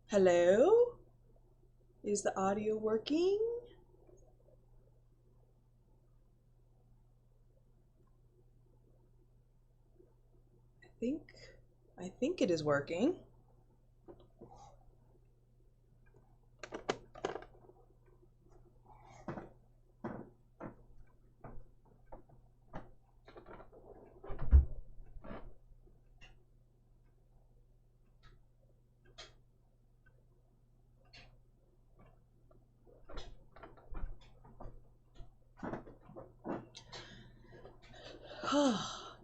Hello? Is the audio working? I think it is working.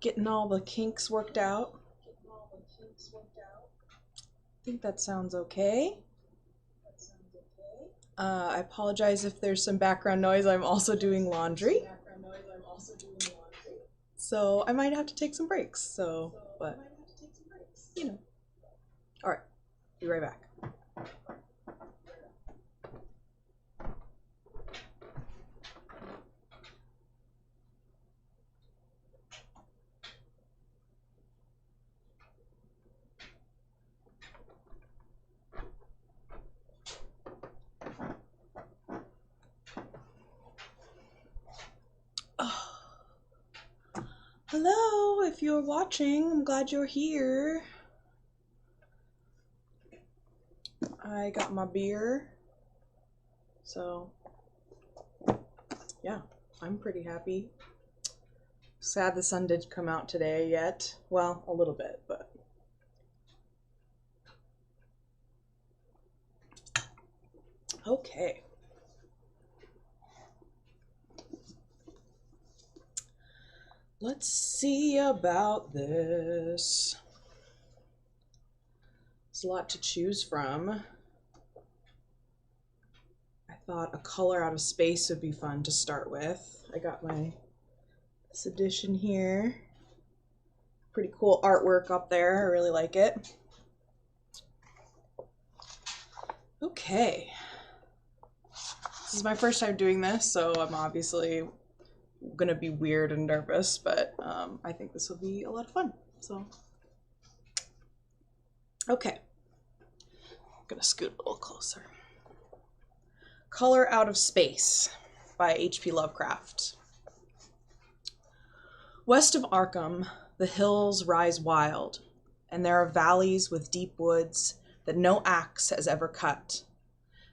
Getting all the kinks worked out. I think that sounds okay. I apologize if there's some background noise. I'm also doing laundry. So I might have to take some breaks. But, you know. Alright, be right back. Hello, if you're watching, I'm glad you're here. I got my beer, so yeah, I'm pretty happy. Sad the sun didn't come out today yet. Well, a little bit, but okay. Let's see about this. There's a lot to choose from. I thought a color out of space would be fun to start with. I got this edition here. Pretty cool artwork up there. I really like it. Okay. This is my first time doing this, so I'm obviously gonna be weird and nervous, but I think this will be a lot of fun. So, okay. I'm gonna scoot a little closer. Color Out of Space by H.P. Lovecraft. West of Arkham, the hills rise wild, and there are valleys with deep woods that no axe has ever cut.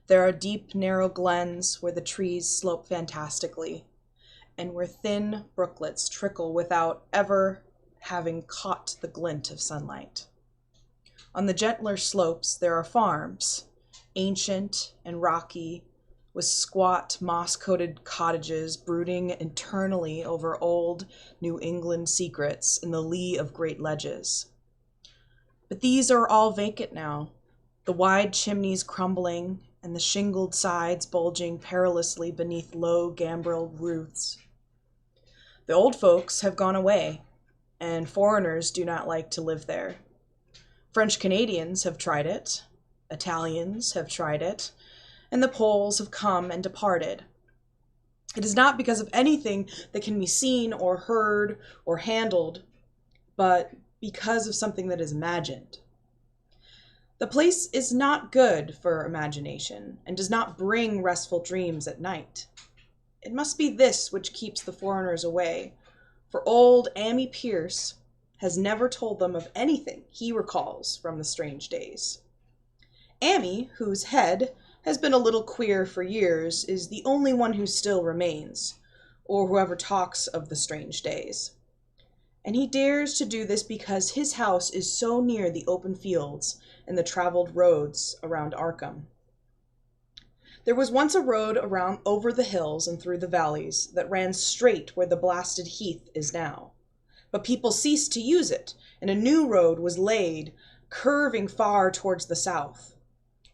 There are deep, narrow glens where the trees slope fantastically, and where thin brooklets trickle without ever having caught the glint of sunlight. On the gentler slopes there are farms, ancient and rocky, with squat, moss-coated cottages brooding eternally over old New England secrets in the lee of great ledges. But these are all vacant now, the wide chimneys crumbling and the shingled sides bulging perilously beneath low gambrel roofs. The old folks have gone away, and foreigners do not like to live there. French Canadians have tried it, Italians have tried it, and the Poles have come and departed. It is not because of anything that can be seen or heard or handled, but because of something that is imagined. The place is not good for imagination and does not bring restful dreams at night. It must be this which keeps the foreigners away, for old Ammi Pierce has never told them of anything he recalls from the strange days. Ammi, whose head has been a little queer for years, is the only one who still remains, or whoever talks of the strange days. And he dares to do this because his house is so near the open fields and the traveled roads around Arkham. There was once a road around over the hills and through the valleys that ran straight where the blasted heath is now. But people ceased to use it, and a new road was laid, curving far towards the south.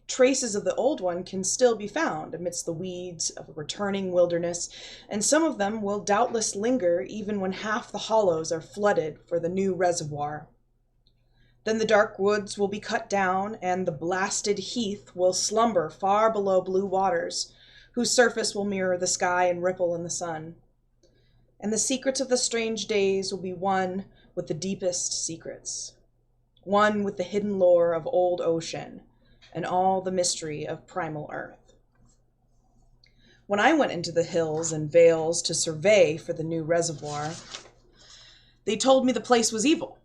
Traces of the old one can still be found amidst the weeds of a returning wilderness, and some of them will doubtless linger even when half the hollows are flooded for the new reservoir. Then the dark woods will be cut down, and the blasted heath will slumber far below blue waters, whose surface will mirror the sky and ripple in the sun. And the secrets of the strange days will be one with the deepest secrets, one with the hidden lore of old ocean, and all the mystery of primal earth. When I went into the hills and vales to survey for the new reservoir, they told me the place was evil.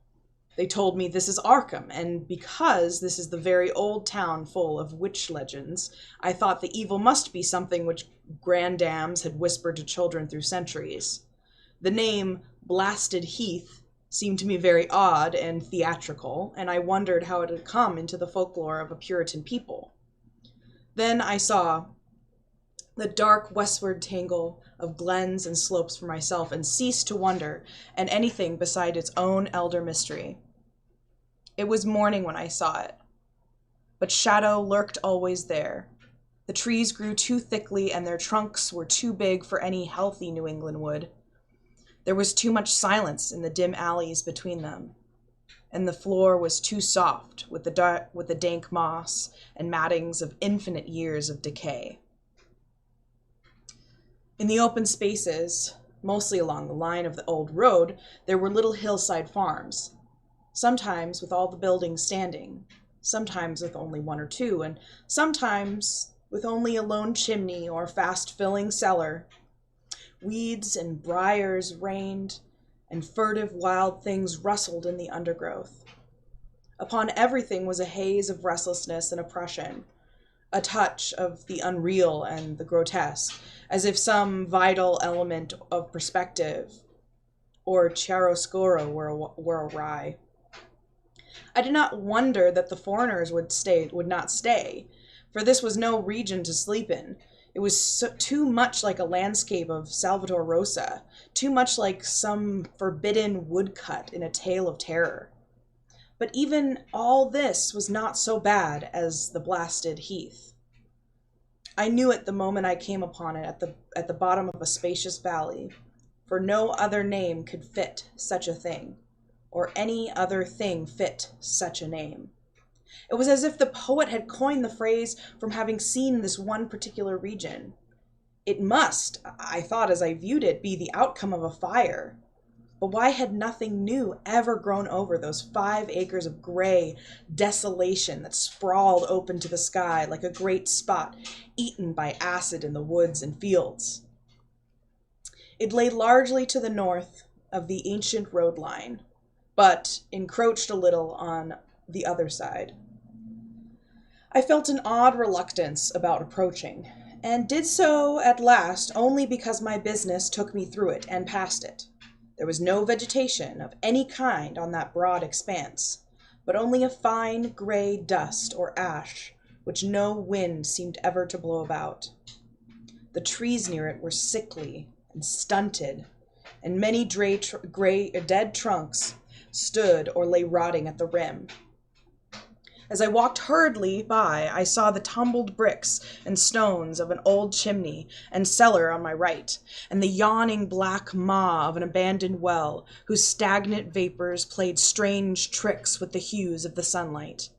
They told me this is Arkham, and because this is the very old town full of witch legends, I thought the evil must be something which grandams had whispered to children through centuries. The name Blasted Heath seemed to me very odd and theatrical, and I wondered how it had come into the folklore of a Puritan people. Then I saw the dark westward tangle of glens and slopes for myself, and ceased to wonder at anything beside its own elder mystery. It was morning when I saw it, but shadow lurked always there. The trees grew too thickly, and their trunks were too big for any healthy New England wood. There was too much silence in the dim alleys between them, and the floor was too soft with the dank moss and mattings of infinite years of decay. In the open spaces, mostly along the line of the old road, there were little hillside farms, sometimes with all the buildings standing, sometimes with only one or two, and sometimes with only a lone chimney or fast-filling cellar. Weeds and briars reigned, and furtive wild things rustled in the undergrowth. Upon everything was a haze of restlessness and oppression, a touch of the unreal and the grotesque, as if some vital element of perspective or chiaroscuro were awry. I did not wonder that the foreigners would not stay, for this was no region to sleep in. It was too much like a landscape of Salvator Rosa, too much like some forbidden woodcut in a tale of terror. But even all this was not so bad as the Blasted Heath. I knew it the moment I came upon it at the bottom of a spacious valley, for no other name could fit such a thing, or any other thing fit such a name. It was as if the poet had coined the phrase from having seen this one particular region. It must, I thought as I viewed it, be the outcome of a fire. But why had nothing new ever grown over those 5 acres of gray desolation that sprawled open to the sky like a great spot eaten by acid in the woods and fields? It lay largely to the north of the ancient road line, but encroached a little on the other side. I felt an odd reluctance about approaching, and did so at last only because my business took me through it and past it. There was no vegetation of any kind on that broad expanse, but only a fine gray dust or ash, which no wind seemed ever to blow about. The trees near it were sickly and stunted, and many dead trunks stood or lay rotting at the rim. As I walked hurriedly by, I saw the tumbled bricks and stones of an old chimney and cellar on my right, and the yawning black maw of an abandoned well, whose stagnant vapors played strange tricks with the hues of the sunlight.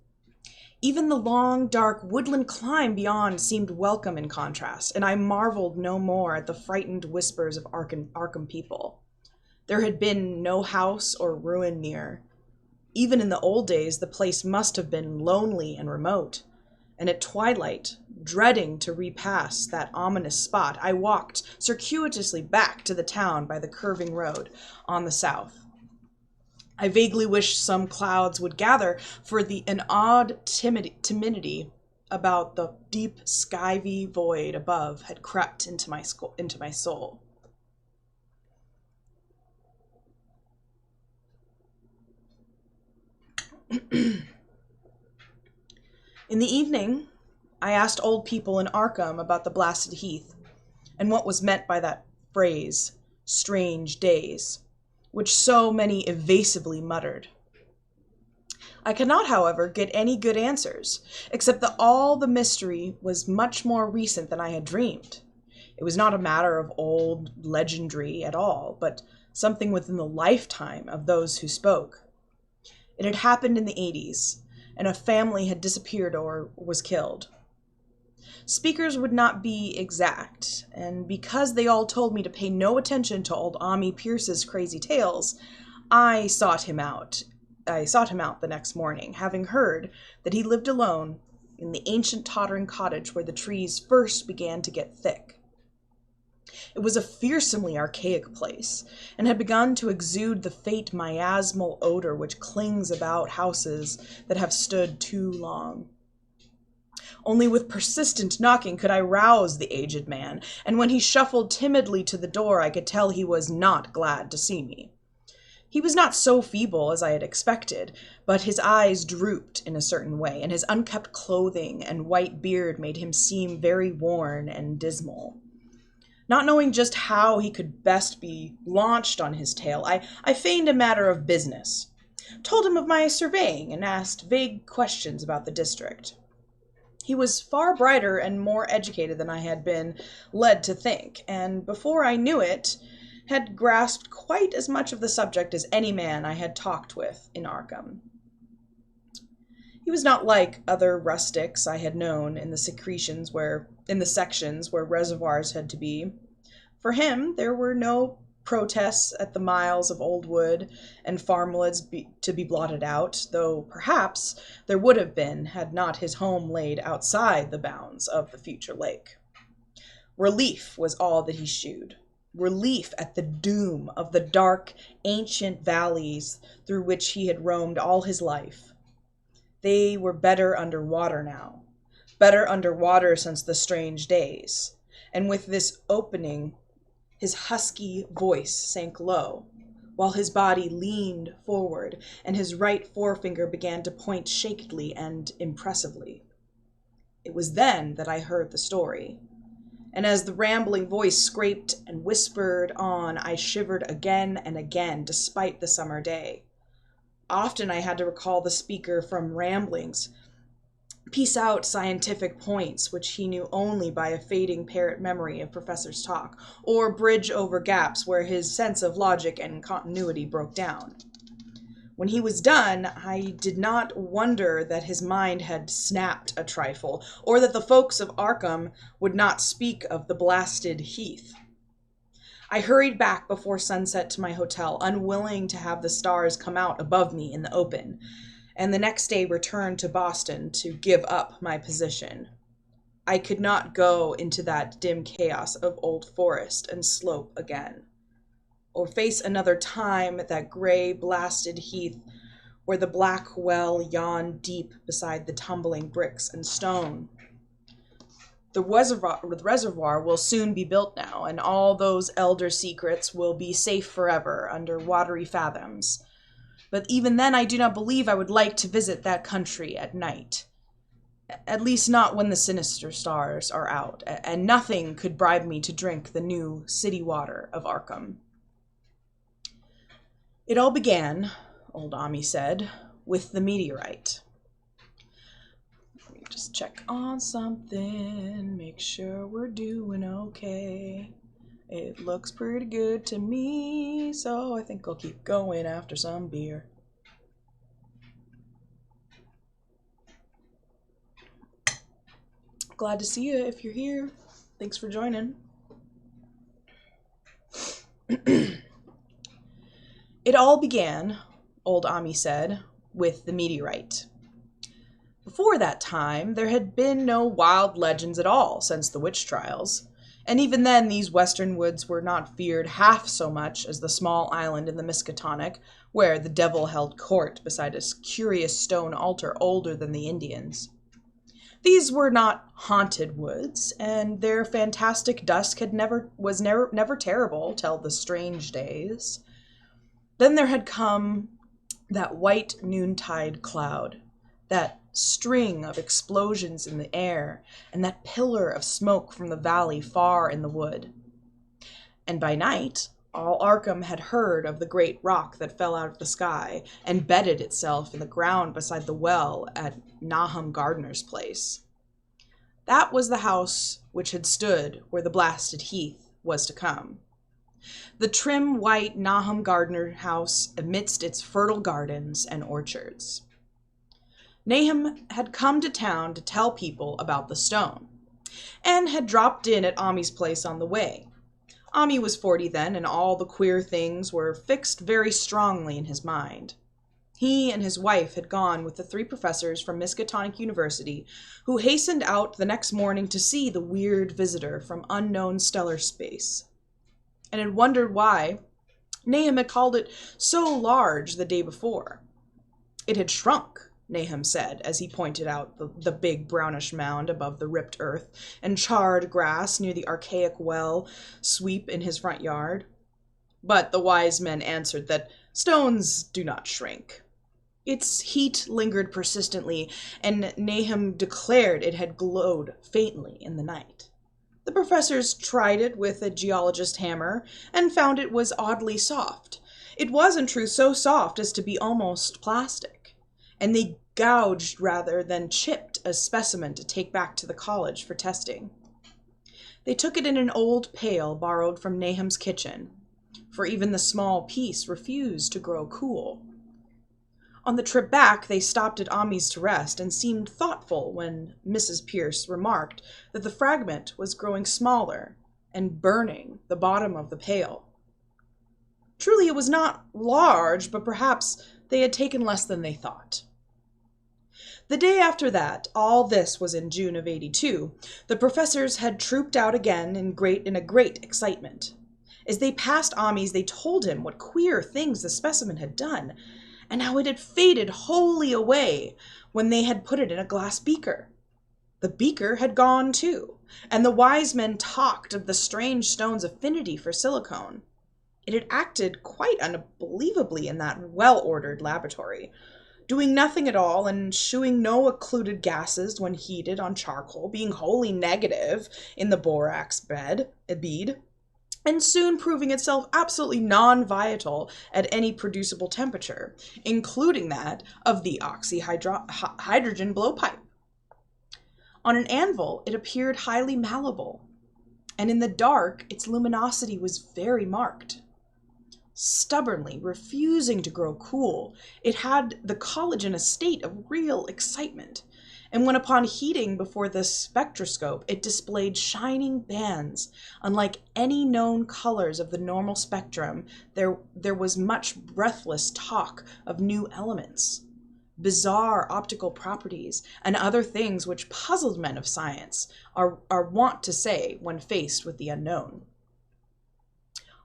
Even the long, dark woodland climb beyond seemed welcome in contrast, and I marveled no more at the frightened whispers of Arkham people. There had been no house or ruin near. Even in the old days, the place must have been lonely and remote, and at twilight, dreading to repass that ominous spot, I walked circuitously back to the town by the curving road on the south. I vaguely wished some clouds would gather, for an odd timidity about the deep, skyey void above had crept into my soul. In the evening, I asked old people in Arkham about the Blasted Heath, and what was meant by that phrase, strange days, which so many evasively muttered. I could not, however, get any good answers, except that all the mystery was much more recent than I had dreamed. It was not a matter of old legendary at all, but something within the lifetime of those who spoke. It had happened in the 80s, and a family had disappeared or was killed. Speakers would not be exact, and because they all told me to pay no attention to old Ami Pierce's crazy tales, I sought him out the next morning, having heard that he lived alone in the ancient tottering cottage where the trees first began to get thick. It was a fearsomely archaic place, and had begun to exude the faint miasmal odor which clings about houses that have stood too long. Only with persistent knocking could I rouse the aged man, and when he shuffled timidly to the door, I could tell he was not glad to see me. He was not so feeble as I had expected, but his eyes drooped in a certain way, and his unkempt clothing and white beard made him seem very worn and dismal. Not knowing just how he could best be launched on his tale, I feigned a matter of business, told him of my surveying, and asked vague questions about the district. He was far brighter and more educated than I had been led to think, and before I knew it, had grasped quite as much of the subject as any man I had talked with in Arkham. He was not like other rustics I had known in the sections where reservoirs had to be. For him, there were no protests at the miles of old wood and farmlands to be blotted out, though perhaps there would have been had not his home laid outside the bounds of the future lake. Relief was all that he shewed. Relief at the doom of the dark, ancient valleys through which he had roamed all his life. They were better under water now, better under water since the strange days, and with this opening, his husky voice sank low, while his body leaned forward, and his right forefinger began to point shakily and impressively. It was then that I heard the story, and as the rambling voice scraped and whispered on, I shivered again and again, despite the summer day. Often I had to recall the speaker from ramblings, piece out scientific points which he knew only by a fading parrot memory of professors' talk, or bridge over gaps where his sense of logic and continuity broke down. When he was done, I did not wonder that his mind had snapped a trifle, or that the folks of Arkham would not speak of the blasted heath. I hurried back before sunset to my hotel, unwilling to have the stars come out above me in the open, and the next day returned to Boston to give up my position. I could not go into that dim chaos of old forest and slope again, or face another time that gray, blasted heath where the black well yawned deep beside the tumbling bricks and stone. The reservoir will soon be built now, and all those elder secrets will be safe forever under watery fathoms. But even then I do not believe I would like to visit that country at night. At least not when the sinister stars are out, and nothing could bribe me to drink the new city water of Arkham. It all began, old Ami said, with the meteorite. Let me just check on something, make sure we're doing okay. It looks pretty good to me, so I think I'll keep going after some beer. Glad to see you if you're here. Thanks for joining. It all began, old Ami said, with the meteorite. Before that time, there had been no wild legends at all since the witch trials. And even then, these western woods were not feared half so much as the small island in the Miskatonic, where the devil held court beside a curious stone altar older than the Indians. These were not haunted woods, and their fantastic dusk was never terrible till the strange days. Then there had come that white noontide cloud, that string of explosions in the air, and that pillar of smoke from the valley far in the wood. And by night, all Arkham had heard of the great rock that fell out of the sky and bedded itself in the ground beside the well at Nahum Gardner's place. That was the house which had stood where the blasted heath was to come. The trim white Nahum Gardner house amidst its fertile gardens and orchards. Nahum had come to town to tell people about the stone, and had dropped in at Ami's place on the way. Ami was 40 then, and all the queer things were fixed very strongly in his mind. He and his wife had gone with the 3 professors from Miskatonic University, who hastened out the next morning to see the weird visitor from unknown stellar space, and had wondered why Nahum had called it so large the day before. It had shrunk, Nahum said, as he pointed out the big brownish mound above the ripped earth and charred grass near the archaic well sweep in his front yard. But the wise men answered that stones do not shrink. Its heat lingered persistently, and Nahum declared it had glowed faintly in the night. The professors tried it with a geologist's hammer and found it was oddly soft. It was, in truth, so soft as to be almost plastic, and they gouged rather than chipped a specimen to take back to the college for testing. They took it in an old pail borrowed from Nahum's kitchen, for even the small piece refused to grow cool. On the trip back, they stopped at Ami's to rest and seemed thoughtful when Mrs. Pierce remarked that the fragment was growing smaller and burning the bottom of the pail. Truly, it was not large, but perhaps they had taken less than they thought. The day after that, all this was in June of '82, the professors had trooped out again in a great excitement. As they passed Ami's, they told him what queer things the specimen had done, and how it had faded wholly away when they had put it in a glass beaker. The beaker had gone too, and the wise men talked of the strange stone's affinity for silicone. It had acted quite unbelievably in that well-ordered laboratory, doing nothing at all and shooing no occluded gases when heated on charcoal, being wholly negative in the borax bead, and soon proving itself absolutely non-volatile at any producible temperature, including that of the oxyhydrogen blowpipe. On an anvil, it appeared highly malleable, and in the dark, its luminosity was very marked. Stubbornly refusing to grow cool, it had the college in a state of real excitement, and when upon heating before the spectroscope, it displayed shining bands, unlike any known colors of the normal spectrum. There was much breathless talk of new elements, bizarre optical properties, and other things which puzzled men of science are wont to say when faced with the unknown.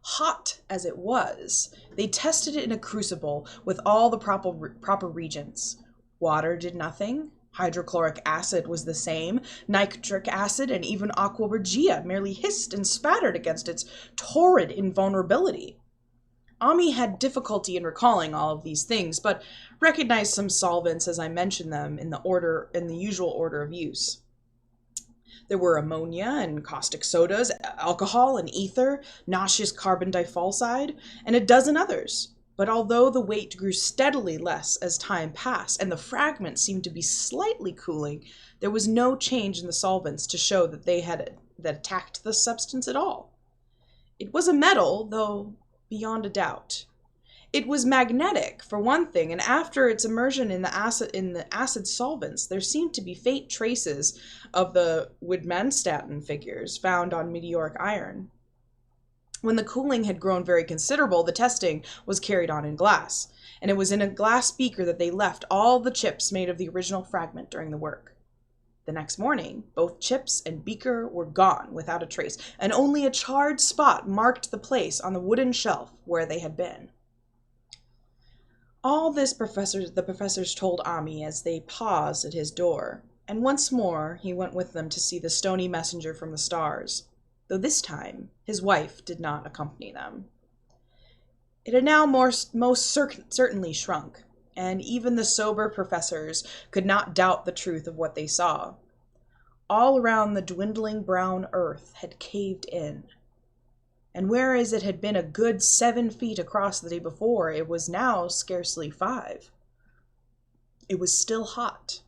Hot as it was, they tested it in a crucible with all the proper reagents. Water did nothing. Hydrochloric acid was the same. Nitric acid and even aqua regia merely hissed and spattered against its torrid invulnerability. Ami had difficulty in recalling all of these things, but recognized some solvents as I mentioned them in the usual order of use. There were ammonia and caustic sodas, alcohol and ether, nauseous carbon disulfide, and a dozen others. But although the weight grew steadily less as time passed, and the fragment seemed to be slightly cooling, there was no change in the solvents to show that they had attacked the substance at all. It was a metal, though beyond a doubt. It was magnetic, for one thing, and after its immersion in the acid solvents, there seemed to be faint traces of the Widmanstatten figures found on meteoric iron. When the cooling had grown very considerable, the testing was carried on in glass, and it was in a glass beaker that they left all the chips made of the original fragment during the work. The next morning, both chips and beaker were gone without a trace, and only a charred spot marked the place on the wooden shelf where they had been. All this the professors told Ami as they paused at his door, and once more he went with them to see the stony messenger from the stars, though this time his wife did not accompany them. It had now most certainly shrunk, and even the sober professors could not doubt the truth of what they saw. All around the dwindling brown earth had caved in, and whereas it had been a good 7 feet across the day before, it was now scarcely 5. It was still hot,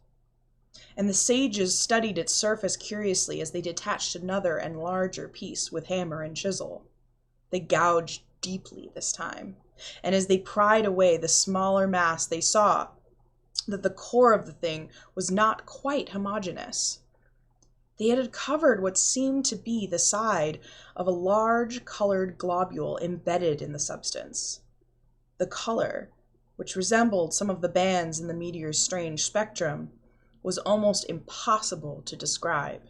and the sages studied its surface curiously as they detached another and larger piece with hammer and chisel. They gouged deeply this time, and as they pried away the smaller mass, they saw that the core of the thing was not quite homogeneous. They had covered what seemed to be the side of a large colored globule embedded in the substance. The color which resembled some of the bands in the meteor's strange spectrum, was almost impossible to describe.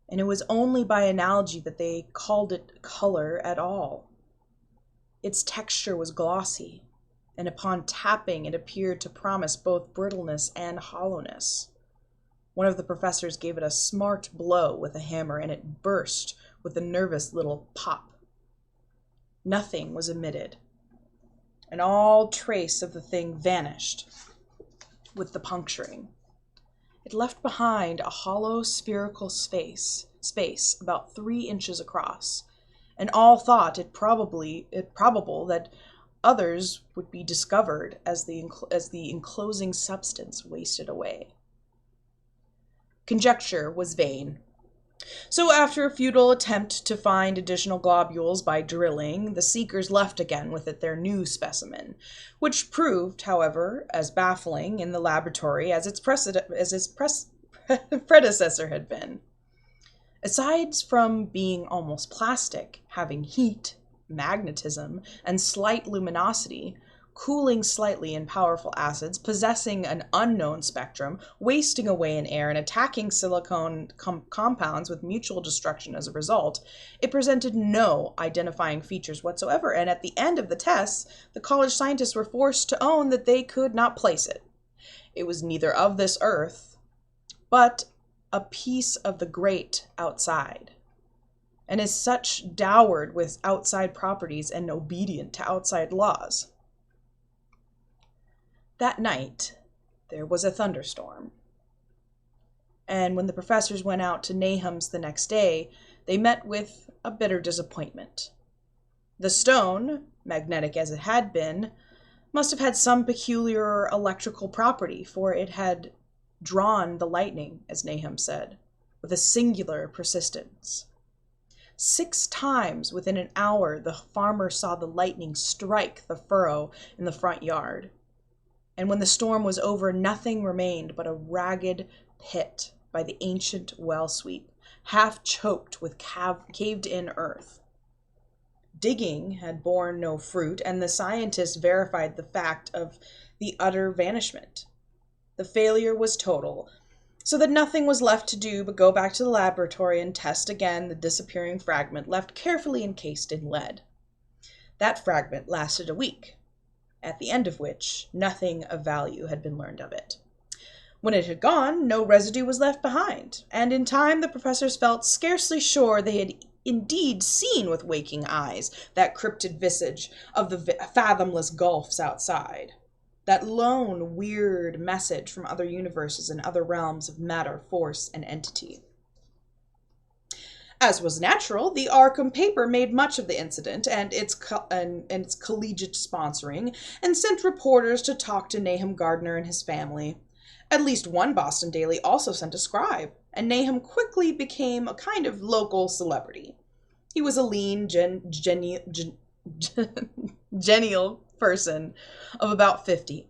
And it was only by analogy that they called it color at all. Its texture was glossy, and upon tapping it appeared to promise both brittleness and hollowness. One of the professors gave it a smart blow with a hammer, and it burst with a nervous little pop. Nothing was emitted, and all trace of the thing vanished with the puncturing. It left behind a hollow spherical space about 3 inches across, and all thought it probable that others would be discovered as the enclosing substance wasted away. Conjecture was vain. So after a futile attempt to find additional globules by drilling, the seekers left again with their new specimen, which proved, however, as baffling in the laboratory as its predecessor had been. Aside from being almost plastic, having heat, magnetism, and slight luminosity, cooling slightly in powerful acids, possessing an unknown spectrum, wasting away in air, and attacking silicone compounds with mutual destruction as a result, it presented no identifying features whatsoever, and at the end of the tests, the college scientists were forced to own that they could not place it. It was neither of this earth, but a piece of the great outside, and as such dowered with outside properties and obedient to outside laws. That night, there was a thunderstorm. And when the professors went out to Nahum's the next day, they met with a bitter disappointment. The stone, magnetic as it had been, must have had some peculiar electrical property, for it had drawn the lightning, as Nahum said, with a singular persistence. 6 times within an hour the farmer saw the lightning strike the furrow in the front yard. And when the storm was over, nothing remained but a ragged pit by the ancient well sweep, half choked with caved-in earth. Digging had borne no fruit, and the scientists verified the fact of the utter vanishment. The failure was total, so that nothing was left to do but go back to the laboratory and test again the disappearing fragment left carefully encased in lead. That fragment lasted a week, at the end of which nothing of value had been learned of it. When it had gone, no residue was left behind, and in time the professors felt scarcely sure they had indeed seen with waking eyes that cryptid visage of the fathomless gulfs outside, that lone, weird message from other universes and other realms of matter, force, and entity. As was natural, the Arkham paper made much of the incident and its collegiate sponsoring, and sent reporters to talk to Nahum Gardner and his family. At least one Boston daily also sent a scribe, and Nahum quickly became a kind of local celebrity. He was a lean, genial person of about 50,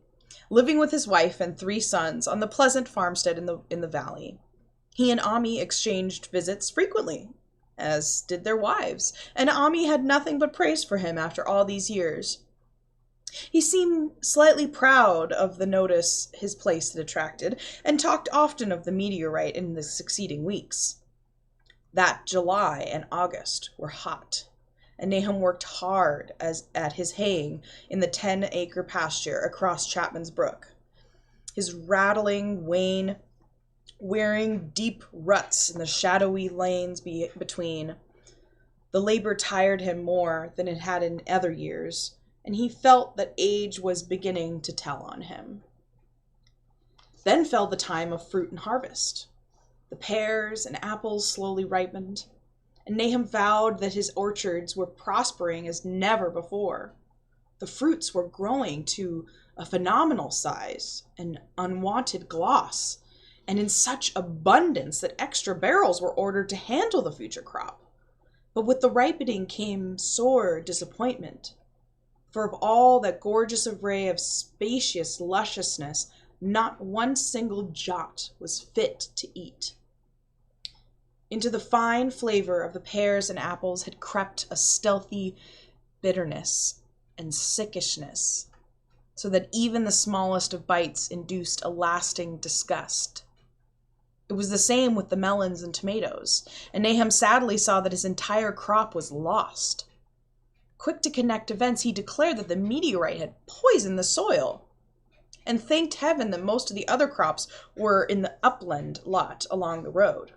living with his wife and 3 sons on the pleasant farmstead in the valley. He and Ami exchanged visits frequently, as did their wives, and Ami had nothing but praise for him after all these years. He seemed slightly proud of the notice his place had attracted, and talked often of the meteorite in the succeeding weeks. That July and August were hot, and Nahum worked hard at his haying in the 10-acre pasture across Chapman's Brook. His rattling wain wearing deep ruts in the shadowy lanes between. The labor tired him more than it had in other years, and he felt that age was beginning to tell on him. Then fell the time of fruit and harvest. The pears and apples slowly ripened, and Nahum vowed that his orchards were prospering as never before. The fruits were growing to a phenomenal size, an unwanted gloss, and in such abundance that extra barrels were ordered to handle the future crop. But with the ripening came sore disappointment, for of all that gorgeous array of spacious lusciousness, not one single jot was fit to eat. Into the fine flavor of the pears and apples had crept a stealthy bitterness and sickishness. so that even the smallest of bites induced a lasting disgust. It was the same with the melons and tomatoes, and Nahum sadly saw that his entire crop was lost. Quick to connect events, he declared that the meteorite had poisoned the soil, and thanked heaven that most of the other crops were in the upland lot along the road.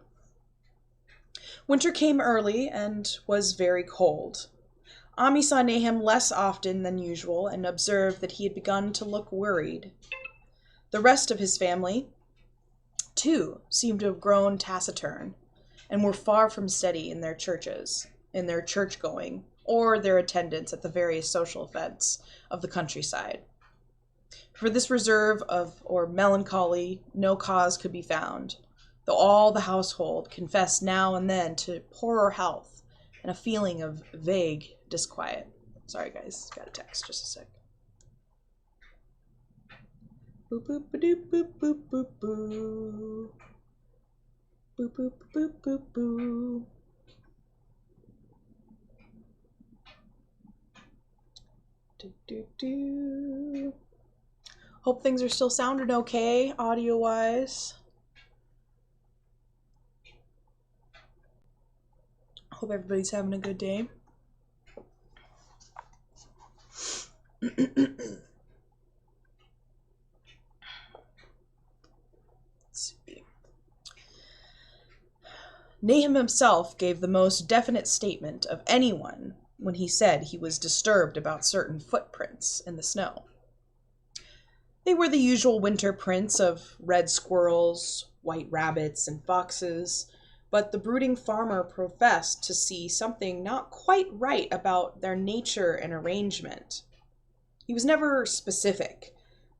Winter came early and was very cold. Ami saw Nahum less often than usual and observed that he had begun to look worried. The rest of his family, too, seemed to have grown taciturn, and were far from steady in their churches, in their church-going, or their attendance at the various social events of the countryside. For this reserve or melancholy no cause could be found, though all the household confessed now and then to poorer health and a feeling of vague disquiet. Sorry guys, got a text, just a sec. Boop boop boop boop boop boop boo. Boop boop boop boop boo. Do do do. Hope things are still sounding okay, audio-wise. Hope everybody's having a good day. Nahum himself gave the most definite statement of anyone when he said he was disturbed about certain footprints in the snow. They were the usual winter prints of red squirrels, white rabbits, and foxes, but the brooding farmer professed to see something not quite right about their nature and arrangement. He was never specific,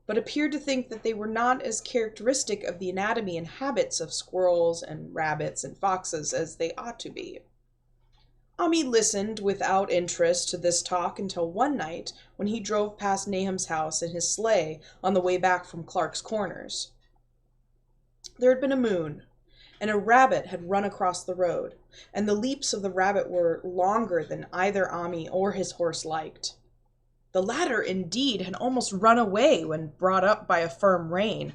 but appeared to think that they were not as characteristic of the anatomy and habits of squirrels and rabbits and foxes as they ought to be. Ami listened without interest to this talk until one night when he drove past Nahum's house in his sleigh on the way back from Clark's Corners. There had been a moon, and a rabbit had run across the road, and the leaps of the rabbit were longer than either Ami or his horse liked. The latter, indeed, had almost run away when brought up by a firm rein.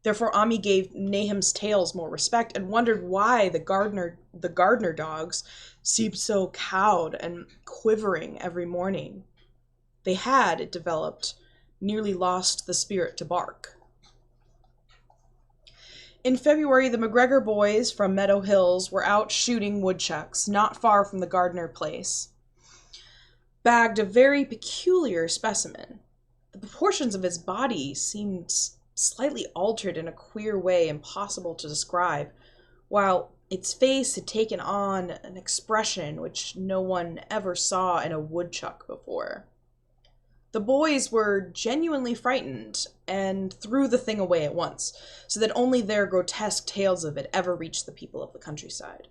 Therefore Ami gave Nahum's tales more respect and wondered why the gardener dogs seemed so cowed and quivering every morning. They had, it developed, nearly lost the spirit to bark. In February, the McGregor boys from Meadow Hills were out shooting woodchucks not far from the Gardner place. Bagged a very peculiar specimen. The proportions of his body seemed slightly altered in a queer way impossible to describe, while its face had taken on an expression which no one ever saw in a woodchuck before. The boys were genuinely frightened and threw the thing away at once, so that only their grotesque tales of it ever reached the people of the countryside.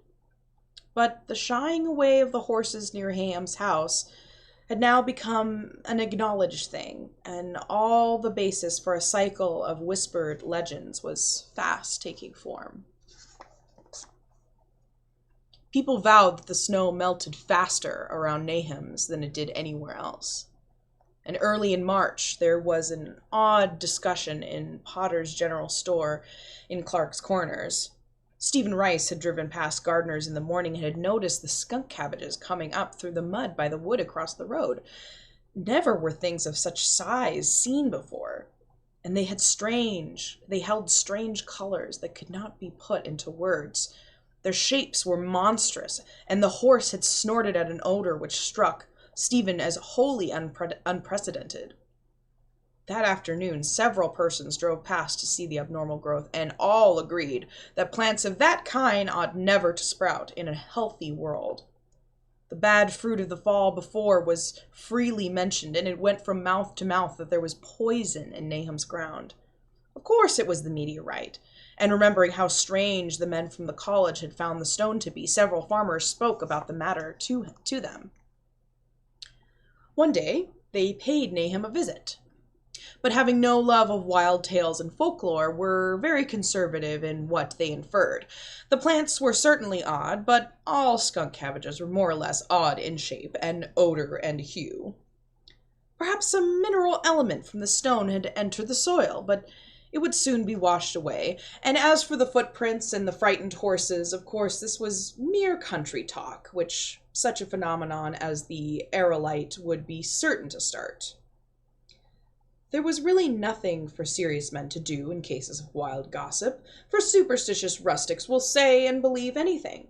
But the shying away of the horses near Ham's house had now become an acknowledged thing, and all the basis for a cycle of whispered legends was fast taking form. People vowed that the snow melted faster around Nahum's than it did anywhere else. And early in March, there was an odd discussion in Potter's General Store in Clark's Corners. Stephen Rice had driven past Gardner's in the morning and had noticed the skunk cabbages coming up through the mud by the wood across the road. Never were things of such size seen before, and they held strange colors that could not be put into words. Their shapes were monstrous, and the horse had snorted at an odor which struck Stephen as wholly unprecedented. That afternoon, several persons drove past to see the abnormal growth, and all agreed that plants of that kind ought never to sprout in a healthy world. The bad fruit of the fall before was freely mentioned, and it went from mouth to mouth that there was poison in Nahum's ground. Of course it was the meteorite, and remembering how strange the men from the college had found the stone to be, several farmers spoke about the matter to them. One day, they paid Nahum a visit, but having no love of wild tales and folklore, were very conservative in what they inferred. The plants were certainly odd, but all skunk cabbages were more or less odd in shape and odor and hue. Perhaps some mineral element from the stone had entered the soil, but it would soon be washed away. And as for the footprints and the frightened horses, of course, this was mere country talk, which such a phenomenon as the aerolite would be certain to start. There was really nothing for serious men to do in cases of wild gossip, for superstitious rustics will say and believe anything.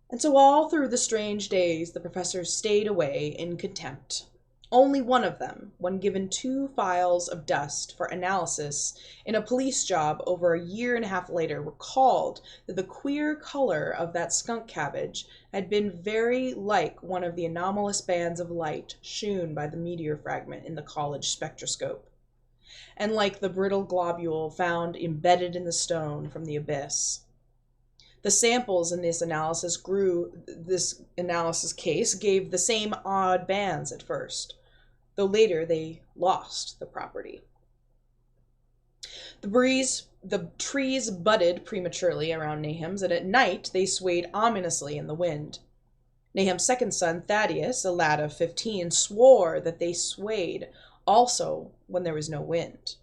And so all through the strange days the professors stayed away in contempt. Only one of them, when given 2 files of dust for analysis in a police job over a year and a half later, recalled that the queer color of that skunk cabbage had been very like one of the anomalous bands of light shewn by the meteor fragment in the college spectroscope, and like the brittle globule found embedded in the stone from the abyss. The samples in this analysis case gave the same odd bands at first, though later they lost the property. The trees budded prematurely around Nahum's, and at night they swayed ominously in the wind. Nahum's second son, Thaddeus, a lad of 15, swore that they swayed also when there was no wind.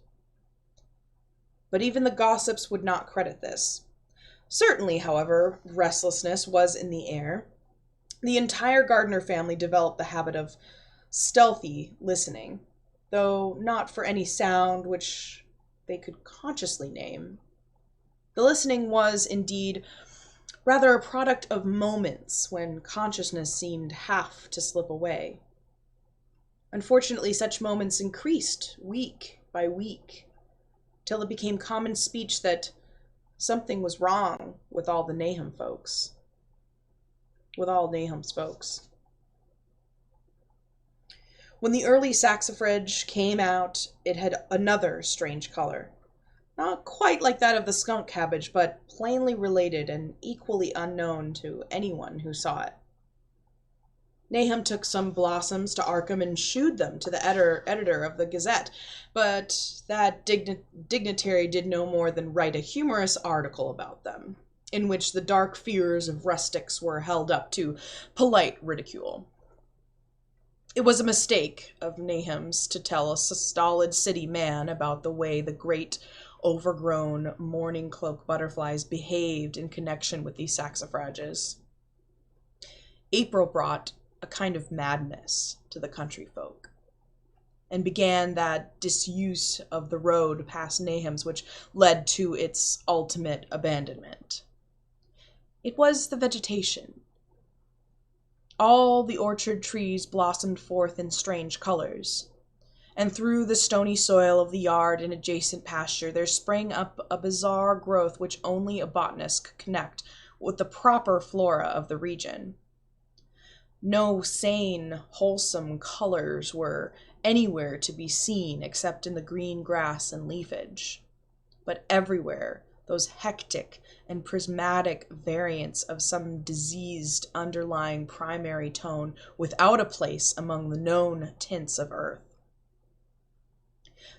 But even the gossips would not credit this. Certainly, however, restlessness was in the air. The entire Gardner family developed the habit of stealthy listening, though not for any sound which they could consciously name. The listening was, indeed, rather a product of moments when consciousness seemed half to slip away. Unfortunately, such moments increased week by week, till it became common speech that something was wrong with all the Nahum folks. With all Nahum's folks. When the early saxifrage came out, it had another strange color. Not quite like that of the skunk cabbage, but plainly related and equally unknown to anyone who saw it. Nahum took some blossoms to Arkham and shewed them to the editor of the Gazette, but that dignitary did no more than write a humorous article about them, in which the dark fears of rustics were held up to polite ridicule. It was a mistake of Nahum's to tell a stolid city man about the way the great, overgrown, mourning cloak butterflies behaved in connection with these saxifrages. April brought a kind of madness to the country folk, and began that disuse of the road past Nahum's which led to its ultimate abandonment. It was the vegetation. All the orchard trees blossomed forth in strange colors, and through the stony soil of the yard and adjacent pasture there sprang up a bizarre growth which only a botanist could connect with the proper flora of the region. No sane, wholesome colors were anywhere to be seen except in the green grass and leafage, but everywhere those hectic and prismatic variants of some diseased underlying primary tone without a place among the known tints of earth.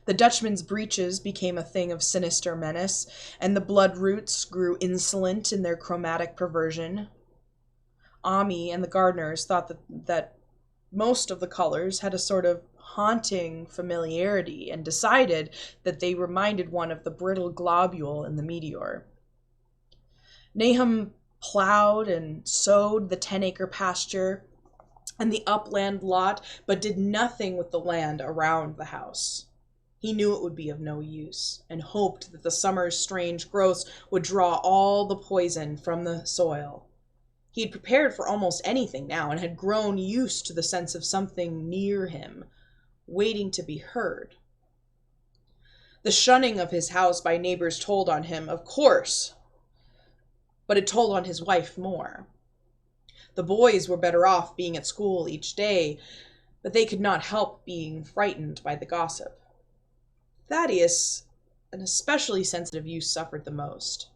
The Dutchman's breeches became a thing of sinister menace, and the blood roots grew insolent in their chromatic perversion. Ami and the gardeners thought that most of the colors had a sort of haunting familiarity, and decided that they reminded one of the brittle globule in the meteor. Nahum plowed and sowed the 10-acre pasture and the upland lot, but did nothing with the land around the house. He knew it would be of no use, and hoped that the summer's strange growths would draw all the poison from the soil. He had prepared for almost anything now, and had grown used to the sense of something near him, waiting to be heard. The shunning of his house by neighbors told on him, of course, but it told on his wife more. The boys were better off being at school each day, but they could not help being frightened by the gossip. Thaddeus, an especially sensitive youth, suffered the most.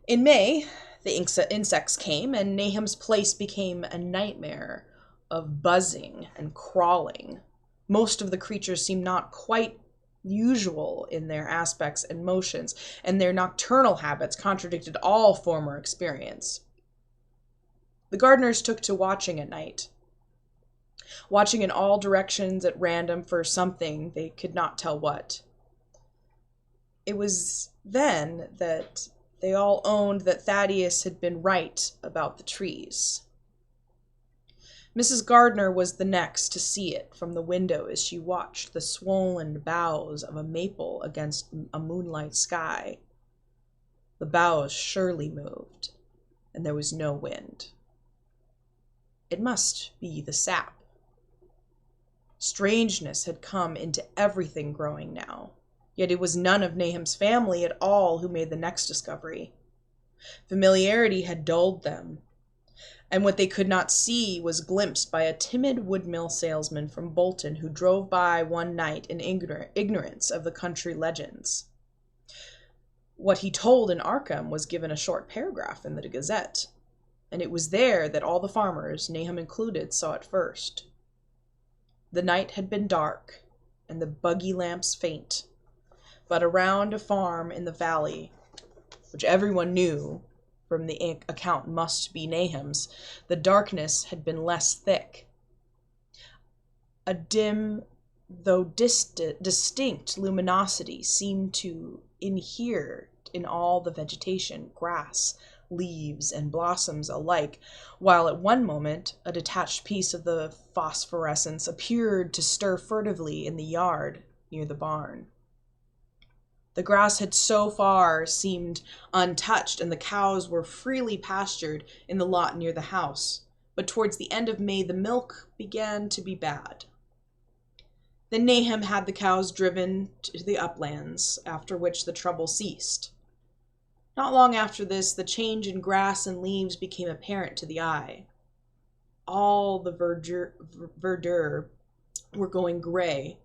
In May, the insects came, and Nahum's place became a nightmare of buzzing and crawling. Most of the creatures seemed not quite usual in their aspects and motions, and their nocturnal habits contradicted all former experience. The gardeners took to watching at night. watching in all directions at random for something they could not tell what. It was then that they all owned that Thaddeus had been right about the trees. Mrs. Gardner was the next to see it from the window as she watched the swollen boughs of a maple against a moonlight sky. The boughs surely moved, and there was no wind. It must be the sap. Strangeness had come into everything growing now, yet it was none of Nahum's family at all who made the next discovery. Familiarity had dulled them, and what they could not see was glimpsed by a timid woodmill salesman from Bolton who drove by one night in ignorance of the country legends. What he told in Arkham was given a short paragraph in the Gazette, and it was there that all the farmers, Nahum included, saw it first. The night had been dark, and the buggy lamps faint, but around a farm in the valley, which everyone knew from the account must be Nahum's, the darkness had been less thick. A dim, though distinct luminosity seemed to inhere in all the vegetation, grass, leaves, and blossoms alike, while at one moment a detached piece of the phosphorescence appeared to stir furtively in the yard near the barn. The grass had so far seemed untouched, and the cows were freely pastured in the lot near the house, but towards the end of May the milk began to be bad. Then Nahum had the cows driven to the uplands, after which the trouble ceased. Not long after this, the change in grass and leaves became apparent to the eye. All the verdure were going gray,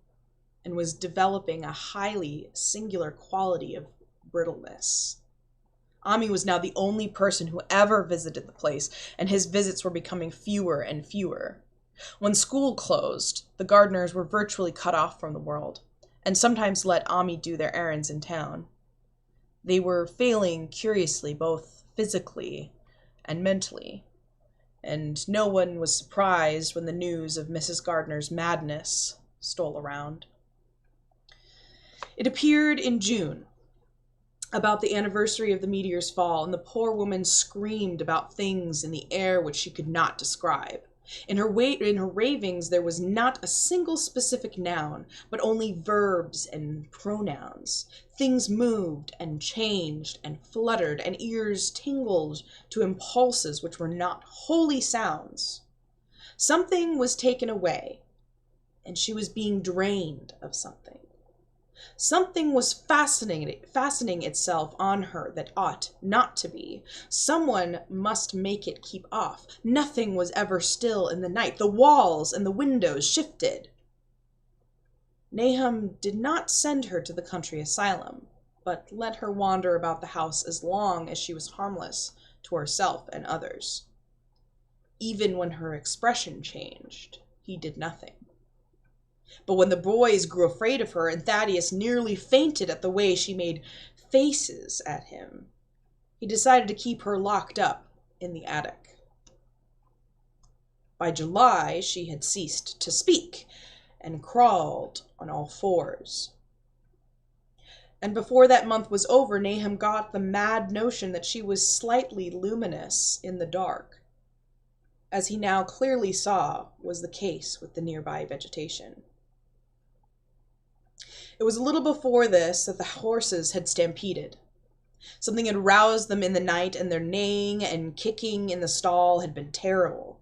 and was developing a highly singular quality of brittleness. Ami was now the only person who ever visited the place, and his visits were becoming fewer and fewer. When school closed, the Gardners were virtually cut off from the world, and sometimes let Ami do their errands in town. They were failing curiously, both physically and mentally, and no one was surprised when the news of Mrs. Gardner's madness stole around. It appeared in June, about the anniversary of the meteor's fall, and the poor woman screamed about things in the air which she could not describe. In her ravings there was not a single specific noun, but only verbs and pronouns. Things moved and changed and fluttered, and ears tingled to impulses which were not wholly sounds. Something was taken away, and she was being drained of something. Something was fastening itself on her that ought not to be. Someone must make it keep off. Nothing was ever still in the night. The walls and the windows shifted. Nahum did not send her to the country asylum, but let her wander about the house as long as she was harmless to herself and others. Even when her expression changed, he did nothing. But when the boys grew afraid of her, and Thaddeus nearly fainted at the way she made faces at him, he decided to keep her locked up in the attic. By July, she had ceased to speak, and crawled on all fours. And before that month was over, Nahum got the mad notion that she was slightly luminous in the dark, as he now clearly saw was the case with the nearby vegetation. It was a little before this that the horses had stampeded. Something had roused them in the night, and their neighing and kicking in the stall had been terrible.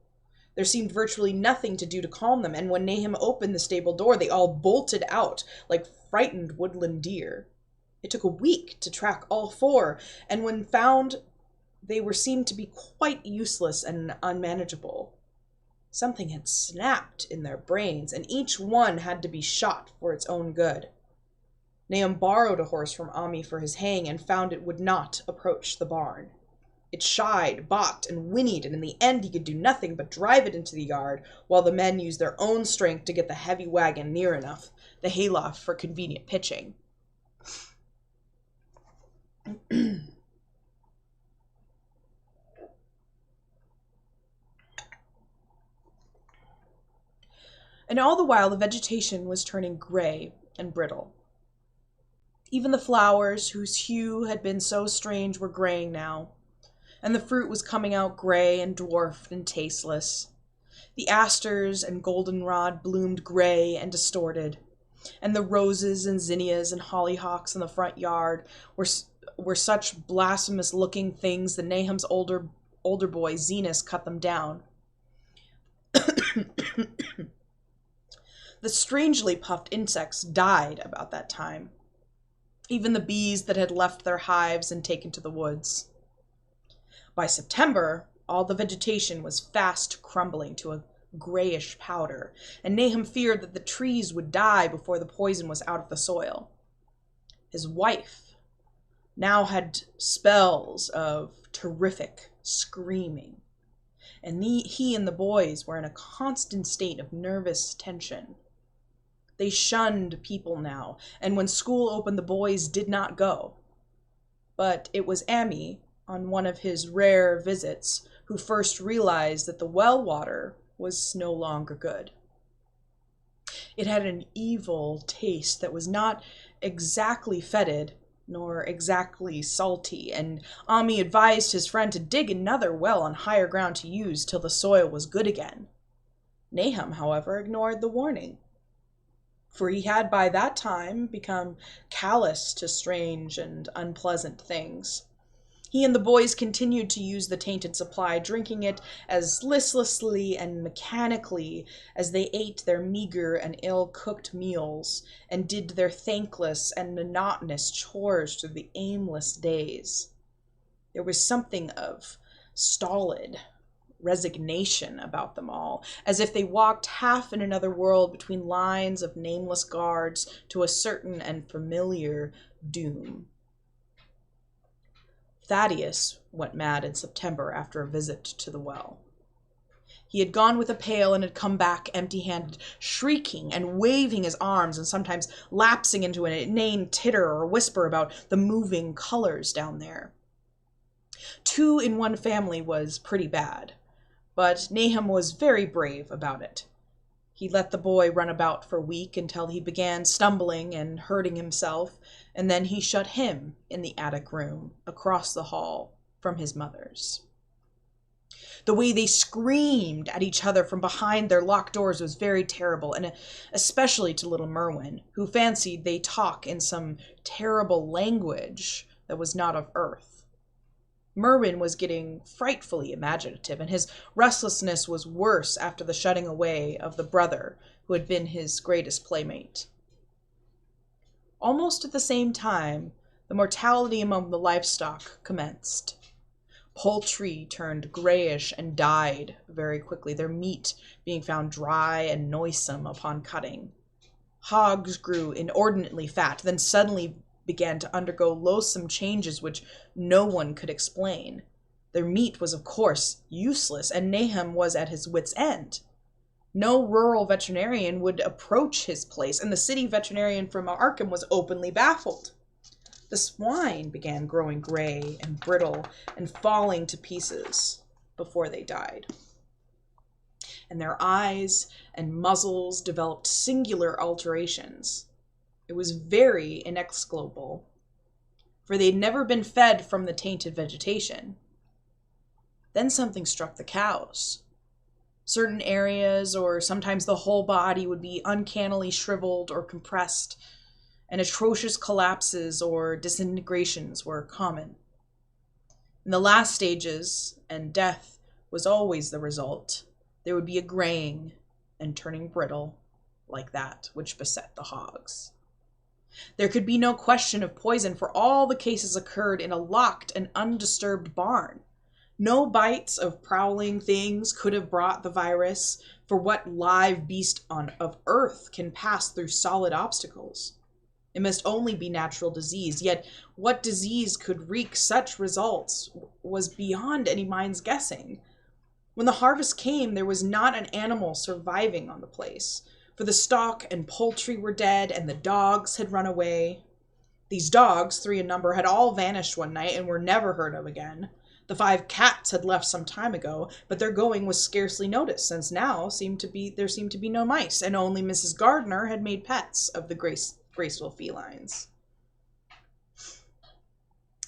There seemed virtually nothing to do to calm them, and when Nahum opened the stable door, they all bolted out like frightened woodland deer. It took a week to track all four, and when found, they seemed to be quite useless and unmanageable. Something had snapped in their brains, and each one had to be shot for its own good. Nahum borrowed a horse from Ami for his haying, and found it would not approach the barn. It shied, balked, and whinnied, and in the end he could do nothing but drive it into the yard, while the men used their own strength to get the heavy wagon near enough, the hayloft for convenient pitching. And all the while the vegetation was turning gray and brittle. Even the flowers, whose hue had been so strange, were graying now, and the fruit was coming out gray and dwarfed and tasteless. The asters and goldenrod bloomed gray and distorted, and the roses and zinnias and hollyhocks in the front yard were such blasphemous-looking things that Nahum's older boy, Zenas, cut them down. The strangely puffed insects died about that time, even the bees that had left their hives and taken to the woods. By September, all the vegetation was fast crumbling to a grayish powder, and Nahum feared that the trees would die before the poison was out of the soil. His wife now had spells of terrific screaming, and he and the boys were in a constant state of nervous tension. They shunned people now, and when school opened the boys did not go. But it was Ammi, on one of his rare visits, who first realized that the well water was no longer good. It had an evil taste that was not exactly fetid, nor exactly salty, and Ammi advised his friend to dig another well on higher ground to use till the soil was good again. Nahum, however, ignored the warning, for he had by that time become callous to strange and unpleasant things. He and the boys continued to use the tainted supply, drinking it as listlessly and mechanically as they ate their meager and ill-cooked meals and did their thankless and monotonous chores through the aimless days. There was something of stolid resignation about them all, as if they walked half in another world between lines of nameless guards to a certain and familiar doom. Thaddeus went mad in September after a visit to the well. He had gone with a pail and had come back empty-handed, shrieking and waving his arms and sometimes lapsing into an inane titter or whisper about the moving colors down there. 2 in one family was pretty bad, but Nahum was very brave about it. He let the boy run about for a week until he began stumbling and hurting himself, and then he shut him in the attic room across the hall from his mother's. The way they screamed at each other from behind their locked doors was very terrible, and especially to little Merwin, who fancied they talked in some terrible language that was not of earth. Merwin was getting frightfully imaginative, and his restlessness was worse after the shutting away of the brother who had been his greatest playmate. Almost at the same time, the mortality among the livestock commenced. Poultry turned grayish and died very quickly, their meat being found dry and noisome upon cutting. Hogs grew inordinately fat, then suddenly began to undergo loathsome changes which no one could explain. Their meat was, of course, useless, and Nahum was at his wit's end. No rural veterinarian would approach his place, and the city veterinarian from Arkham was openly baffled. The swine began growing gray and brittle and falling to pieces before they died. And their eyes and muzzles developed singular alterations. It was very inexplicable, for they'd never been fed from the tainted vegetation. Then something struck the cows. Certain areas, or sometimes the whole body, would be uncannily shriveled or compressed, and atrocious collapses or disintegrations were common. In the last stages, and death was always the result, there would be a graying and turning brittle, like that which beset the hogs. There could be no question of poison, for all the cases occurred in a locked and undisturbed barn. No bites of prowling things could have brought the virus, for what live beast of earth can pass through solid obstacles? It must only be natural disease, yet what disease could wreak such results was beyond any mind's guessing. When the harvest came, there was not an animal surviving on the place, for the stock and poultry were dead, and the dogs had run away. These dogs, 3 in number, had all vanished one night and were never heard of again. The 5 cats had left some time ago, but their going was scarcely noticed, since now there seemed to be no mice, and only Mrs. Gardner had made pets of the graceful felines.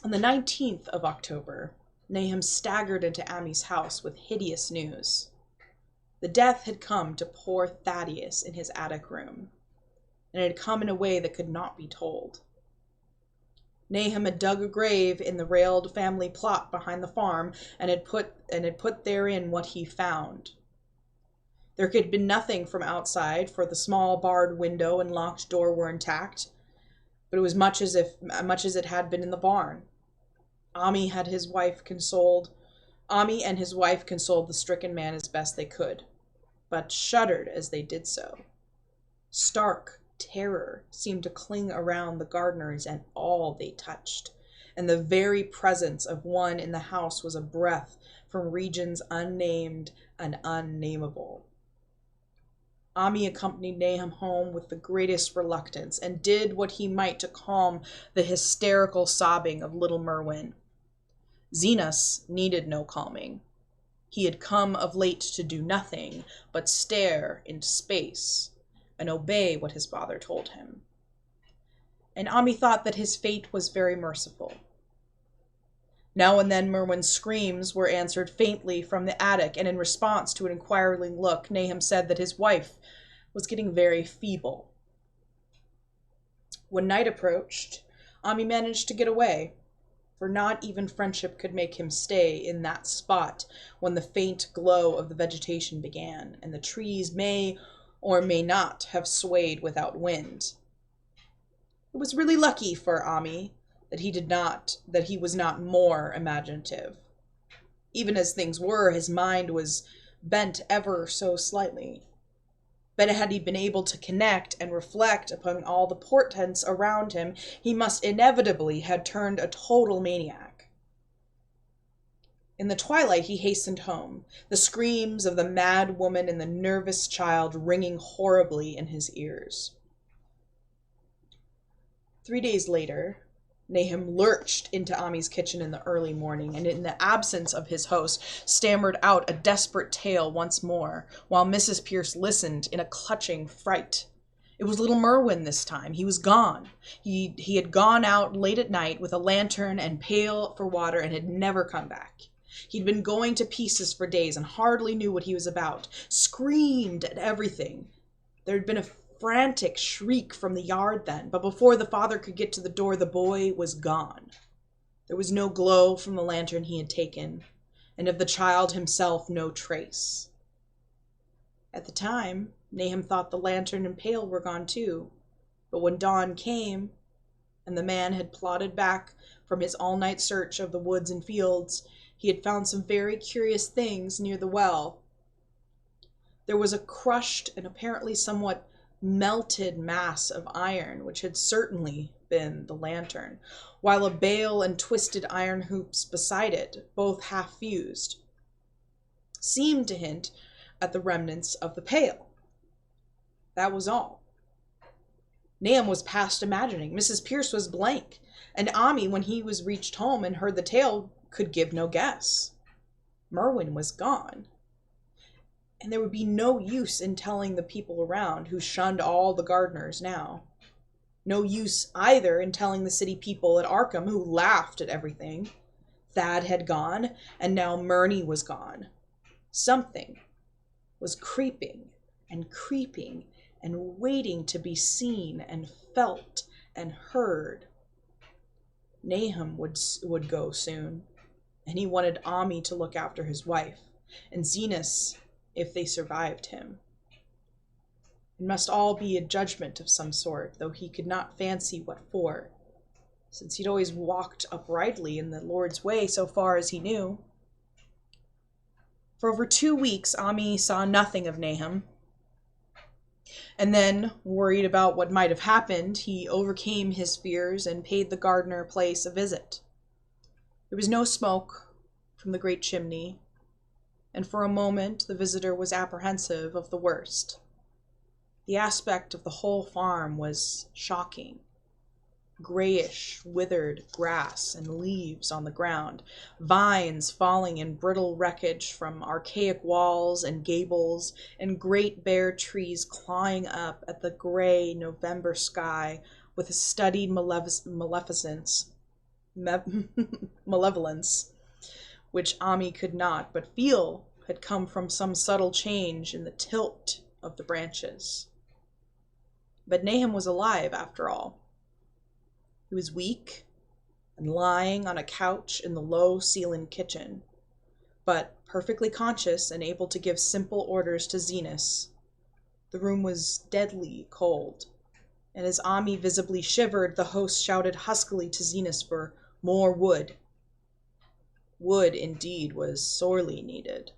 On the 19th of October, Nahum staggered into Amy's house with hideous news. The death had come to poor Thaddeus in his attic room, and it had come in a way that could not be told. Nahum had dug a grave in the railed family plot behind the farm and had put therein what he found. There could have been nothing from outside, for the small barred window and locked door were intact, but it was much as it had been in the barn. Ami and his wife consoled the stricken man as best they could, but shuddered as they did so. Stark terror seemed to cling around the Gardners and all they touched, and the very presence of one in the house was a breath from regions unnamed and unnameable. Ami accompanied Nahum home with the greatest reluctance, and did what he might to calm the hysterical sobbing of little Merwin. Zenas needed no calming. He had come of late to do nothing but stare into space and obey what his father told him. And Ami thought that his fate was very merciful. Now and then Merwin's screams were answered faintly from the attic, and in response to an inquiring look, Nahum said that his wife was getting very feeble. When night approached, Ami managed to get away, for not even friendship could make him stay in that spot when the faint glow of the vegetation began, and the trees may or may not have swayed without wind. It was really lucky for Ami that he was not more imaginative. Even as things were, his mind was bent ever so slightly. But had he been able to connect and reflect upon all the portents around him, he must inevitably have turned a total maniac. In the twilight he hastened home, the screams of the mad woman and the nervous child ringing horribly in his ears. 3 days later, Nahum lurched into Ami's kitchen in the early morning, and in the absence of his host, stammered out a desperate tale once more, while Mrs. Pierce listened in a clutching fright. It was little Merwin this time. He was gone. He had gone out late at night with a lantern and pail for water and had never come back. He'd been going to pieces for days and hardly knew what he was about, screamed at everything. There had been a frantic shriek from the yard then, but before the father could get to the door, the boy was gone. There was no glow from the lantern he had taken, and of the child himself no trace. At the time, Nahum thought the lantern and pail were gone too, but when dawn came, and the man had plodded back from his all-night search of the woods and fields, he had found some very curious things near the well. There was a crushed and apparently somewhat melted mass of iron, which had certainly been the lantern, while a bale and twisted iron hoops beside it, both half fused, seemed to hint at the remnants of the pail. That was all. Nahum was past imagining. Mrs. Pierce was blank, and Ami, when he was reached home and heard the tale, could give no guess. Merwin was gone, and there would be no use in telling the people around, who shunned all the Gardners now. No use either in telling the city people at Arkham, who laughed at everything. Thad had gone, and now Murney was gone. Something was creeping and waiting to be seen and felt and heard. Nahum would go soon, and he wanted Ami to look after his wife, and Zenas if they survived him. It must all be a judgment of some sort, though he could not fancy what for, since he'd always walked uprightly in the Lord's way so far as he knew. For over 2 weeks, Ami saw nothing of Nahum, and then, worried about what might have happened, he overcame his fears and paid the Gardner place a visit. There was no smoke from the great chimney, and for a moment the visitor was apprehensive of the worst. The aspect of the whole farm was shocking. grayish, withered grass and leaves on the ground, vines falling in brittle wreckage from archaic walls and gables, and great bare trees clawing up at the gray November sky with a studied malevolence, which Ami could not but feel had come from some subtle change in the tilt of the branches. But Nahum was alive, after all. He was weak and lying on a couch in the low-ceilinged kitchen, but perfectly conscious and able to give simple orders to Zenas. The room was deadly cold, and as Ami visibly shivered, the host shouted huskily to Zenas for more wood. Wood, indeed, was sorely needed,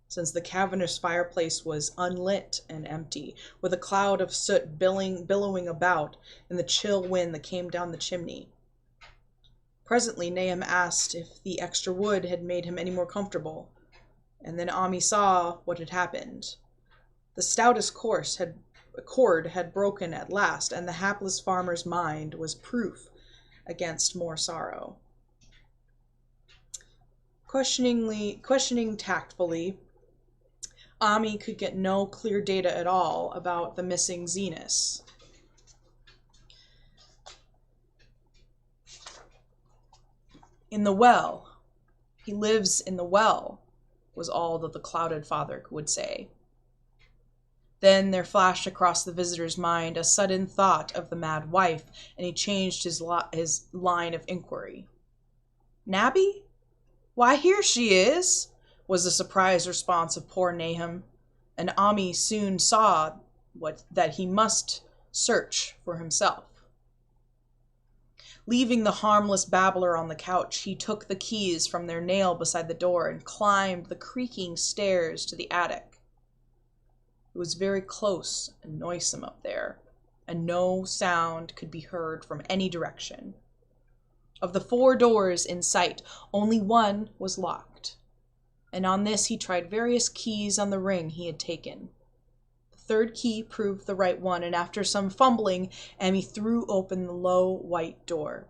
since the cavernous fireplace was unlit and empty, with a cloud of soot billowing about in the chill wind that came down the chimney. Presently Nahum asked if the extra wood had made him any more comfortable, and then Ami saw what had happened. The stoutest cord had broken at last, and the hapless farmer's mind was proof against more sorrow. Questioning tactfully, Ami could get no clear data at all about the missing Zenas. In the well. He lives in the well, was all that the clouded father would say. Then there flashed across the visitor's mind a sudden thought of the mad wife, and he changed his line of inquiry. Nabby? Why, here she is, was the surprised response of poor Nahum, and Ami soon saw that he must search for himself. Leaving the harmless babbler on the couch, he took the keys from their nail beside the door and climbed the creaking stairs to the attic. It was very close and noisome up there, and no sound could be heard from any direction. Of the 4 doors in sight, only one was locked, and on this he tried various keys on the ring he had taken. The 3rd key proved the right one, and after some fumbling, Ami threw open the low white door.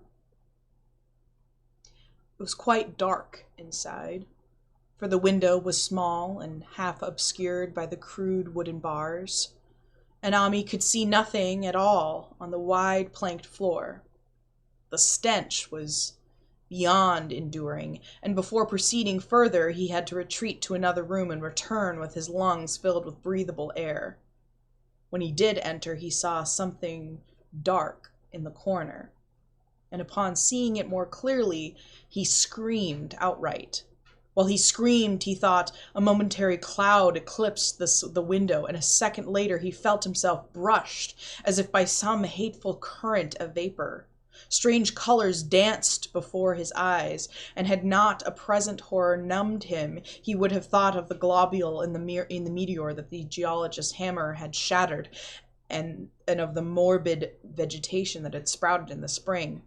It was quite dark inside, for the window was small and half obscured by the crude wooden bars, and Ami could see nothing at all on the wide planked floor. The stench was beyond enduring, and before proceeding further, he had to retreat to another room and return with his lungs filled with breathable air. When he did enter, he saw something dark in the corner, and upon seeing it more clearly, he screamed outright. While he screamed, he thought a momentary cloud eclipsed the window, and a second later he felt himself brushed as if by some hateful current of vapor. Strange colors danced before his eyes, and had not a present horror numbed him, he would have thought of the globule in the meteor that the geologist's hammer had shattered, and of the morbid vegetation that had sprouted in the spring.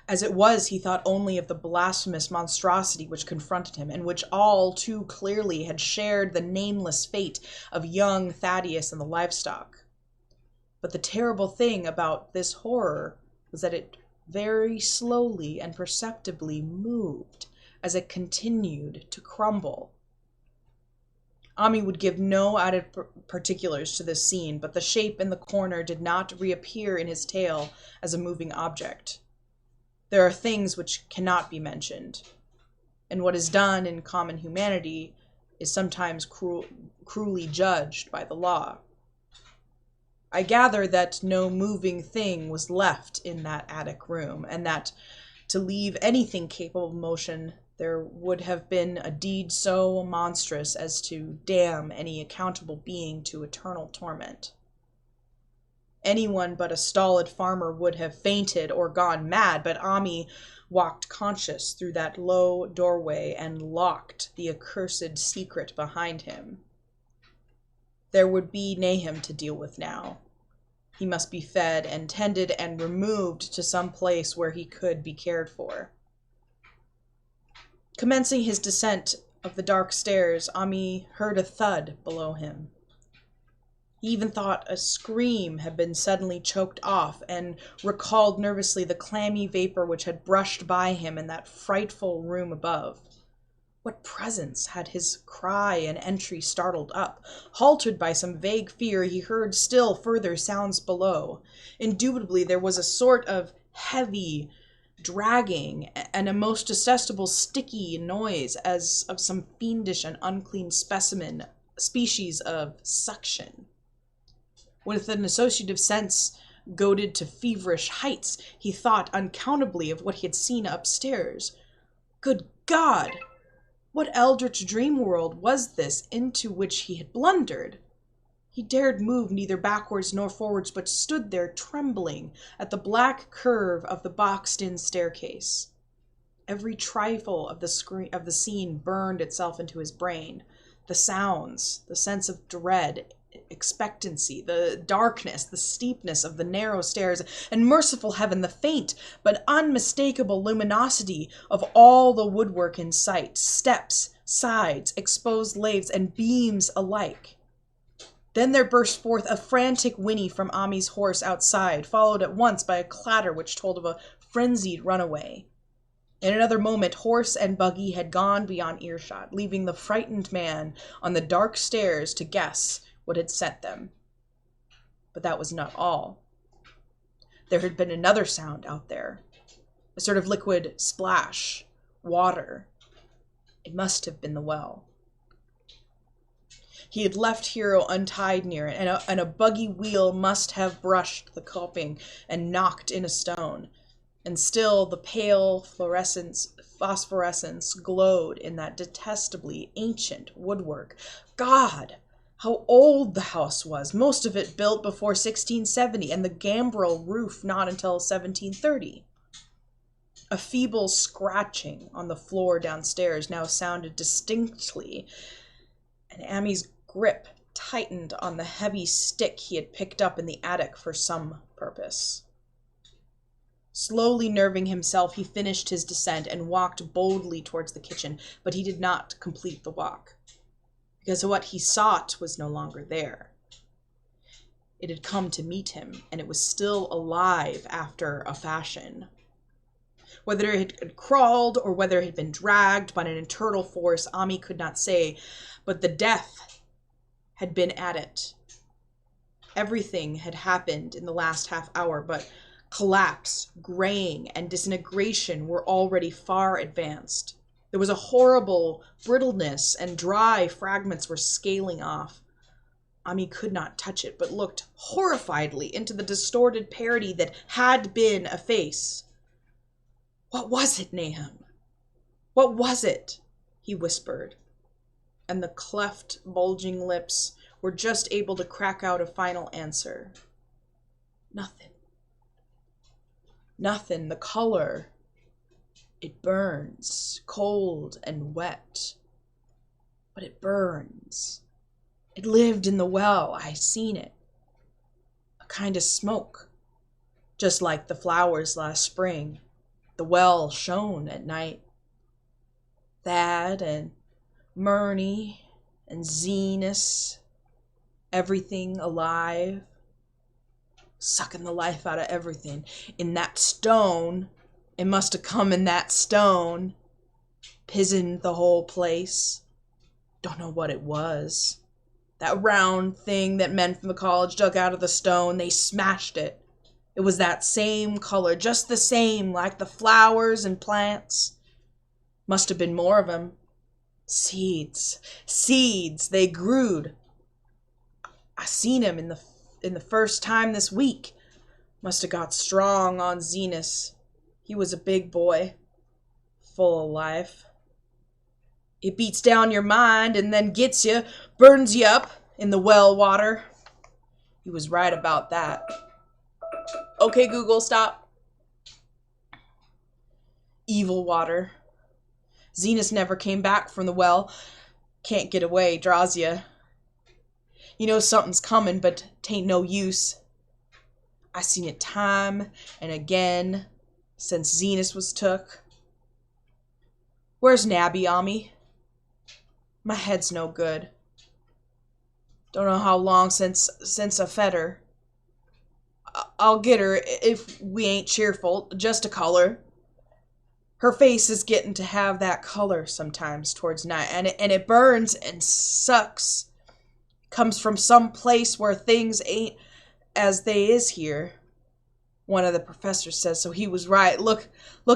As it was, he thought only of the blasphemous monstrosity which confronted him, and which all too clearly had shared the nameless fate of young Thaddeus and the livestock. But the terrible thing about this horror was that it very slowly and perceptibly moved as it continued to crumble. Ami would give no added particulars to this scene, but the shape in the corner did not reappear in his tale as a moving object. There are things which cannot be mentioned, and what is done in common humanity is sometimes cruelly judged by the law. I gather that no moving thing was left in that attic room, and that to leave anything capable of motion, there would have been a deed so monstrous as to damn any accountable being to eternal torment. Anyone but a stolid farmer would have fainted or gone mad, but Ami walked conscious through that low doorway and locked the accursed secret behind him. There would be Nahum to deal with now. He must be fed and tended and removed to some place where he could be cared for. Commencing his descent of the dark stairs, Ami heard a thud below him. He even thought a scream had been suddenly choked off, and recalled nervously the clammy vapor which had brushed by him in that frightful room above. What presence had his cry and entry startled up? Haltered by some vague fear, he heard still further sounds below. Indubitably there was a sort of heavy dragging, and a most detestable sticky noise, as of some fiendish and unclean species of suction. With an associative sense goaded to feverish heights, he thought uncountably of what he had seen upstairs. Good God! What eldritch dream world was this into which he had blundered? He dared move neither backwards nor forwards, but stood there trembling at the black curve of the boxed-in staircase. Every trifle of the scene burned itself into his brain. The sounds, the sense of dread, expectancy, the darkness, the steepness of the narrow stairs, and merciful heaven, the faint but unmistakable luminosity of all the woodwork in sight, steps, sides, exposed laths, and beams alike. Then there burst forth a frantic whinny fromAmi's horse outside, followed at once by a clatter which told of a frenzied runaway. In another moment, horse and buggy had gone beyond earshot, leaving the frightened man on the dark stairs to guess what had sent them. But that was not all. There had been another sound out there, a sort of liquid splash, water. It must have been the well. He had left Hero untied near it, and a buggy wheel must have brushed the coping and knocked in a stone. And still the pale phosphorescence glowed in that detestably ancient woodwork. God! How old the house was, most of it built before 1670, and the gambrel roof not until 1730. A feeble scratching on the floor downstairs now sounded distinctly, and Amy's grip tightened on the heavy stick he had picked up in the attic for some purpose. Slowly nerving himself, he finished his descent and walked boldly towards the kitchen, but he did not complete the walk, because what he sought was no longer there. It had come to meet him, and it was still alive after a fashion. Whether it had crawled or whether it had been dragged by an internal force, Ami could not say, but the death had been at it. Everything had happened in the last half hour, but collapse, graying, and disintegration were already far advanced. There was a horrible brittleness, and dry fragments were scaling off. Ami could not touch it, but looked horrifiedly into the distorted parody that had been a face. "What was it, Nahum? What was it?" he whispered, and the cleft, bulging lips were just able to crack out a final answer. "Nothing. Nothing. The color. It burns, cold and wet. But it burns. It lived in the well. I seen it. A kind of smoke. Just like the flowers last spring. The well shone at night. Thad and Murney and Zenas. Everything alive. Sucking the life out of everything. In that stone. It must have come in that stone. Pizened the whole place. Don't know what it was. That round thing that men from the college dug out of the stone, they smashed it. It was that same color, just the same, like the flowers and plants. Must have been more of them. Seeds. They grewed. I seen him in the first time this week. Must have got strong on Zenas. He was a big boy. Full of life. It beats down your mind and then gets you, burns you up in the well water. He was right about that. Okay, Google, stop. Evil water. Zenas never came back from the well. Can't get away, draws you. You know something's coming, but 'tain't no use. I seen it time and again since Zenas was took. Where's Nabby, Ami? My head's no good. Don't know how long since I fed her. I'll get her if we ain't cheerful, just a color. Her face is getting to have that color sometimes towards night, and it burns and sucks. Comes from some place where things ain't as they is here. One of the professors says, so he was right. Look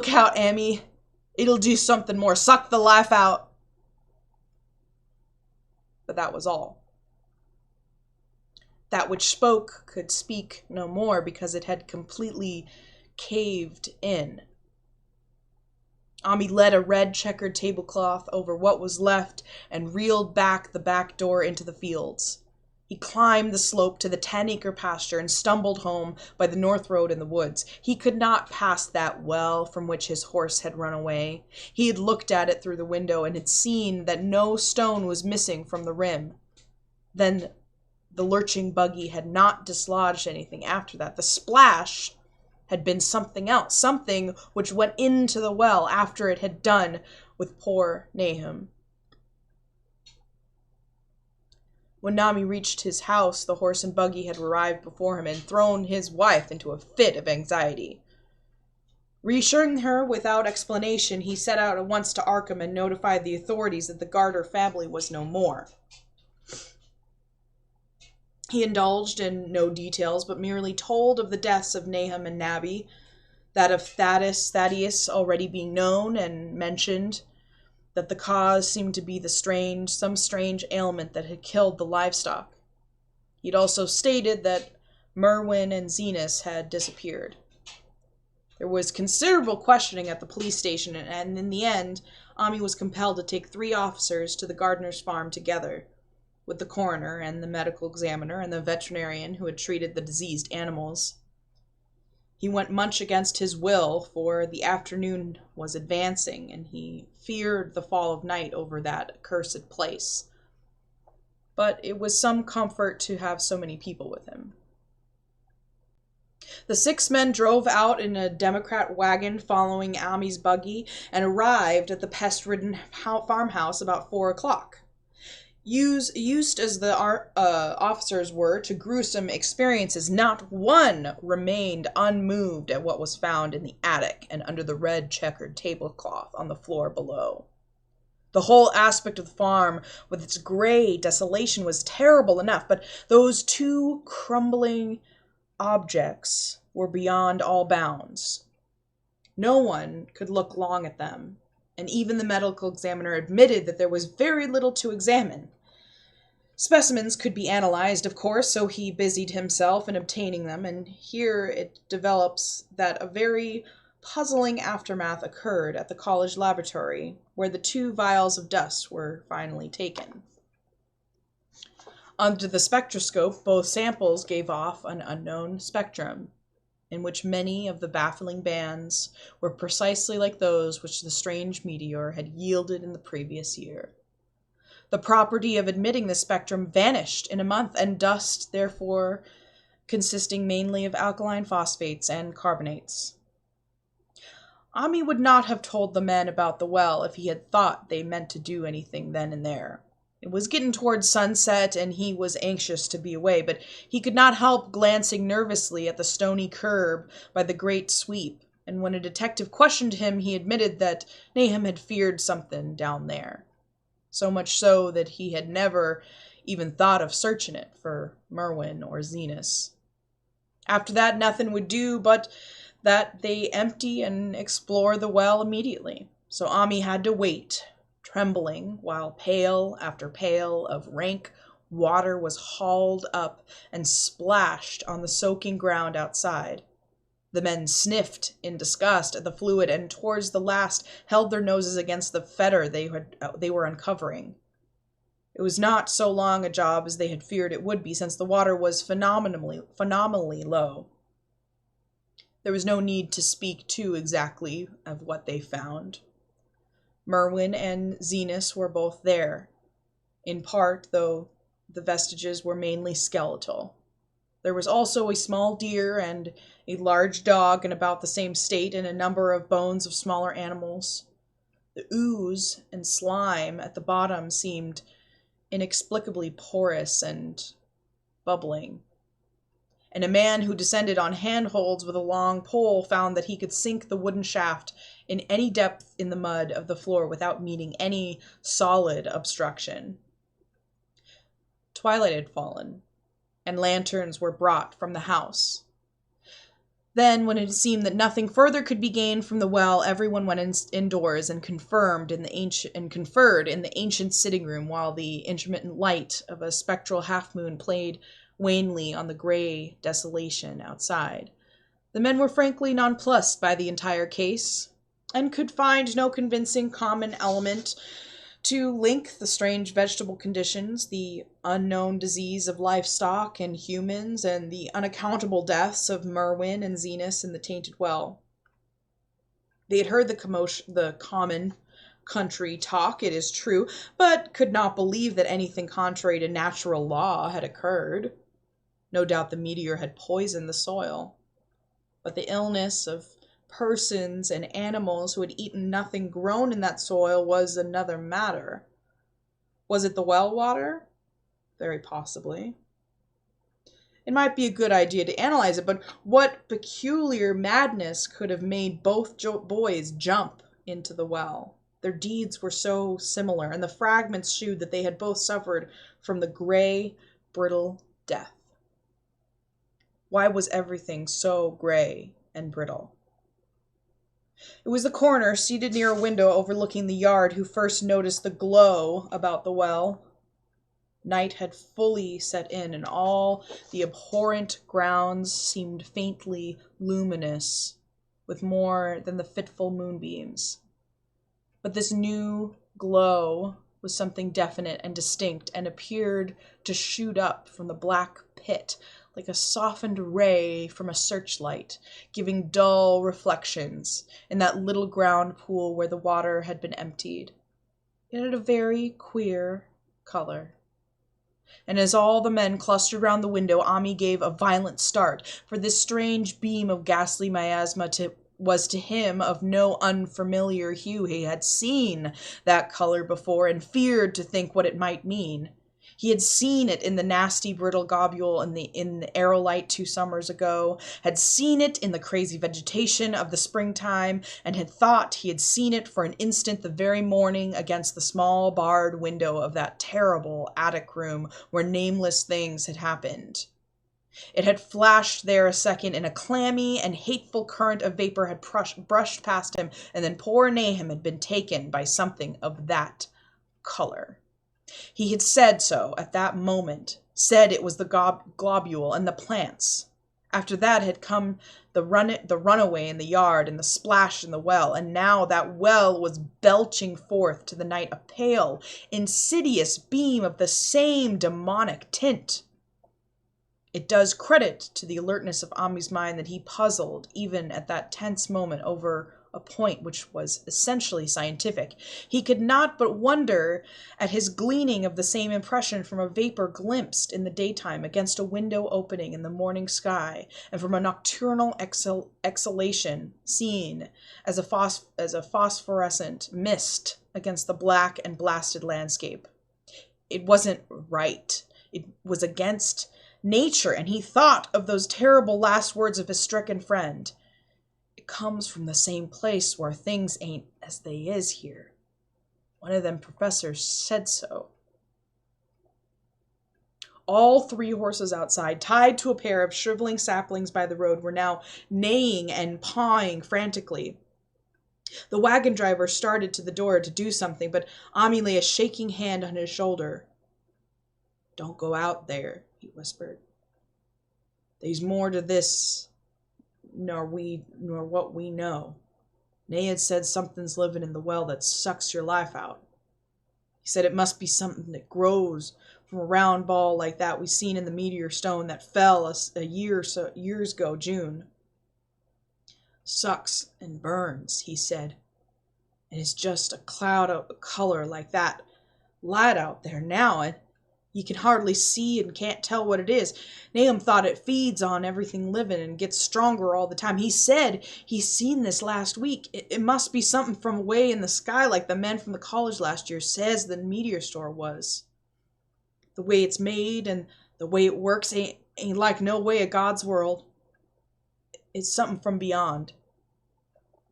out, Amy. It'll do something more. Suck the life out. But that was all. That which spoke could speak no more because it had completely caved in. Ami led a red checkered tablecloth over what was left and reeled back the back door into the fields. He climbed the slope to the 10-acre pasture and stumbled home by the north road in the woods. He could not pass that well from which his horse had run away. He had looked at it through the window and had seen that no stone was missing from the rim. Then the lurching buggy had not dislodged anything after that. The splash had been something else, something which went into the well after it had done with poor Nahum. When Nami reached his house, the horse and buggy had arrived before him and thrown his wife into a fit of anxiety. Reassuring her without explanation, he set out at once to Arkham and notified the authorities that the Garter family was no more. He indulged in no details, but merely told of the deaths of Nahum and Nabby, that of Thaddeus already being known, and mentioned that the cause seemed to be some strange ailment that had killed the livestock. He'd also stated that Merwin and Zenas had disappeared. There was considerable questioning at the police station, and in the end, Ami was compelled to take 3 officers to the gardener's farm together, with the coroner and the medical examiner and the veterinarian who had treated the diseased animals. He went much against his will, for the afternoon was advancing, and he feared the fall of night over that accursed place. But it was some comfort to have so many people with him. The 6 men drove out in a Democrat wagon following Ami's buggy and arrived at the pest-ridden farmhouse about 4 o'clock. Used as the officers were to gruesome experiences, not one remained unmoved at what was found in the attic and under the red checkered tablecloth on the floor below. The whole aspect of the farm, with its gray desolation, was terrible enough, but those 2 crumbling objects were beyond all bounds. No one could look long at them, and even the medical examiner admitted that there was very little to examine. Specimens could be analyzed, of course, so he busied himself in obtaining them, and here it develops that a very puzzling aftermath occurred at the college laboratory, where the 2 vials of dust were finally taken. Under the spectroscope, both samples gave off an unknown spectrum, in which many of the baffling bands were precisely like those which the strange meteor had yielded in the previous year. The property of emitting the spectrum vanished in a month, and dust, therefore, consisting mainly of alkaline phosphates and carbonates. Ami would not have told the men about the well if he had thought they meant to do anything then and there. It was getting towards sunset, and he was anxious to be away, but he could not help glancing nervously at the stony curb by the great sweep, and when a detective questioned him, he admitted that Nahum had feared something down there. So much so that he had never even thought of searching it for Merwin or Zenas. After that, nothing would do but that they empty and explore the well immediately. So Ami had to wait, trembling, while pail after pail of rank water was hauled up and splashed on the soaking ground outside. The men sniffed in disgust at the fluid, and towards the last held their noses against the fetor they were uncovering. It was not so long a job as they had feared it would be, since the water was phenomenally low. There was no need to speak too exactly of what they found. Merwin and Zenas were both there, in part, though the vestiges were mainly skeletal. There was also a small deer and a large dog in about the same state, and a number of bones of smaller animals. The ooze and slime at the bottom seemed inexplicably porous and bubbling. And a man who descended on handholds with a long pole found that he could sink the wooden shaft in any depth in the mud of the floor without meeting any solid obstruction. Twilight had fallen, and lanterns were brought from the house. Then, when it seemed that nothing further could be gained from the well, everyone went indoors and conferred in the ancient sitting room, while the intermittent light of a spectral half-moon played wanly on the gray desolation outside. The men were frankly nonplussed by the entire case, and could find no convincing common element to link the strange vegetable conditions, the unknown disease of livestock and humans, and the unaccountable deaths of Merwin and Zenas in the tainted well. They had heard the common country talk, it is true, but could not believe that anything contrary to natural law had occurred. No doubt the meteor had poisoned the soil. But the illness of persons and animals who had eaten nothing grown in that soil was another matter. Was it the well water? Very possibly. It might be a good idea to analyze it, but what peculiar madness could have made both boys jump into the well? Their deeds were so similar, and the fragments shewed that they had both suffered from the gray, brittle death. Why was everything so gray and brittle? It was the coroner, seated near a window overlooking the yard, who first noticed the glow about the well. Night had fully set in, and all the abhorrent grounds seemed faintly luminous, with more than the fitful moonbeams. But this new glow was something definite and distinct, and appeared to shoot up from the black pit like a softened ray from a searchlight, giving dull reflections in that little ground pool where the water had been emptied. It had a very queer color. And as all the men clustered round the window, Ami gave a violent start, for this strange beam of ghastly miasma was to him of no unfamiliar hue. He had seen that color before, and feared to think what it might mean. He had seen it in the nasty brittle globule in the aerolite 2 summers ago, had seen it in the crazy vegetation of the springtime, and had thought he had seen it for an instant the very morning against the small barred window of that terrible attic room where nameless things had happened. It had flashed there a second, and a clammy and hateful current of vapor had brushed past him, and then poor Nahum had been taken by something of that color. He had said so at that moment, said it was the globule and the plants. After that had come the runaway in the yard and the splash in the well, and now that well was belching forth to the night a pale, insidious beam of the same demonic tint. It does credit to the alertness of Ami's mind that he puzzled, even at that tense moment, over a point which was essentially scientific. He could not but wonder at his gleaning of the same impression from a vapor glimpsed in the daytime against a window opening in the morning sky, and from a nocturnal exhalation seen as a phosphorescent mist against the black and blasted landscape. It wasn't right. It was against nature, and he thought of those terrible last words of his stricken friend. It comes from the same place where things ain't as they is here. One of them professors said so. All 3 horses outside, tied to a pair of shriveling saplings by the road, were now neighing and pawing frantically. The wagon driver started to the door to do something, but Ami lay a shaking hand on his shoulder. "Don't go out there," he whispered. "There's more to this nor what we know. Nahum said something's living in the well that sucks your life out. He said it must be something that grows from a round ball like that we seen in the meteor stone that fell years ago, June. Sucks and burns," he said. "And it's just a cloud of color like that light out there now, and you can hardly see and can't tell what it is. Nahum thought it feeds on everything living and gets stronger all the time. He said he's seen this last week. It must be something from away in the sky, like the men from the college last year says the meteor store was." The way it's made and the way it works ain't like no way of God's world. It's something from beyond.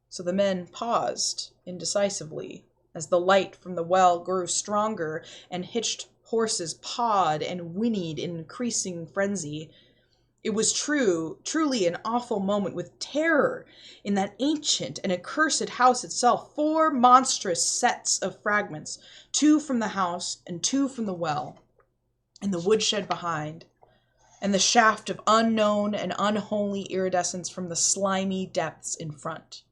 So the men paused indecisively as the light from the well grew stronger and hitched horses pawed and whinnied in increasing frenzy. It was truly an awful moment with terror in that ancient and accursed house itself. 4 monstrous sets of fragments, 2 from the house and 2 from the well, and the woodshed behind, and the shaft of unknown and unholy iridescence from the slimy depths in front.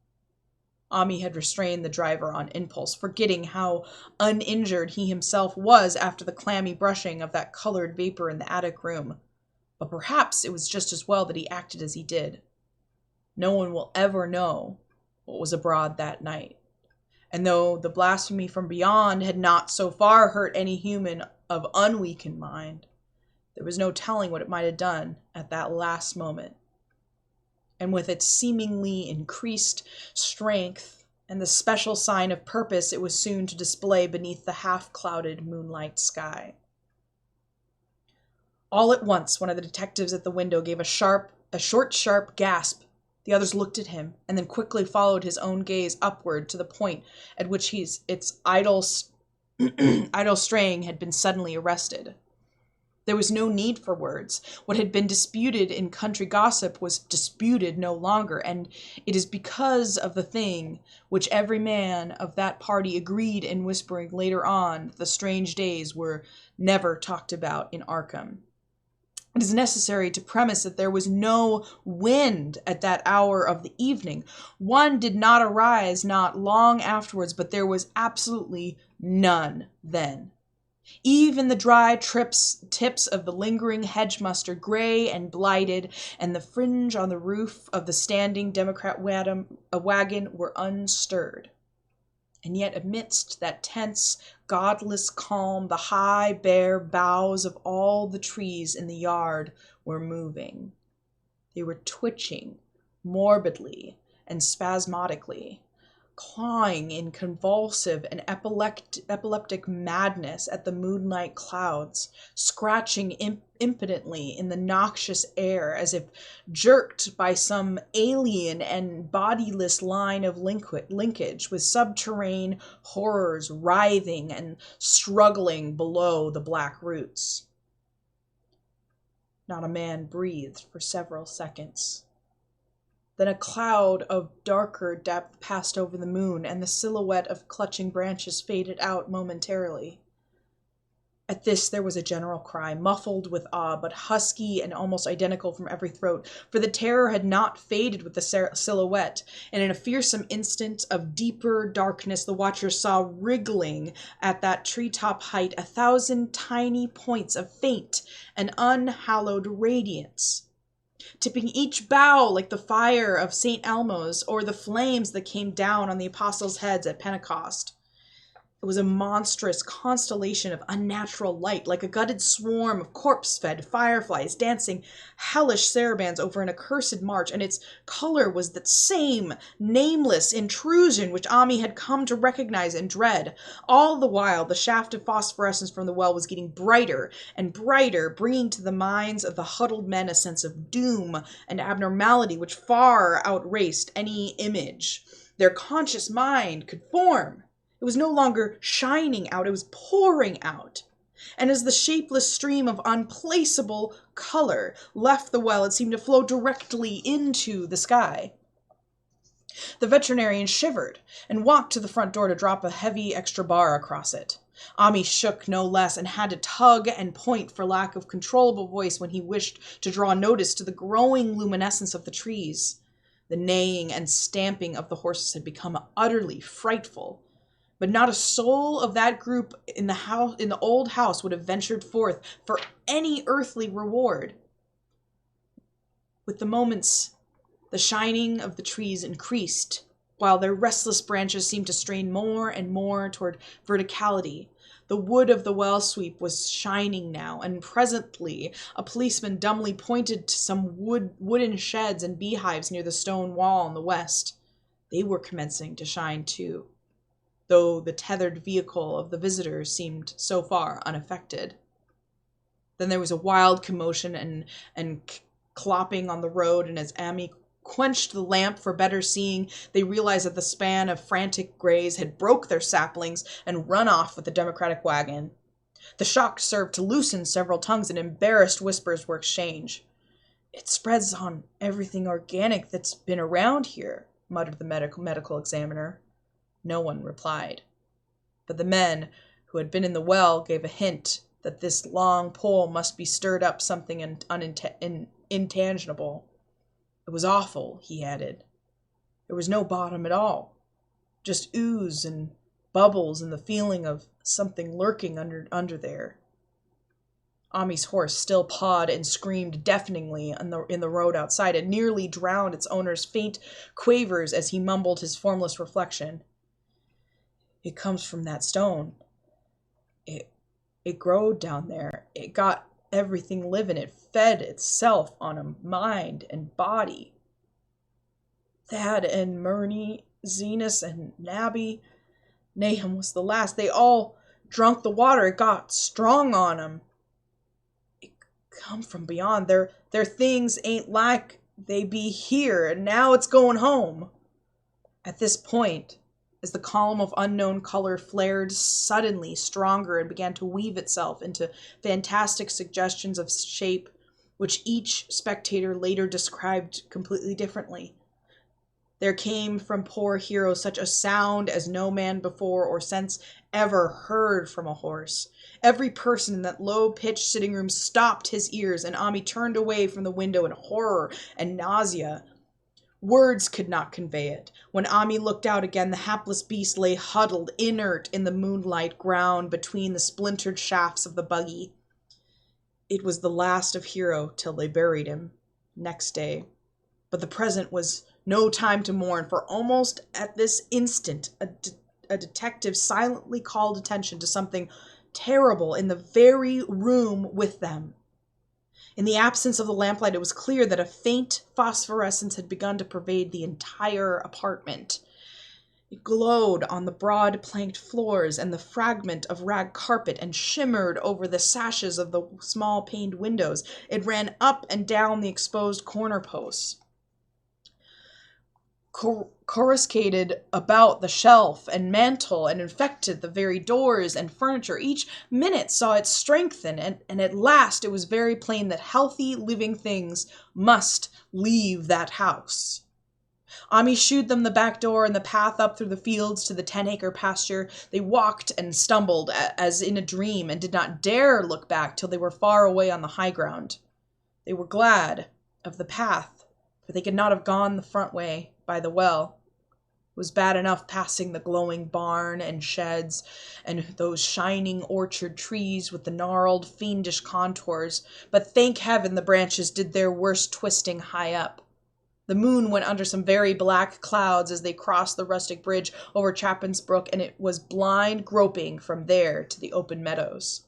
Ami had restrained the driver on impulse, forgetting how uninjured he himself was after the clammy brushing of that colored vapor in the attic room. But perhaps it was just as well that he acted as he did. No one will ever know what was abroad that night. And though the blasphemy from beyond had not so far hurt any human of unweakened mind, there was no telling what it might have done at that last moment. And with its seemingly increased strength and the special sign of purpose it was soon to display beneath the half-clouded moonlight sky. All at once, one of the detectives at the window gave a short, sharp gasp. The others looked at him, and then quickly followed his own gaze upward to the point at which its idle straying had been suddenly arrested. There was no need for words. What had been disputed in country gossip was disputed no longer, and it is because of the thing which every man of that party agreed in whispering later on that the strange days were never talked about in Arkham. It is necessary to premise that there was no wind at that hour of the evening. One did not arise not long afterwards, but there was absolutely none then. Even the dry tips of the lingering hedge mustard, gray and blighted, and the fringe on the roof of the standing Democrat wagon were unstirred. And yet amidst that tense, godless calm, the high, bare boughs of all the trees in the yard were moving. They were twitching morbidly and spasmodically, clawing in convulsive and epileptic madness at the moonlight clouds, scratching impotently in the noxious air as if jerked by some alien and bodiless line of linkage with subterranean horrors writhing and struggling below the black roots. Not a man breathed for several seconds. Then a cloud of darker depth passed over the moon, and the silhouette of clutching branches faded out momentarily. At this there was a general cry, muffled with awe, but husky and almost identical from every throat, for the terror had not faded with the silhouette, and in a fearsome instant of deeper darkness the watchers saw wriggling at that treetop height 1,000 tiny points of faint and unhallowed radiance, tipping each bough like the fire of St. Elmo's or the flames that came down on the apostles' heads at Pentecost. It was a monstrous constellation of unnatural light, like a gutted swarm of corpse-fed fireflies dancing hellish sarabands over an accursed march, and its color was that same nameless intrusion which Ami had come to recognize and dread. All the while, the shaft of phosphorescence from the well was getting brighter and brighter, bringing to the minds of the huddled men a sense of doom and abnormality which far outraced any image their conscious mind could form. It was no longer shining out, it was pouring out. And as the shapeless stream of unplaceable color left the well, it seemed to flow directly into the sky. The veterinarian shivered and walked to the front door to drop a heavy extra bar across it. Ami shook no less and had to tug and point for lack of controllable voice when he wished to draw notice to the growing luminescence of the trees. The neighing and stamping of the horses had become utterly frightful. But not a soul of that group in the old house would have ventured forth for any earthly reward. With the moments, the shining of the trees increased, while their restless branches seemed to strain more and more toward verticality. The wood of the well sweep was shining now, and presently a policeman dumbly pointed to some wooden sheds and beehives near the stone wall on the west. They were commencing to shine too, though the tethered vehicle of the visitors seemed so far unaffected. Then there was a wild commotion and clopping on the road, and as Ami quenched the lamp for better seeing, they realized that the span of frantic grays had broke their saplings and run off with the Democratic wagon. The shock served to loosen several tongues, and embarrassed whispers were exchanged. "It spreads on everything organic that's been around here," muttered the medical examiner. No one replied. But the men who had been in the well gave a hint that this long pole must be stirred up something intangible. It was awful, he added. There was no bottom at all, just ooze and bubbles and the feeling of something lurking under there. Ami's horse still pawed and screamed deafeningly in the road outside, and nearly drowned its owner's faint quavers as he mumbled his formless reflection. "It comes from that stone. It growed down there. It got everything living. It fed itself on a mind and body. Thad and Murney, Zenas and Nabby, Nahum was the last. They all drunk the water. It got strong on 'em. It come from beyond. Their things ain't like they be here, and now it's going home." At this point, as the column of unknown color flared suddenly stronger and began to weave itself into fantastic suggestions of shape, which each spectator later described completely differently, there came from poor Hero such a sound as no man before or since ever heard from a horse. Every person in that low-pitched sitting room stopped his ears, and Ami turned away from the window in horror and nausea. Words could not convey it. When Ami looked out again, the hapless beast lay huddled, inert in the moonlight ground between the splintered shafts of the buggy. It was the last of Hero till they buried him next day. But the present was no time to mourn, for almost at this instant a detective silently called attention to something terrible in the very room with them. In the absence of the lamplight, it was clear that a faint phosphorescence had begun to pervade the entire apartment. It glowed on the broad planked floors and the fragment of rag carpet, and shimmered over the sashes of the small paned windows. It ran up and down the exposed corner posts, coruscated about the shelf and mantel, and infected the very doors and furniture. Each minute saw it strengthen, and at last it was very plain that healthy living things must leave that house. Ami shewed them the back door and the path up through the fields to the 10-acre pasture. They walked and stumbled as in a dream, and did not dare look back till they were far away on the high ground. They were glad of the path, for they could not have gone the front way by the well. It was bad enough passing the glowing barn and sheds, and those shining orchard trees with the gnarled, fiendish contours, but thank heaven the branches did their worst twisting high up. The moon went under some very black clouds as they crossed the rustic bridge over Chapman's Brook, and it was blind groping from there to the open meadows.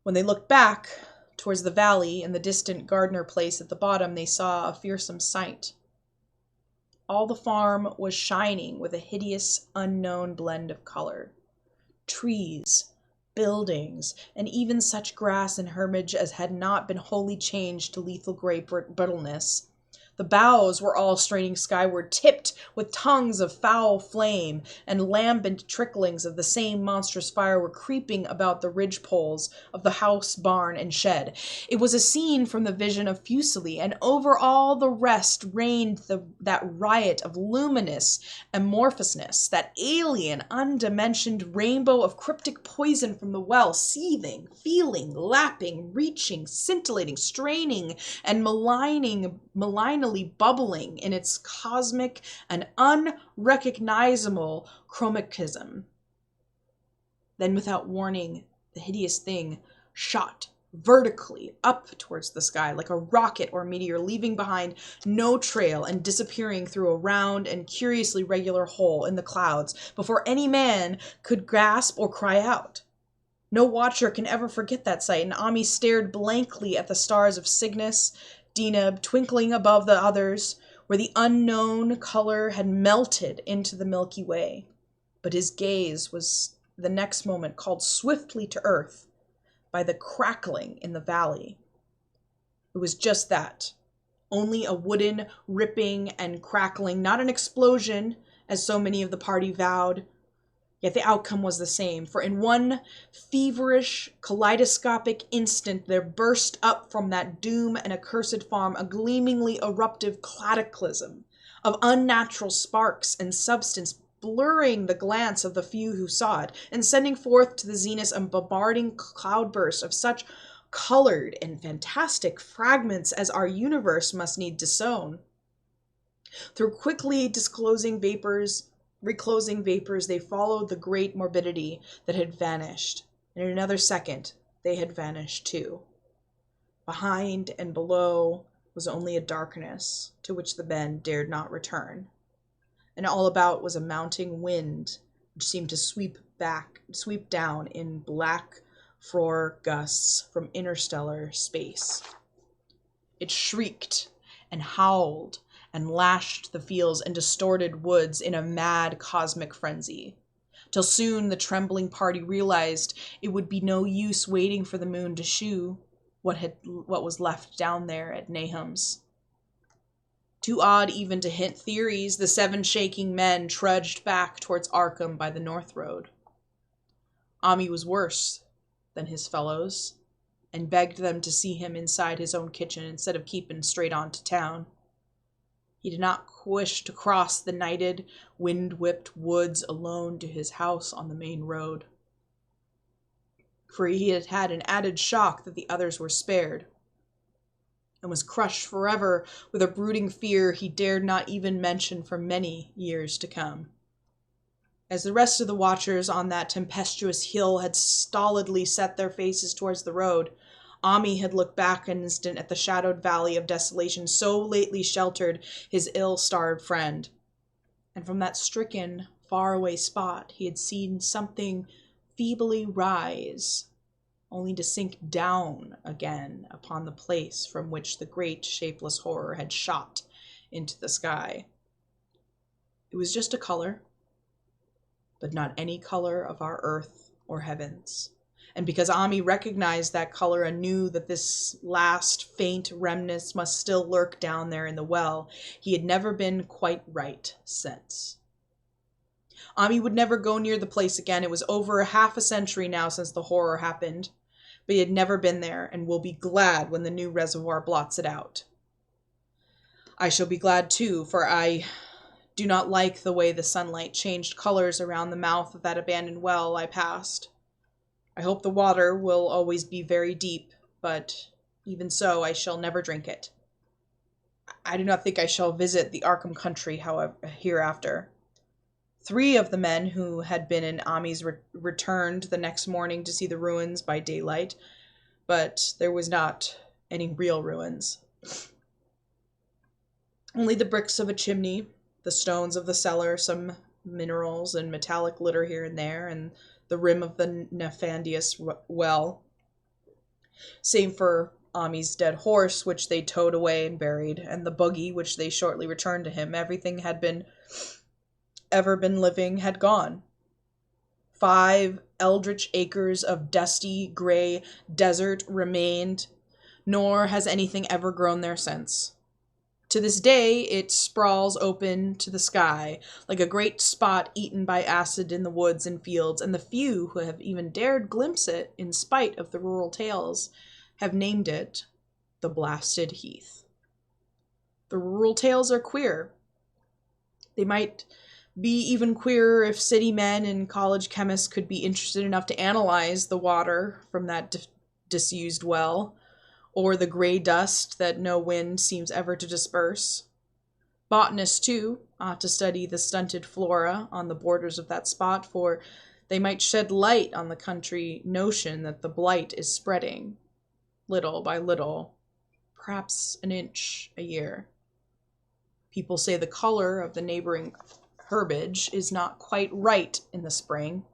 When they looked back towards the valley and the distant Gardner place at the bottom, they saw a fearsome sight. All the farm was shining with a hideous, unknown blend of color. Trees, buildings, and even such grass and herbage as had not been wholly changed to lethal gray brittleness. The boughs were all straining skyward, tipped with tongues of foul flame, and lambent tricklings of the same monstrous fire were creeping about the ridge-poles of the house, barn, and shed. It was a scene from the vision of Fuseli, and over all the rest reigned that riot of luminous amorphousness, that alien, undimensioned rainbow of cryptic poison from the well, seething, feeling, lapping, reaching, scintillating, straining, and malignly bubbling in its cosmic and unrecognizable chromachism. Then, without warning, the hideous thing shot vertically up towards the sky like a rocket or meteor, leaving behind no trail and disappearing through a round and curiously regular hole in the clouds before any man could gasp or cry out. No watcher can ever forget that sight, and Ami stared blankly at the stars of Cygnus, Deneb, twinkling above the others, where the unknown color had melted into the Milky Way. But his gaze was the next moment called swiftly to earth, by the crackling in the valley. It was just that. Only a wooden ripping and crackling, not an explosion, as so many of the party vowed. Yet the outcome was the same, for in one feverish, kaleidoscopic instant there burst up from that doom and accursed farm a gleamingly eruptive cataclysm of unnatural sparks and substance, blurring the glance of the few who saw it, and sending forth to the zenith a bombarding cloudburst of such colored and fantastic fragments as our universe must need disown. Through quickly reclosing vapors, they followed the great morbidity that had vanished, and in another second they had vanished too. Behind and below was only a darkness to which the men dared not return, and all about was a mounting wind which seemed to sweep down in black frore gusts from interstellar space. It shrieked and howled and lashed the fields and distorted woods in a mad cosmic frenzy, till soon the trembling party realized it would be no use waiting for the moon to shew what was left down there at Nahum's. Too awed even to hint theories, the 7 shaking men trudged back towards Arkham by the North Road. Ami was worse than his fellows, and begged them to see him inside his own kitchen instead of keeping straight on to town. He did not wish to cross the nighted, wind-whipped woods alone to his house on the main road, for he had had an added shock that the others were spared, and was crushed forever with a brooding fear he dared not even mention for many years to come. As the rest of the watchers on that tempestuous hill had stolidly set their faces towards the road, Ami had looked back an instant at the shadowed valley of desolation so lately sheltered his ill-starred friend, and from that stricken, faraway spot he had seen something feebly rise, only to sink down again upon the place from which the great shapeless horror had shot into the sky. It was just a color, but not any color of our earth or heavens. And because Ami recognized that color and knew that this last faint remnants must still lurk down there in the well, he had never been quite right since. Ami would never go near the place again. It was over half a century now since the horror happened, but he had never been there and will be glad when the new reservoir blots it out. I shall be glad too, for I do not like the way the sunlight changed colors around the mouth of that abandoned well I passed. I hope the water will always be very deep, but even so, I shall never drink it. I do not think I shall visit the Arkham country, however, hereafter. 3 of the men who had been in Ami's returned the next morning to see the ruins by daylight, but there was not any real ruins. Only the bricks of a chimney, the stones of the cellar, some minerals and metallic litter here and there, and the rim of the nefandous well. Same for Ami's dead horse, which they towed away and buried, and the buggy, which they shortly returned to him. Everything ever been living had gone. 5 eldritch acres of dusty, gray desert remained, nor has anything ever grown there since. To this day, it sprawls open to the sky, like a great spot eaten by acid in the woods and fields, and the few who have even dared glimpse it, in spite of the rural tales, have named it the Blasted Heath. The rural tales are queer. They might be even queerer if city men and college chemists could be interested enough to analyze the water from that disused well, or the gray dust that no wind seems ever to disperse. Botanists, too, ought to study the stunted flora on the borders of that spot, for they might shed light on the country notion that the blight is spreading, little by little, perhaps an inch a year. People say the color of the neighboring herbage is not quite right in the spring,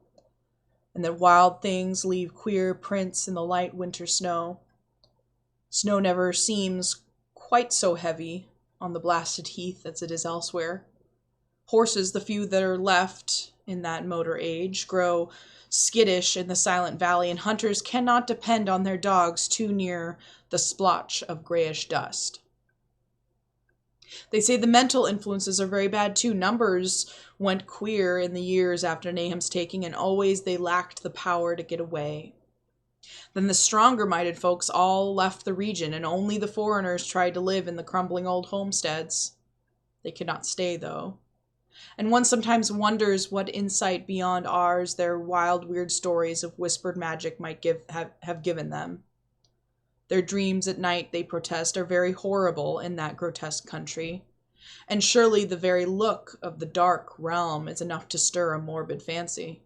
and that wild things leave queer prints in the light winter snow. Snow never seems quite so heavy on the Blasted Heath as it is elsewhere. Horses, the few that are left in that motor age grow skittish in the Silent Valley, and hunters cannot depend on their dogs too near the splotch of grayish dust. They say the mental influences are very bad too. Numbers went queer in the years after Nahum's taking, and always they lacked the power to get away. Then the stronger-minded folks all left the region, and only the foreigners tried to live in the crumbling old homesteads. They could not stay, though. And one sometimes wonders what insight beyond ours their wild, weird stories of whispered magic might have given them. Their dreams at night, they protest, are very horrible in that grotesque country. And surely the very look of the dark realm is enough to stir a morbid fancy.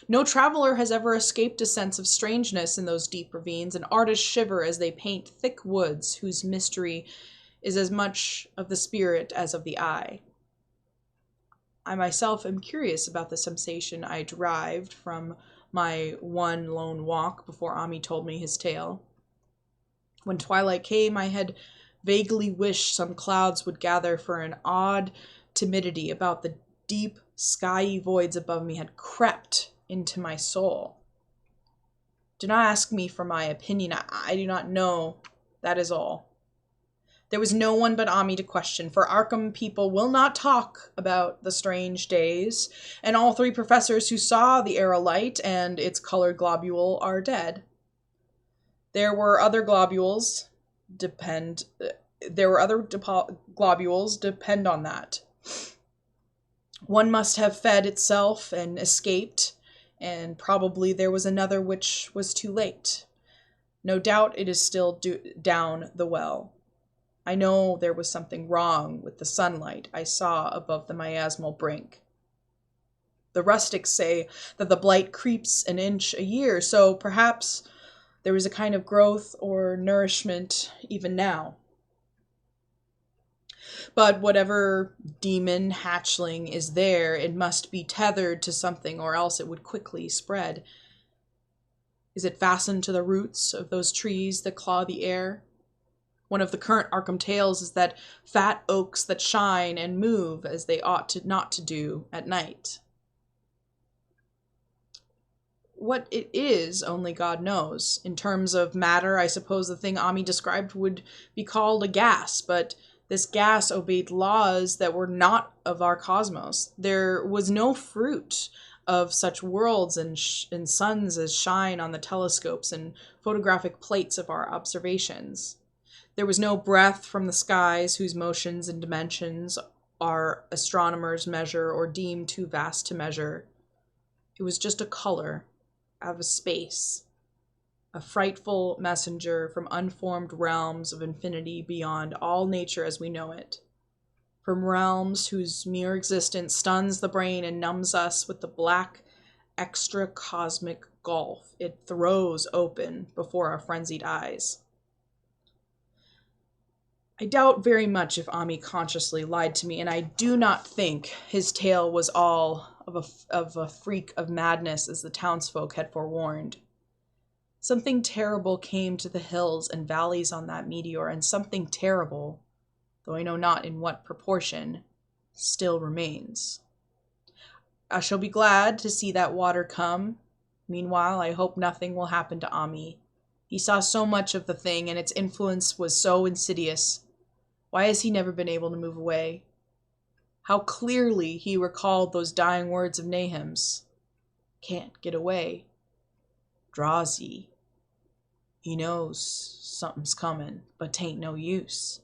No traveler has ever escaped a sense of strangeness in those deep ravines, and artists shiver as they paint thick woods whose mystery is as much of the spirit as of the eye. I myself am curious about the sensation I derived from my one lone walk before Ami told me his tale. When twilight came, I had vaguely wished some clouds would gather, for an odd timidity about the deep, skyey voids above me had crept into my soul. Do not ask me for my opinion. I do not know. That is all. There was no one but Ami to question, for Arkham people will not talk about the strange days, and all three professors who saw the aerolite and its colored globule are dead. There were other globules, depend on that. One must have fed itself and escaped, and probably there was another which was too late. No doubt it is still down the well. I know there was something wrong with the sunlight I saw above the miasmal brink. The rustics say that the blight creeps an inch a year, so perhaps there is a kind of growth or nourishment even now. But whatever demon hatchling is there, it must be tethered to something, or else it would quickly spread. Is it fastened to the roots of those trees that claw the air? One of the current Arkham tales is that fat oaks that shine and move as they ought not to do at night. What it is, only God knows. In terms of matter, I suppose the thing Ami described would be called a gas, but this gas obeyed laws that were not of our cosmos. There was no fruit of such worlds and suns as shine on the telescopes and photographic plates of our observations. There was no breath from the skies whose motions and dimensions our astronomers measure or deem too vast to measure. It was just a color out of space, a frightful messenger from unformed realms of infinity beyond all nature as we know it, from realms whose mere existence stuns the brain and numbs us with the black, extra-cosmic gulf it throws open before our frenzied eyes. I doubt very much if Ami consciously lied to me, and I do not think his tale was all of a freak of madness as the townsfolk had forewarned. Something terrible came to the hills and valleys on that meteor, and something terrible, though I know not in what proportion, still remains. I shall be glad to see that water come. Meanwhile, I hope nothing will happen to Ami. He saw so much of the thing, and its influence was so insidious. Why has he never been able to move away? How clearly he recalled those dying words of Nahum's. Can't get away. Drowsy. He knows something's coming, but 'tain't no use.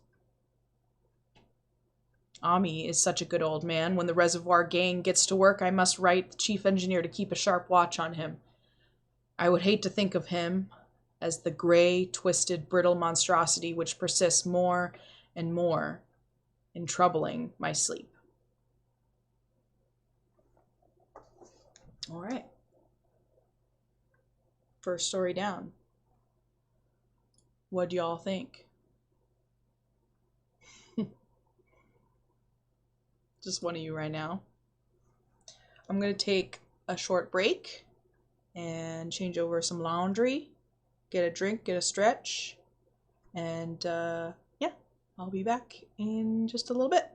Ami is such a good old man. When the reservoir gang gets to work, I must write the chief engineer to keep a sharp watch on him. I would hate to think of him as the gray, twisted, brittle monstrosity which persists more and more in troubling my sleep. All right. First story down. What do y'all think? Just one of you right now. I'm going to take a short break and change over some laundry, get a drink, get a stretch, and yeah, I'll be back in just a little bit.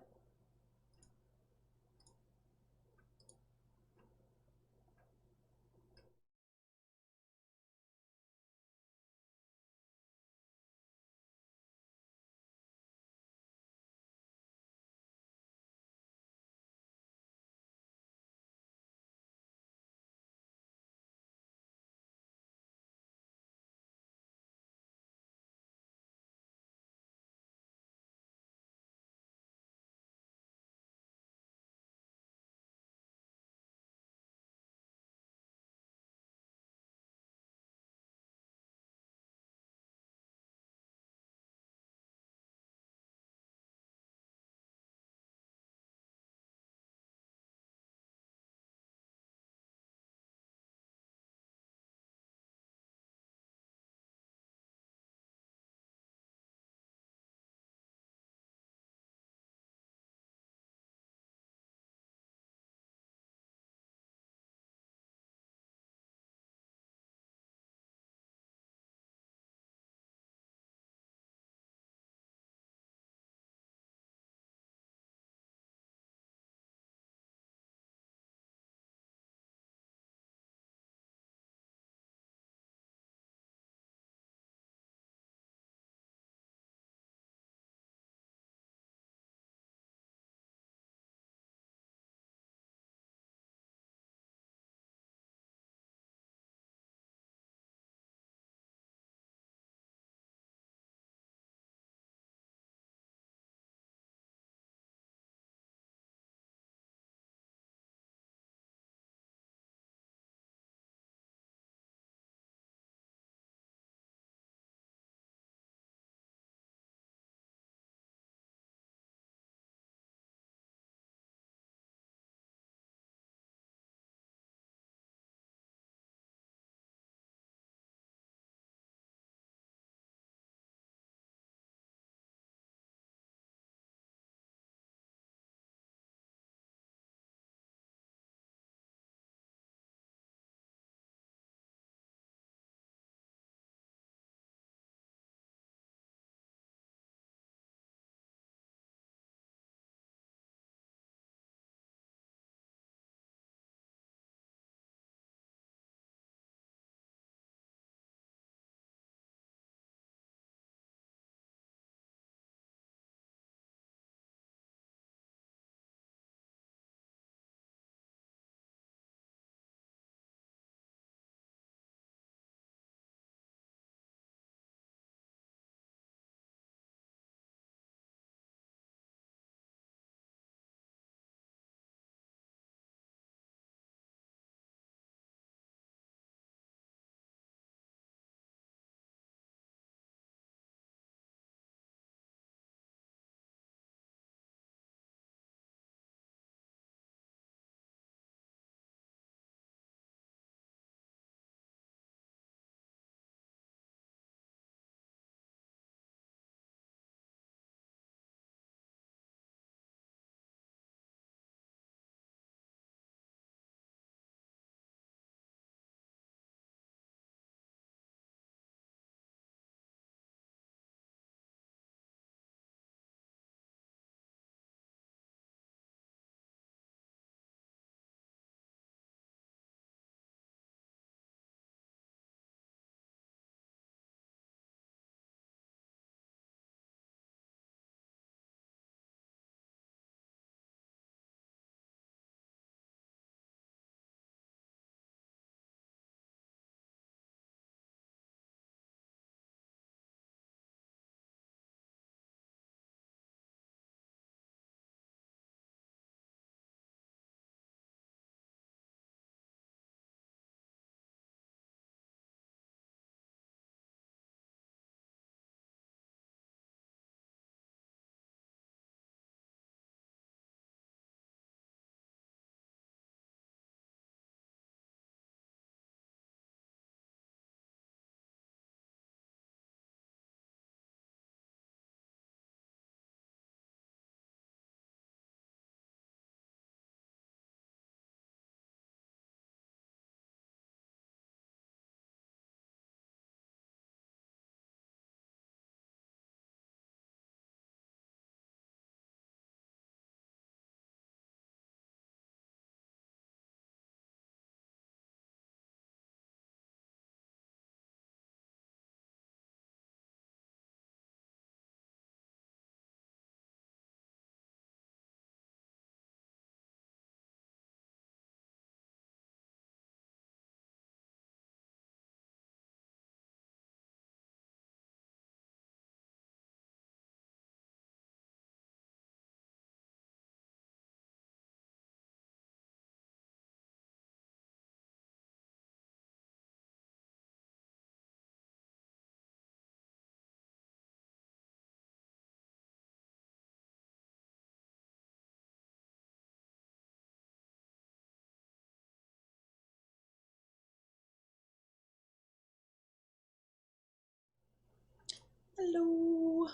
Hello.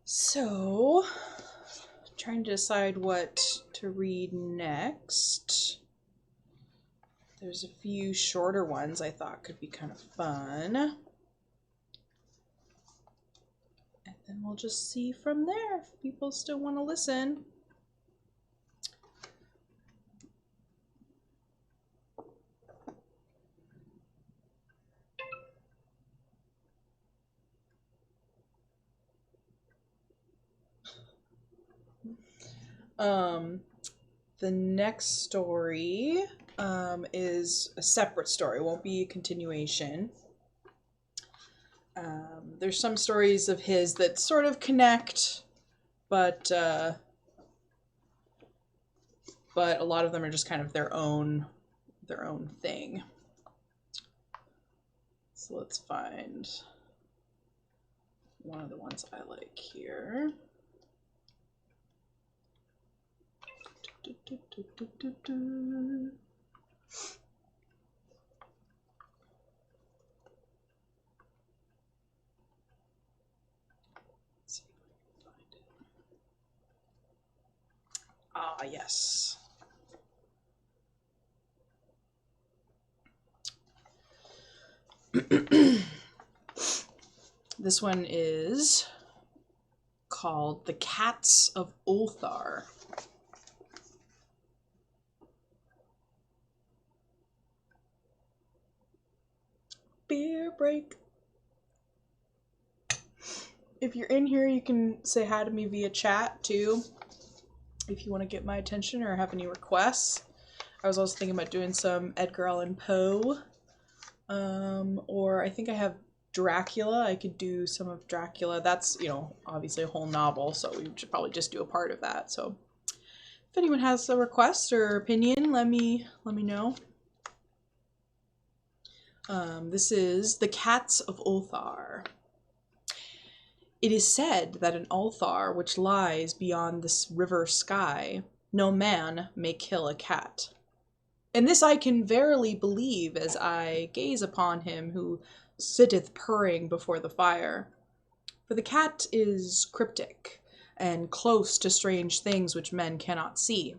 So, trying to decide what to read next. There's a few shorter ones I thought could be kind of fun. And then we'll just see from there if people still want to listen. The next story is a separate story. It won't be a continuation. There's some stories of his that sort of connect, but a lot of them are just kind of their own thing. So let's find one of the ones I like here. Ah, yes. This one is called The Cats of Ulthar. Beer break. If you're in here, you can say hi to me via chat too, if you want to get my attention or have any requests. I was also thinking about doing some Edgar Allan Poe, or I think I have Dracula. I could do some of Dracula. That's, you know, obviously a whole novel, so we should probably just do a part of that. So if anyone has a request or opinion, let me know. This is The Cats of Ulthar. It is said that in Ulthar, which lies beyond this river sky, no man may kill a cat. And this I can verily believe as I gaze upon him who sitteth purring before the fire. For the cat is cryptic, and close to strange things which men cannot see.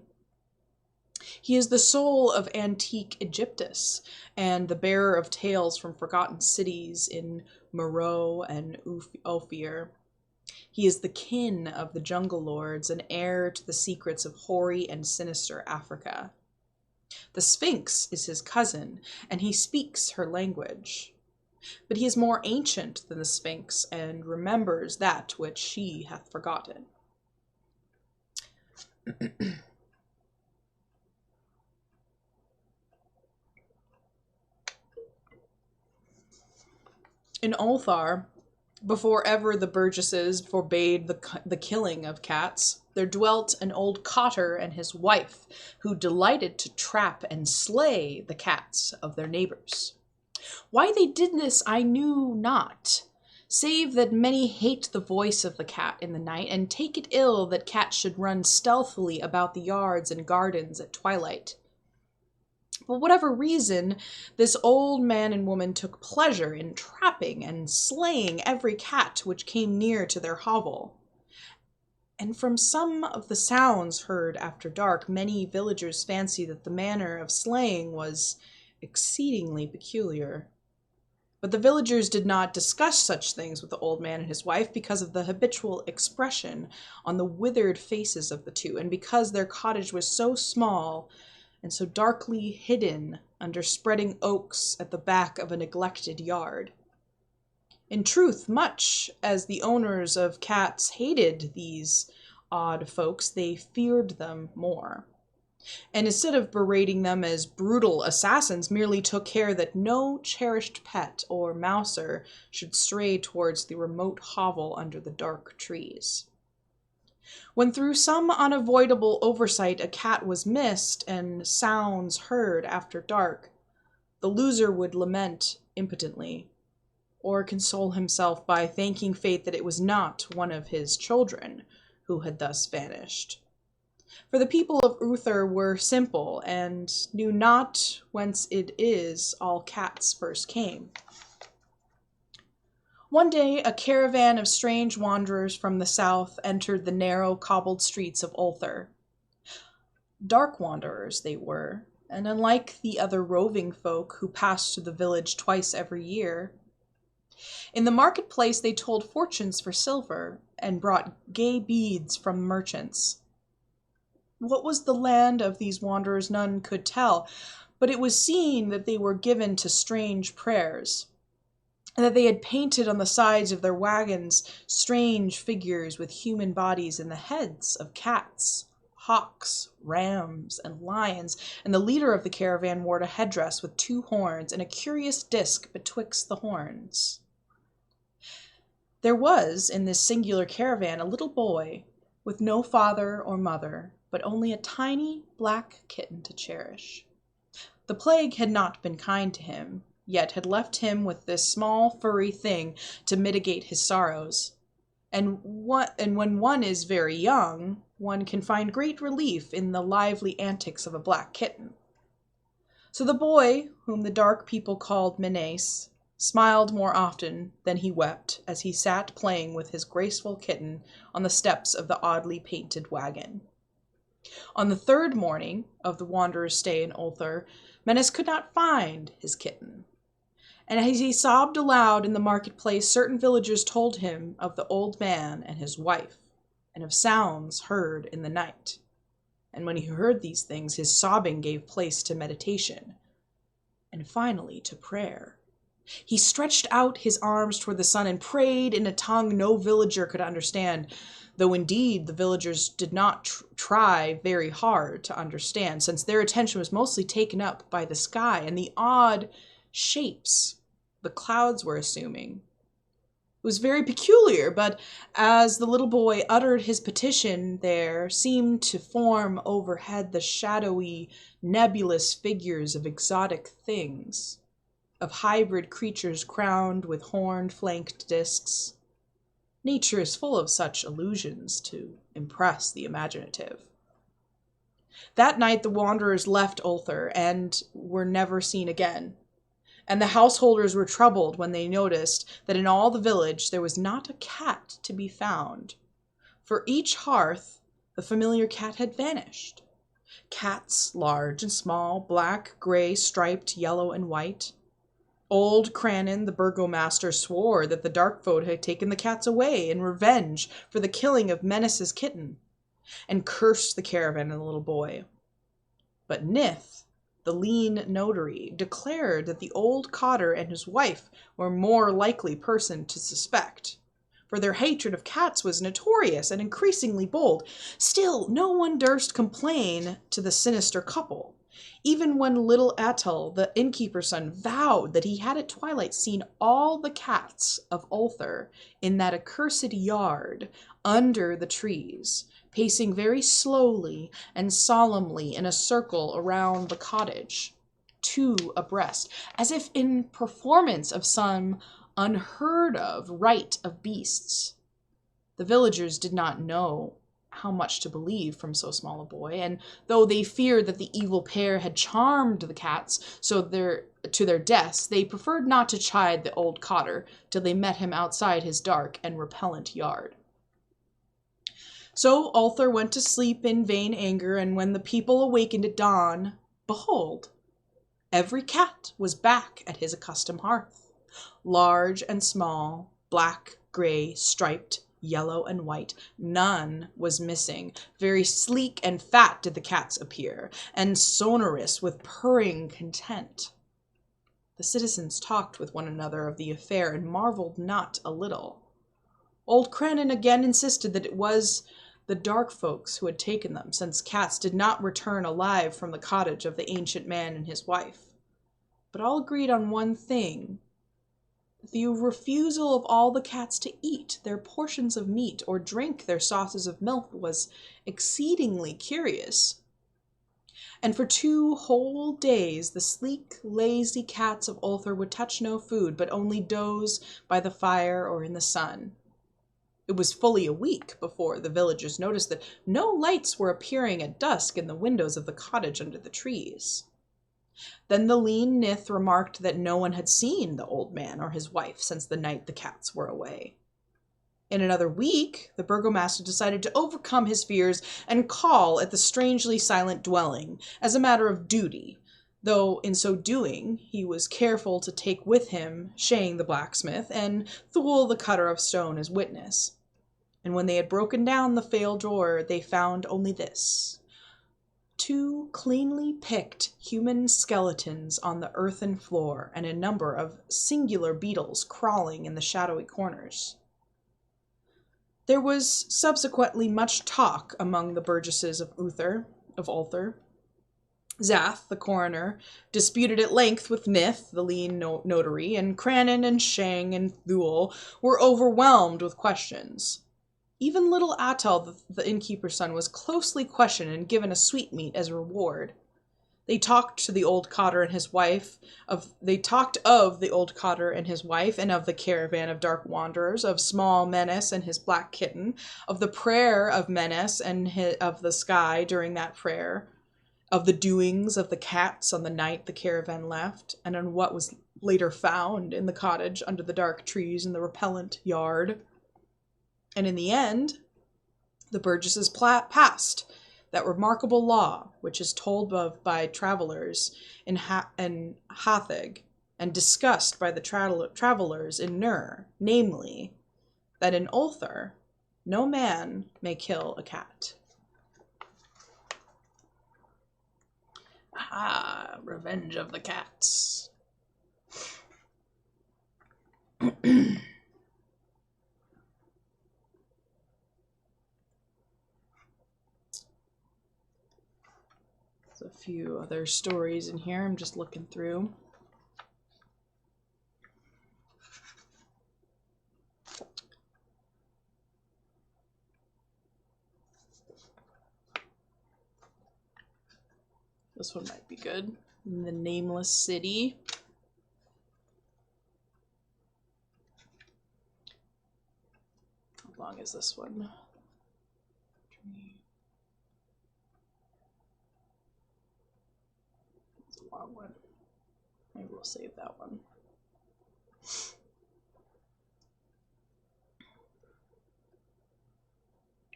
He is the soul of antique Egyptus, and the bearer of tales from forgotten cities in Meroe and Ophir. He is the kin of the jungle lords, and heir to the secrets of hoary and sinister Africa. The Sphinx is his cousin, and he speaks her language. But he is more ancient than the Sphinx, and remembers that which she hath forgotten. In Ulthar, before ever the burgesses forbade the killing of cats, there dwelt an old cotter and his wife, who delighted to trap and slay the cats of their neighbors. Why they did this I knew not, save that many hate the voice of the cat in the night, and take it ill that cats should run stealthily about the yards and gardens at twilight. For whatever reason, this old man and woman took pleasure in trapping and slaying every cat which came near to their hovel. And from some of the sounds heard after dark, many villagers fancied that the manner of slaying was exceedingly peculiar. But the villagers did not discuss such things with the old man and his wife because of the habitual expression on the withered faces of the two, and because their cottage was so small and so darkly hidden under spreading oaks at the back of a neglected yard. In truth, much as the owners of cats hated these odd folks, they feared them more. And instead of berating them as brutal assassins, merely took care that no cherished pet or mouser should stray towards the remote hovel under the dark trees. When through some unavoidable oversight a cat was missed and sounds heard after dark, the loser would lament impotently, or console himself by thanking fate that it was not one of his children who had thus vanished. For the people of Ulthar were simple, and knew not whence it is all cats first came. One day, a caravan of strange wanderers from the south entered the narrow, cobbled streets of Ulthar. Dark wanderers they were, and unlike the other roving folk who passed through the village twice every year, in the marketplace they told fortunes for silver and brought gay beads from merchants. What was the land of these wanderers none could tell, but it was seen that they were given to strange prayers, and that they had painted on the sides of their wagons strange figures with human bodies and the heads of cats, hawks, rams, and lions, and the leader of the caravan wore a headdress with 2 horns and a curious disc betwixt the horns. There was, in this singular caravan, a little boy, with no father or mother, but only a tiny black kitten to cherish. The plague had not been kind to him, yet had left him with this small furry thing to mitigate his sorrows. And when one is very young, one can find great relief in the lively antics of a black kitten. So the boy, whom the dark people called Menace, smiled more often than he wept as he sat playing with his graceful kitten on the steps of the oddly painted wagon. On the 3rd morning of the wanderer's stay in Ulthar, Menace could not find his kitten. And as he sobbed aloud in the marketplace, certain villagers told him of the old man and his wife, and of sounds heard in the night. And when he heard these things, his sobbing gave place to meditation, and finally to prayer. He stretched out his arms toward the sun and prayed in a tongue no villager could understand, though indeed the villagers did not try very hard to understand, since their attention was mostly taken up by the sky and the odd shapes the clouds were assuming. It was very peculiar, but as the little boy uttered his petition, there seemed to form overhead the shadowy, nebulous figures of exotic things, of hybrid creatures crowned with horn-flanked discs. Nature is full of such illusions to impress the imaginative. That night the wanderers left Ulthar and were never seen again, and the householders were troubled when they noticed that in all the village there was not a cat to be found. For each hearth the familiar cat had vanished. Cats, large and small, black, gray, striped, yellow, and white. Old Crannon, the burgomaster, swore that the dark folk had taken the cats away in revenge for the killing of Menace's kitten, and cursed the caravan and the little boy. But Nith, the lean notary, declared that the old cotter and his wife were more likely person to suspect, for their hatred of cats was notorious and increasingly bold. Still, no one durst complain to the sinister couple, even when little Atel, the innkeeper's son, vowed that he had at twilight seen all the cats of Ulthar in that accursed yard under the trees, pacing very slowly and solemnly in a circle around the cottage, 2 abreast, as if in performance of some unheard of rite of beasts. The villagers did not know how much to believe from so small a boy, and though they feared that the evil pair had charmed the cats to their deaths, they preferred not to chide the old cotter till they met him outside his dark and repellent yard. So Ulthar went to sleep in vain anger, and when the people awakened at dawn, behold, every cat was back at his accustomed hearth, large and small, black, gray, striped, yellow and white. None was missing. Very sleek and fat did the cats appear, and sonorous with purring content. The citizens talked with one another of the affair and marveled not a little. Old Crannon again insisted that it was the dark folks who had taken them, since cats did not return alive from the cottage of the ancient man and his wife. But all agreed on one thing: the refusal of all the cats to eat their portions of meat or drink their saucers of milk was exceedingly curious. And for 2 whole days the sleek, lazy cats of Ulthar would touch no food, but only doze by the fire or in the sun. It was fully a week before the villagers noticed that no lights were appearing at dusk in the windows of the cottage under the trees. Then the lean Nith remarked that no one had seen the old man or his wife since the night the cats were away. In another week, the burgomaster decided to overcome his fears and call at the strangely silent dwelling as a matter of duty, though in so doing he was careful to take with him Shane the blacksmith and Thule the cutter of stone as witness. And when they had broken down the fail drawer, they found only this: 2 cleanly picked human skeletons on the earthen floor and a number of singular beetles crawling in the shadowy corners. There was subsequently much talk among the burgesses of Ulthar. Zath, the coroner, disputed at length with Nith, the lean notary, and Crannon and Shang and Thule were overwhelmed with questions. Even little Atal, the innkeeper's son, was closely questioned and given a sweetmeat as a reward. They talked of the old cotter and his wife, and of the caravan of dark wanderers, of small Menace and his black kitten, of the prayer of Menace and of the sky during that prayer, of the doings of the cats on the night the caravan left, and on what was later found in the cottage under the dark trees in the repellent yard. And in the end, the burgesses passed that remarkable law, which is told of by travelers in Hatheg, and discussed by the travelers in Nur, namely, that in Ulthar, no man may kill a cat. Ah, Revenge of the Cats. A few other stories in here I'm just looking through. This one might be good. The Nameless City. How long is this one? Long one. Maybe we'll save that one.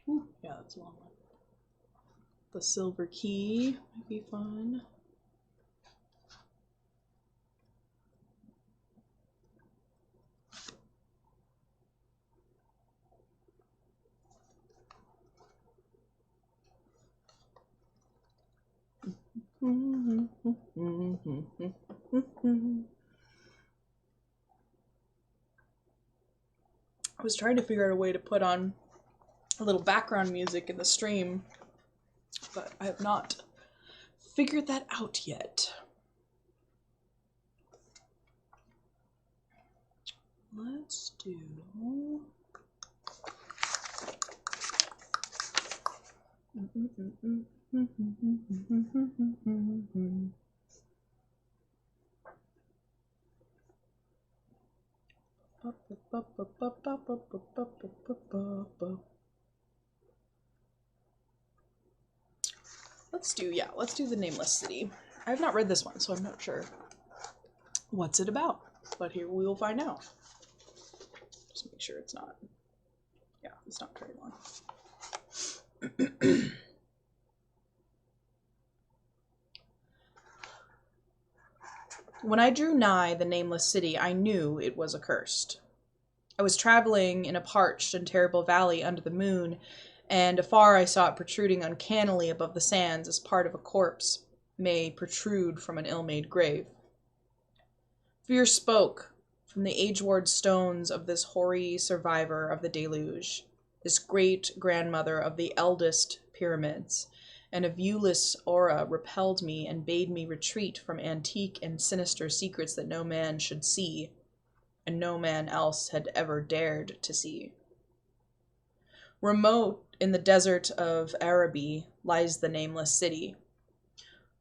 Ooh, yeah, that's a long one. The Silver Key might be fun. I was trying to figure out a way to put on a little background music in the stream, but I have not figured that out yet. Let's do... Let's do the Nameless City. I have not read this one, so I'm not sure what's it about, but here we will find out. Just make sure it's not, yeah, it's not very long. When I drew nigh the Nameless City, I knew it was accursed. I was traveling in a parched and terrible valley under the moon, and afar I saw it protruding uncannily above the sands as part of a corpse may protrude from an ill-made grave. Fear spoke from the age-worn stones of this hoary survivor of the deluge, this great-grandmother of the eldest pyramids, and a viewless aura repelled me and bade me retreat from antique and sinister secrets that no man should see, and no man else had ever dared to see. Remote in the desert of Araby lies the Nameless City,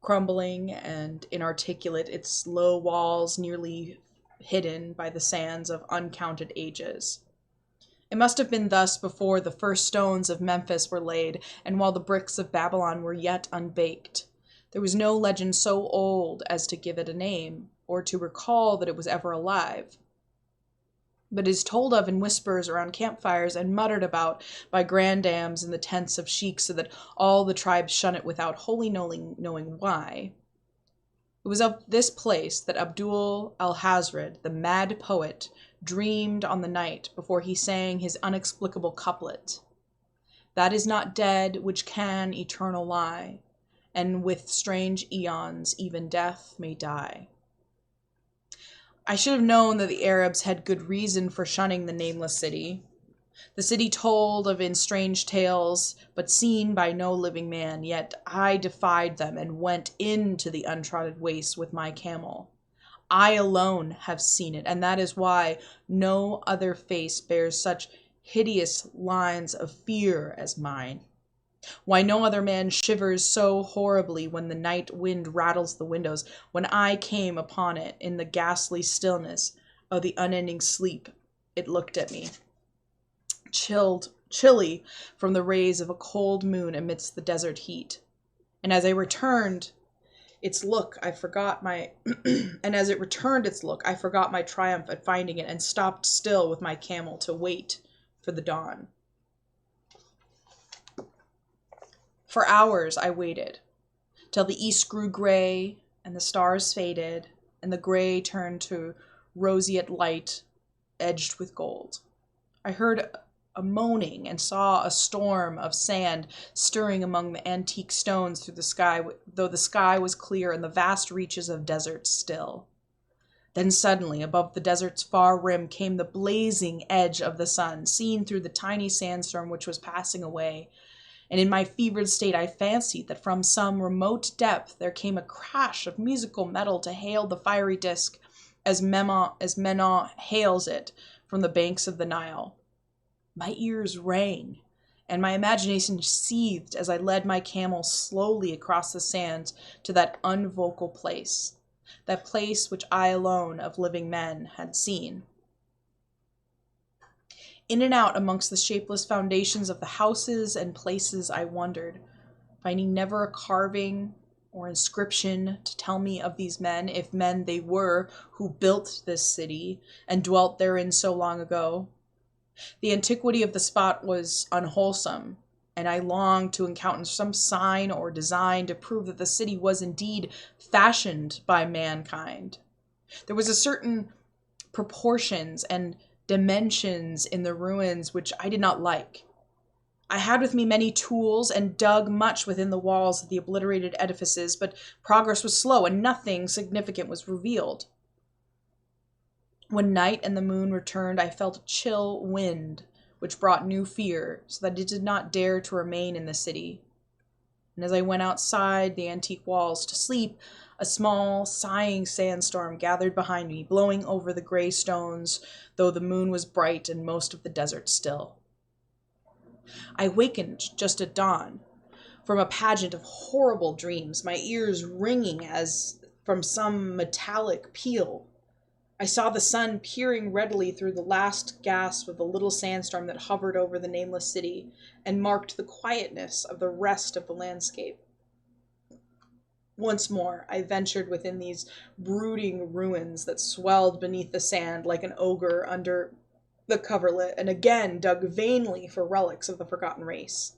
crumbling and inarticulate, its low walls nearly hidden by the sands of uncounted ages. It must have been thus before the first stones of Memphis were laid, and while the bricks of Babylon were yet unbaked. There was no legend so old as to give it a name, or to recall that it was ever alive, but is told of in whispers around campfires and muttered about by grandams in the tents of sheiks, so that all the tribes shun it without wholly knowing why. It was of this place that Abdul al-Hazred, the mad poet, dreamed on the night before he sang his unexplicable couplet. That is not dead which can eternal lie, and with strange eons even death may die. I should have known that the Arabs had good reason for shunning the Nameless City. The city told of in strange tales, but seen by no living man, yet I defied them and went into the untrodden wastes with my camel. I alone have seen it, and that is why no other face bears such hideous lines of fear as mine. Why no other man shivers so horribly when the night wind rattles the windows, when I came upon it in the ghastly stillness of the unending sleep. It looked at me, chilly from the rays of a cold moon amidst the desert heat. And as I returned its look, I forgot my triumph at finding it, and stopped still with my camel to wait for the dawn. For hours I waited, till the east grew gray, and the stars faded, and the gray turned to roseate light edged with gold. I heard a moaning and saw a storm of sand stirring among the antique stones through the sky, though the sky was clear and the vast reaches of desert still. Then suddenly, above the desert's far rim, came the blazing edge of the sun, seen through the tiny sandstorm which was passing away. And in my fevered state I fancied that from some remote depth there came a crash of musical metal to hail the fiery disk, as Menon hails it from the banks of the Nile. My ears rang, and my imagination seethed as I led my camel slowly across the sands to that unvocal place, that place which I alone of living men had seen. In and out amongst the shapeless foundations of the houses and places I wandered, finding never a carving or inscription to tell me of these men, if men they were, who built this city and dwelt therein so long ago. The antiquity of the spot was unwholesome, and I longed to encounter some sign or design to prove that the city was indeed fashioned by mankind. There was a certain proportions and dimensions in the ruins which I did not like. I had with me many tools and dug much within the walls of the obliterated edifices, but progress was slow and nothing significant was revealed. When night and the moon returned, I felt a chill wind which brought new fear, so that I did not dare to remain in the city. And as I went outside the antique walls to sleep, a small, sighing sandstorm gathered behind me, blowing over the gray stones, though the moon was bright and most of the desert still. I wakened just at dawn from a pageant of horrible dreams, my ears ringing as from some metallic peal. I saw the sun peering redly through the last gasp of the little sandstorm that hovered over the Nameless City and marked the quietness of the rest of the landscape. Once more, I ventured within these brooding ruins that swelled beneath the sand like an ogre under the coverlet, and again dug vainly for relics of the forgotten race.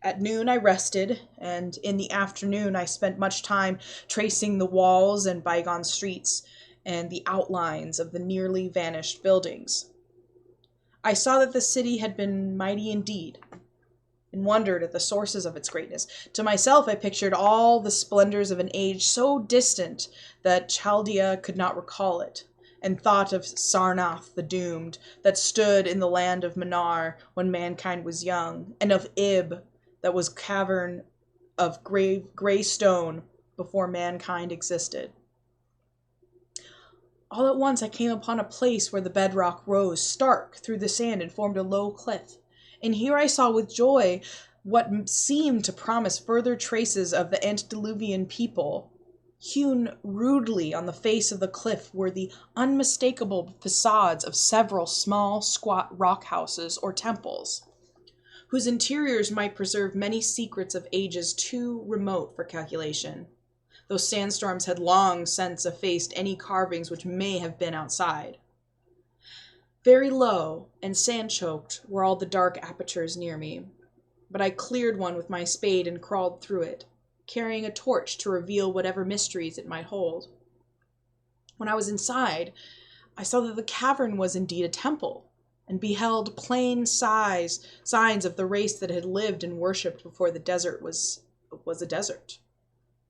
At noon I rested, and in the afternoon I spent much time tracing the walls and bygone streets, and the outlines of the nearly vanished buildings. I saw that the city had been mighty indeed, and wondered at the sources of its greatness. To myself I pictured all the splendors of an age so distant that Chaldea could not recall it, and thought of Sarnath the Doomed, that stood in the land of Manar when mankind was young, and of Ib, that was cavern of grey stone before mankind existed. All at once I came upon a place where the bedrock rose stark through the sand and formed a low cliff. And here I saw with joy what seemed to promise further traces of the antediluvian people. Hewn rudely on the face of the cliff were the unmistakable facades of several small, squat rock houses or temples. whose interiors might preserve many secrets of ages too remote for calculation. Those sandstorms had long since effaced any carvings which may have been outside. Very low and sand-choked were all the dark apertures near me, but I cleared one with my spade and crawled through it, carrying a torch to reveal whatever mysteries it might hold. When I was inside, I saw that the cavern was indeed a temple, and beheld plain signs of the race that had lived and worshipped before the desert was a desert.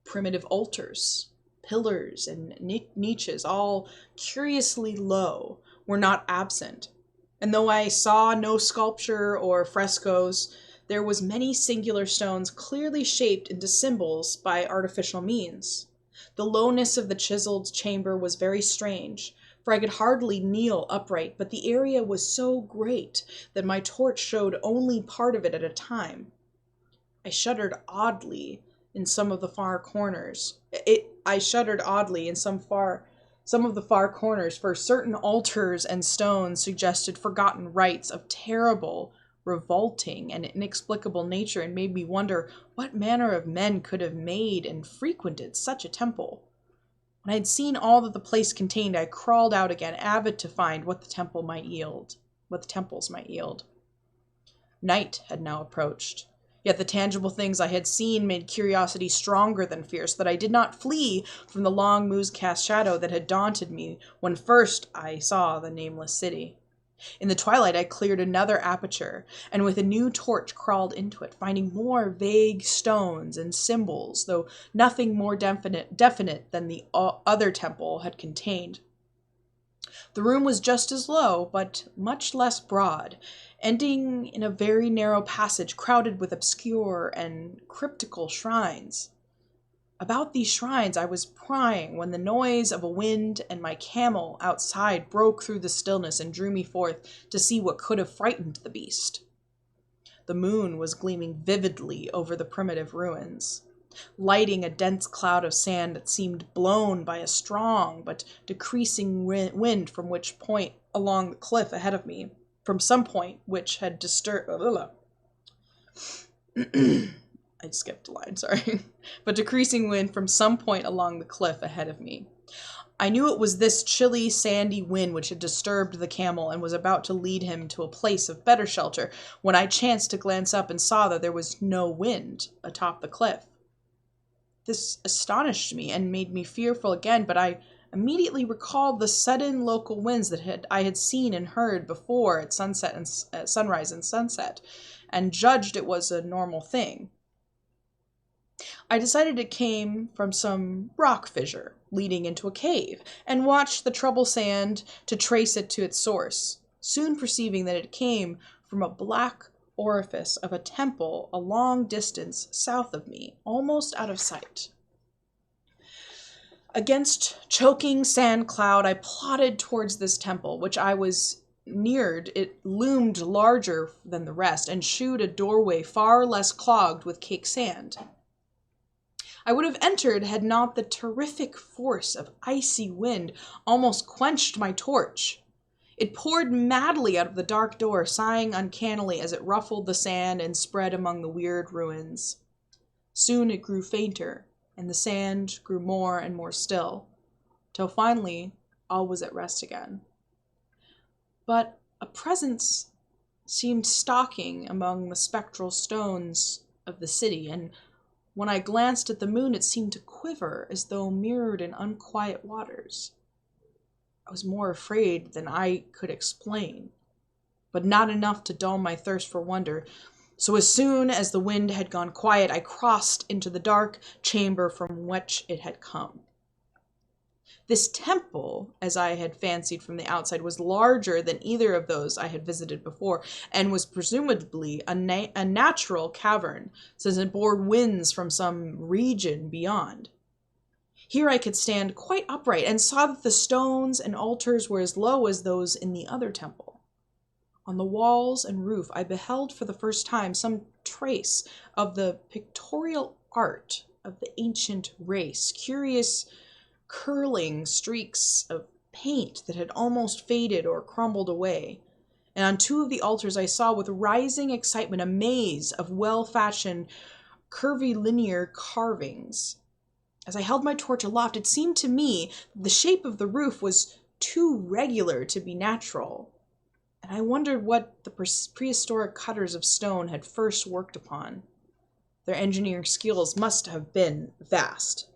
Primitive altars, pillars, and niches, all curiously low, were not absent, and though I saw no sculpture or frescoes, there was many singular stones clearly shaped into symbols by artificial means. The lowness of the chiseled chamber was very strange, for I could hardly kneel upright, but the area was so great that my torch showed only part of it at a time. I shuddered oddly in some of the far corners. Some of the far corners, for certain altars and stones suggested forgotten rites of terrible, revolting, and inexplicable nature, and made me wonder what manner of men could have made and frequented such a temple. When I had seen all that the place contained, I crawled out again, avid to find what the temples might yield. Night had now approached, yet the tangible things I had seen made curiosity stronger than fear, so that I did not flee from the long moose-cast shadow that had daunted me when first I saw the Nameless City. In the twilight I cleared another aperture, and with a new torch crawled into it, finding more vague stones and symbols, though nothing more definite than the other temple had contained. The room was just as low, but much less broad, ending in a very narrow passage crowded with obscure and cryptical shrines. About these shrines I was prying when the noise of a wind and my camel outside broke through the stillness and drew me forth to see what could have frightened the beast. The moon was gleaming vividly over the primitive ruins, lighting a dense cloud of sand that seemed blown by a strong but decreasing wind from some point along the cliff ahead of me, I skipped a line, sorry. But decreasing wind from some point along the cliff ahead of me. I knew it was this chilly, sandy wind which had disturbed the camel and was about to lead him to a place of better shelter, when I chanced to glance up and saw that there was no wind atop the cliff. This astonished me and made me fearful again, but I immediately recalled the sudden local winds that I had seen and heard before at sunrise and sunset, and judged it was a normal thing. I decided it came from some rock fissure leading into a cave, and watched the troubled sand to trace it to its source, soon perceiving that it came from a black orifice of a temple a long distance south of me, almost out of sight. Against choking sand cloud, I plodded towards this temple, which I was neared. It loomed larger than the rest, and shewed a doorway far less clogged with caked sand. I would have entered had not the terrific force of icy wind almost quenched my torch. It poured madly out of the dark door, sighing uncannily as it ruffled the sand and spread among the weird ruins. Soon it grew fainter, and the sand grew more and more still, till finally all was at rest again. But a presence seemed stalking among the spectral stones of the city, and when I glanced at the moon, it seemed to quiver as though mirrored in unquiet waters. I was more afraid than I could explain, but not enough to dull my thirst for wonder. So as soon as the wind had gone quiet, I crossed into the dark chamber from which it had come. This temple, as I had fancied from the outside, was larger than either of those I had visited before, and was presumably a natural cavern, since it bore winds from some region beyond. Here I could stand quite upright, and saw that the stones and altars were as low as those in the other temple. On the walls and roof I beheld for the first time some trace of the pictorial art of the ancient race, curious curling streaks of paint that had almost faded or crumbled away, and on two of the altars I saw with rising excitement a maze of well-fashioned, curvilinear carvings. As I held my torch aloft, it seemed to me that the shape of the roof was too regular to be natural, and I wondered what the prehistoric cutters of stone had first worked upon. Their engineering skills must have been vast.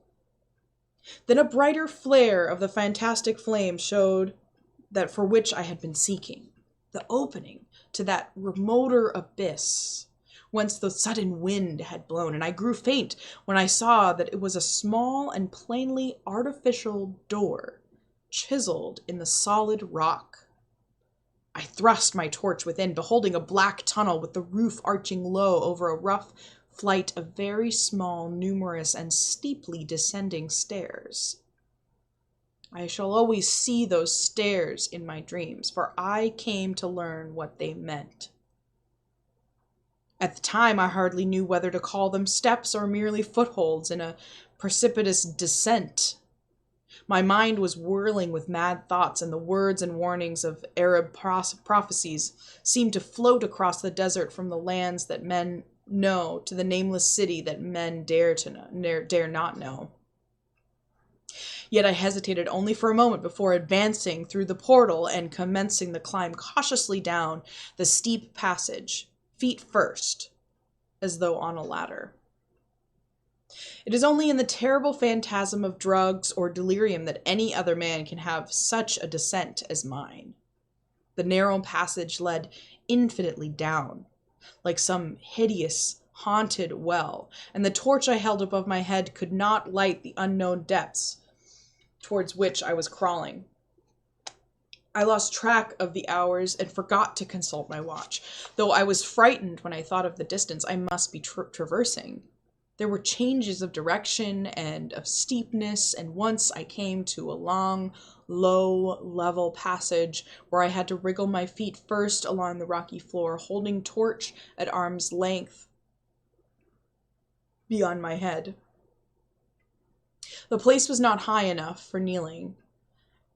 Then a brighter flare of the fantastic flame showed that for which I had been seeking, the opening to that remoter abyss whence the sudden wind had blown, and I grew faint when I saw that it was a small and plainly artificial door, chiseled in the solid rock. I thrust my torch within, beholding a black tunnel with the roof arching low over a rough flight of very small, numerous, and steeply descending stairs. I shall always see those stairs in my dreams, for I came to learn what they meant. At the time, I hardly knew whether to call them steps or merely footholds in a precipitous descent. My mind was whirling with mad thoughts, and the words and warnings of Arab prophecies seemed to float across the desert from the lands that men know to the nameless city that men dare not know. Yet I hesitated only for a moment before advancing through the portal and commencing the climb cautiously down the steep passage, feet first, as though on a ladder. It is only in the terrible phantasm of drugs or delirium that any other man can have such a descent as mine. The narrow passage led infinitely down, like some hideous, haunted well, and the torch I held above my head could not light the unknown depths towards which I was crawling. I lost track of the hours and forgot to consult my watch, though I was frightened when I thought of the distance I must be traversing. There were changes of direction and of steepness, and once I came to a long, low, level passage where I had to wriggle my feet first along the rocky floor, holding torch at arm's length beyond my head. The place was not high enough for kneeling.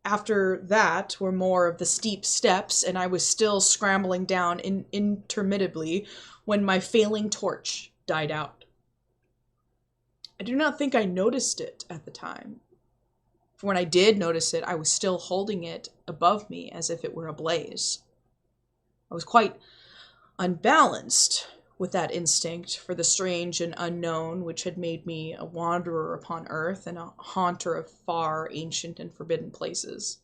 After that were more of the steep steps, and I was still scrambling down interminably when my failing torch died out. I do not think I noticed it at the time, for when I did notice it, I was still holding it above me as if it were ablaze. I was quite unbalanced with that instinct for the strange and unknown which had made me a wanderer upon earth and a haunter of far, ancient, and forbidden places.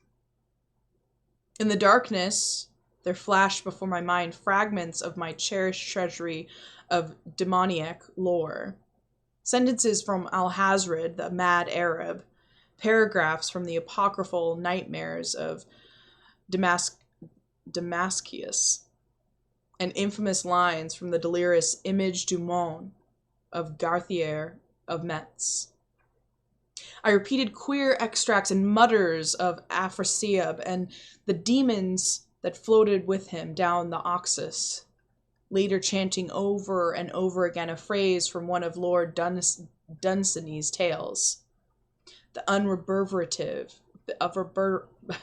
In the darkness, there flashed before my mind fragments of my cherished treasury of demoniac lore. Sentences from Al-Hazred, the mad Arab, paragraphs from the apocryphal nightmares of Damascus, and infamous lines from the delirious Image du Monde of Garthier of Metz. I repeated queer extracts and mutters of Afrasiab and the demons that floated with him down the Oxus, later chanting over and over again a phrase from one of Lord Dunsany's tales. The unreverberative,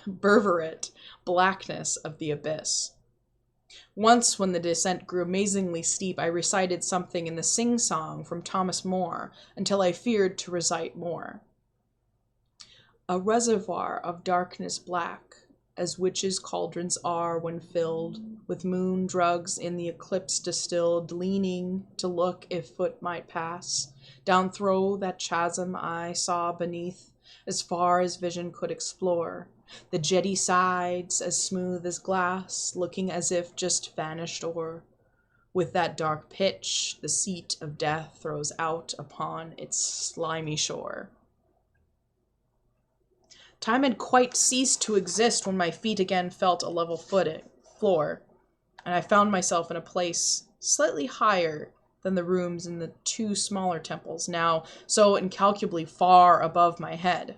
berberate blackness of the abyss. Once, when the descent grew amazingly steep, I recited something in the sing-song from Thomas Moore until I feared to recite more. A reservoir of darkness black, as witches' cauldrons are when filled, with moon drugs in the eclipse distilled, leaning to look if foot might pass. Down through that chasm I saw beneath, as far as vision could explore, the jetty sides as smooth as glass, looking as if just vanished o'er, with that dark pitch the seat of death throws out upon its slimy shore. Time had quite ceased to exist when my feet again felt a level floor, and I found myself in a place slightly higher than the rooms in the two smaller temples, now so incalculably far above my head.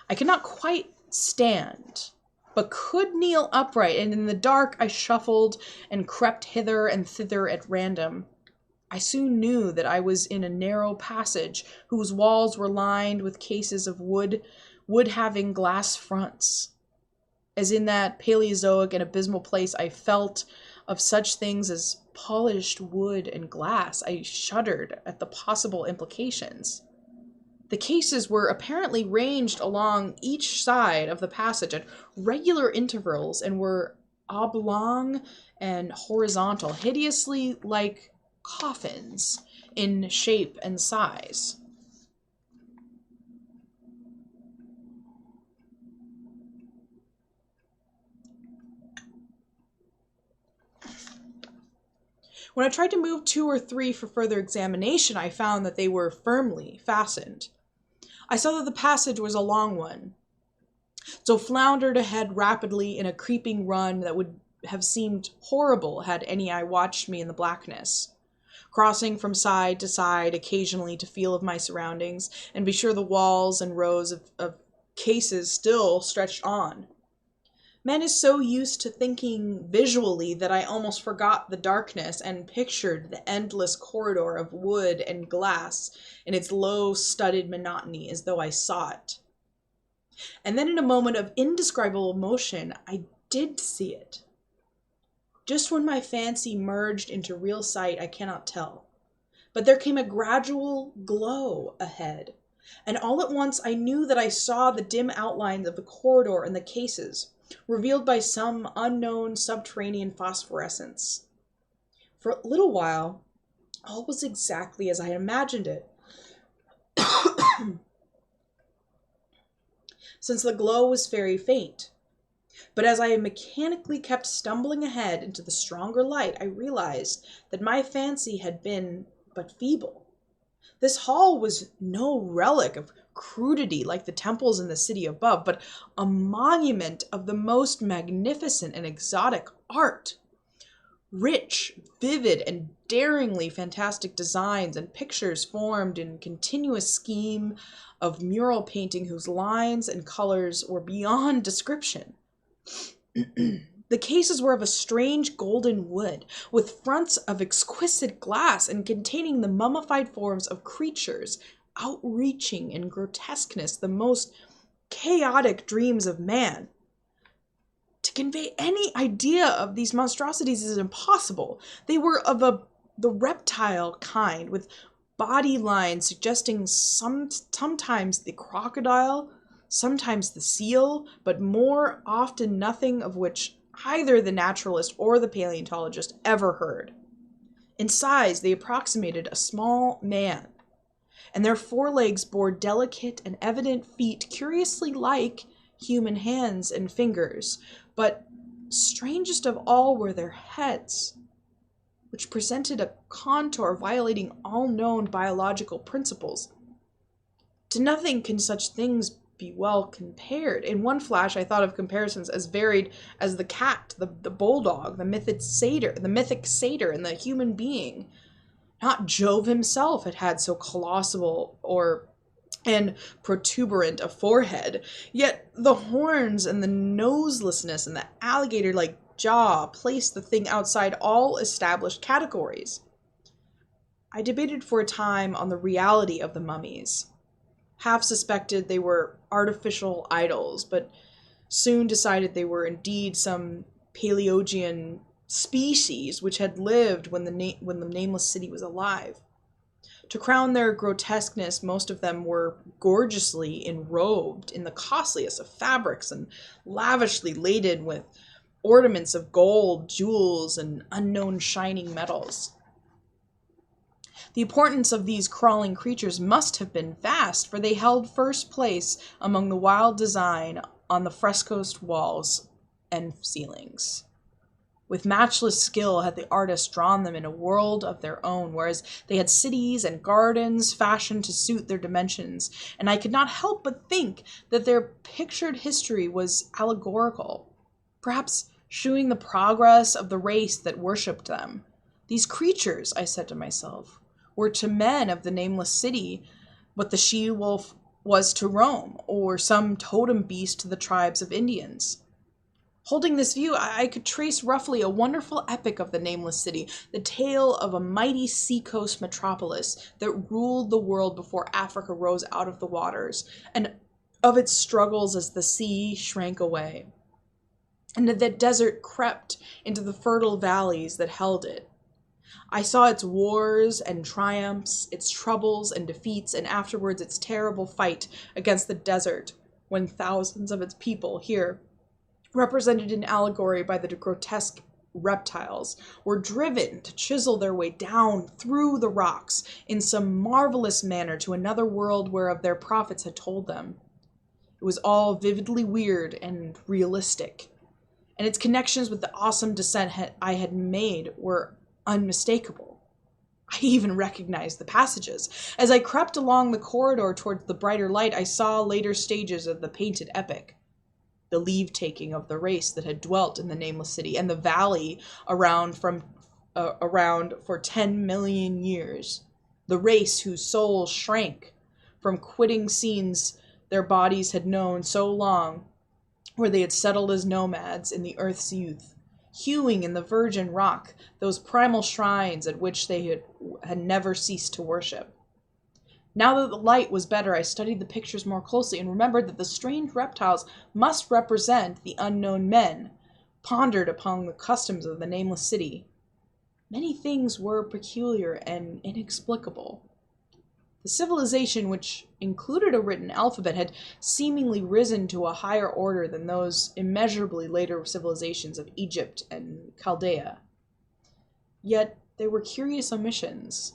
I could not quite stand, but could kneel upright, and in the dark I shuffled and crept hither and thither at random. I soon knew that I was in a narrow passage whose walls were lined with cases of wood having glass fronts. as in that Paleozoic and abysmal place I felt of such things as polished wood and glass, I shuddered at the possible implications. The cases were apparently ranged along each side of the passage at regular intervals and were oblong and horizontal, hideously like coffins in shape and size. When I tried to move 2 or 3 for further examination, I found that they were firmly fastened. I saw that the passage was a long one, so floundered ahead rapidly in a creeping run that would have seemed horrible had any eye watched me in the blackness, crossing from side to side occasionally to feel of my surroundings and be sure the walls and rows of cases still stretched on. Man is so used to thinking visually that I almost forgot the darkness and pictured the endless corridor of wood and glass in its low, studded monotony as though I saw it. And then in a moment of indescribable emotion, I did see it. Just when my fancy merged into real sight, I cannot tell. But there came a gradual glow ahead, and all at once I knew that I saw the dim outlines of the corridor and the cases, revealed by some unknown subterranean phosphorescence. For a little while, all was exactly as I had imagined it. Since the glow was very faint. But as I mechanically kept stumbling ahead into the stronger light, I realized that my fancy had been but feeble. This hall was no relic of crudity like the temples in the city above, but a monument of the most magnificent and exotic art. Rich, vivid, and daringly fantastic designs and pictures formed in continuous scheme of mural painting whose lines and colors were beyond description. The cases were of a strange golden wood, with fronts of exquisite glass and containing the mummified forms of creatures, outreaching in grotesqueness the most chaotic dreams of man. To convey any idea of these monstrosities is impossible. They were of the reptile kind, with body lines suggesting sometimes the crocodile, sometimes the seal, but more often nothing of which either the naturalist or the paleontologist ever heard. In size, they approximated a small man, and their forelegs bore delicate and evident feet curiously like human hands and fingers, but strangest of all were their heads, which presented a contour violating all known biological principles. To nothing can such things be well compared. In one flash, I thought of comparisons as varied as the cat, the bulldog, the mythic satyr, and the human being. Not Jove himself had so colossal and protuberant a forehead, yet the horns and the noselessness and the alligator-like jaw placed the thing outside all established categories. I debated for a time on the reality of the mummies. Half suspected they were artificial idols, but soon decided they were indeed some Paleogean species which had lived when the Nameless City was alive. To crown their grotesqueness, most of them were gorgeously enrobed in the costliest of fabrics and lavishly laden with ornaments of gold, jewels, and unknown shining metals. The importance of these crawling creatures must have been vast, for they held first place among the wild design on the frescoed walls and ceilings. With matchless skill had the artists drawn them in a world of their own, whereas they had cities and gardens fashioned to suit their dimensions, and I could not help but think that their pictured history was allegorical, perhaps shewing the progress of the race that worshipped them. These creatures, I said to myself, were to men of the Nameless City what the she-wolf was to Rome, or some totem beast to the tribes of Indians. Holding this view, I could trace roughly a wonderful epic of the Nameless City, the tale of a mighty seacoast metropolis that ruled the world before Africa rose out of the waters, and of its struggles as the sea shrank away. and the desert crept into the fertile valleys that held it. I saw its wars and triumphs, its troubles and defeats, and afterwards its terrible fight against the desert, when thousands of its people here, represented in allegory by the grotesque reptiles, were driven to chisel their way down through the rocks in some marvelous manner to another world whereof their prophets had told them. It was all vividly weird and realistic, and its connections with the awesome descent I had made were unmistakable. I even recognized the passages. As I crept along the corridor towards the brighter light, I saw later stages of the painted epic. The leave-taking of the race that had dwelt in the Nameless City and the valley around for 10 million years. The race whose souls shrank from quitting scenes their bodies had known so long, where they had settled as nomads in the earth's youth, hewing in the virgin rock those primal shrines at which they had never ceased to worship. Now that the light was better, I studied the pictures more closely and remembered that the strange reptiles must represent the unknown men, pondered upon the customs of the Nameless City. Many things were peculiar and inexplicable. The civilization, which included a written alphabet, had seemingly risen to a higher order than those immeasurably later civilizations of Egypt and Chaldea. Yet there were curious omissions.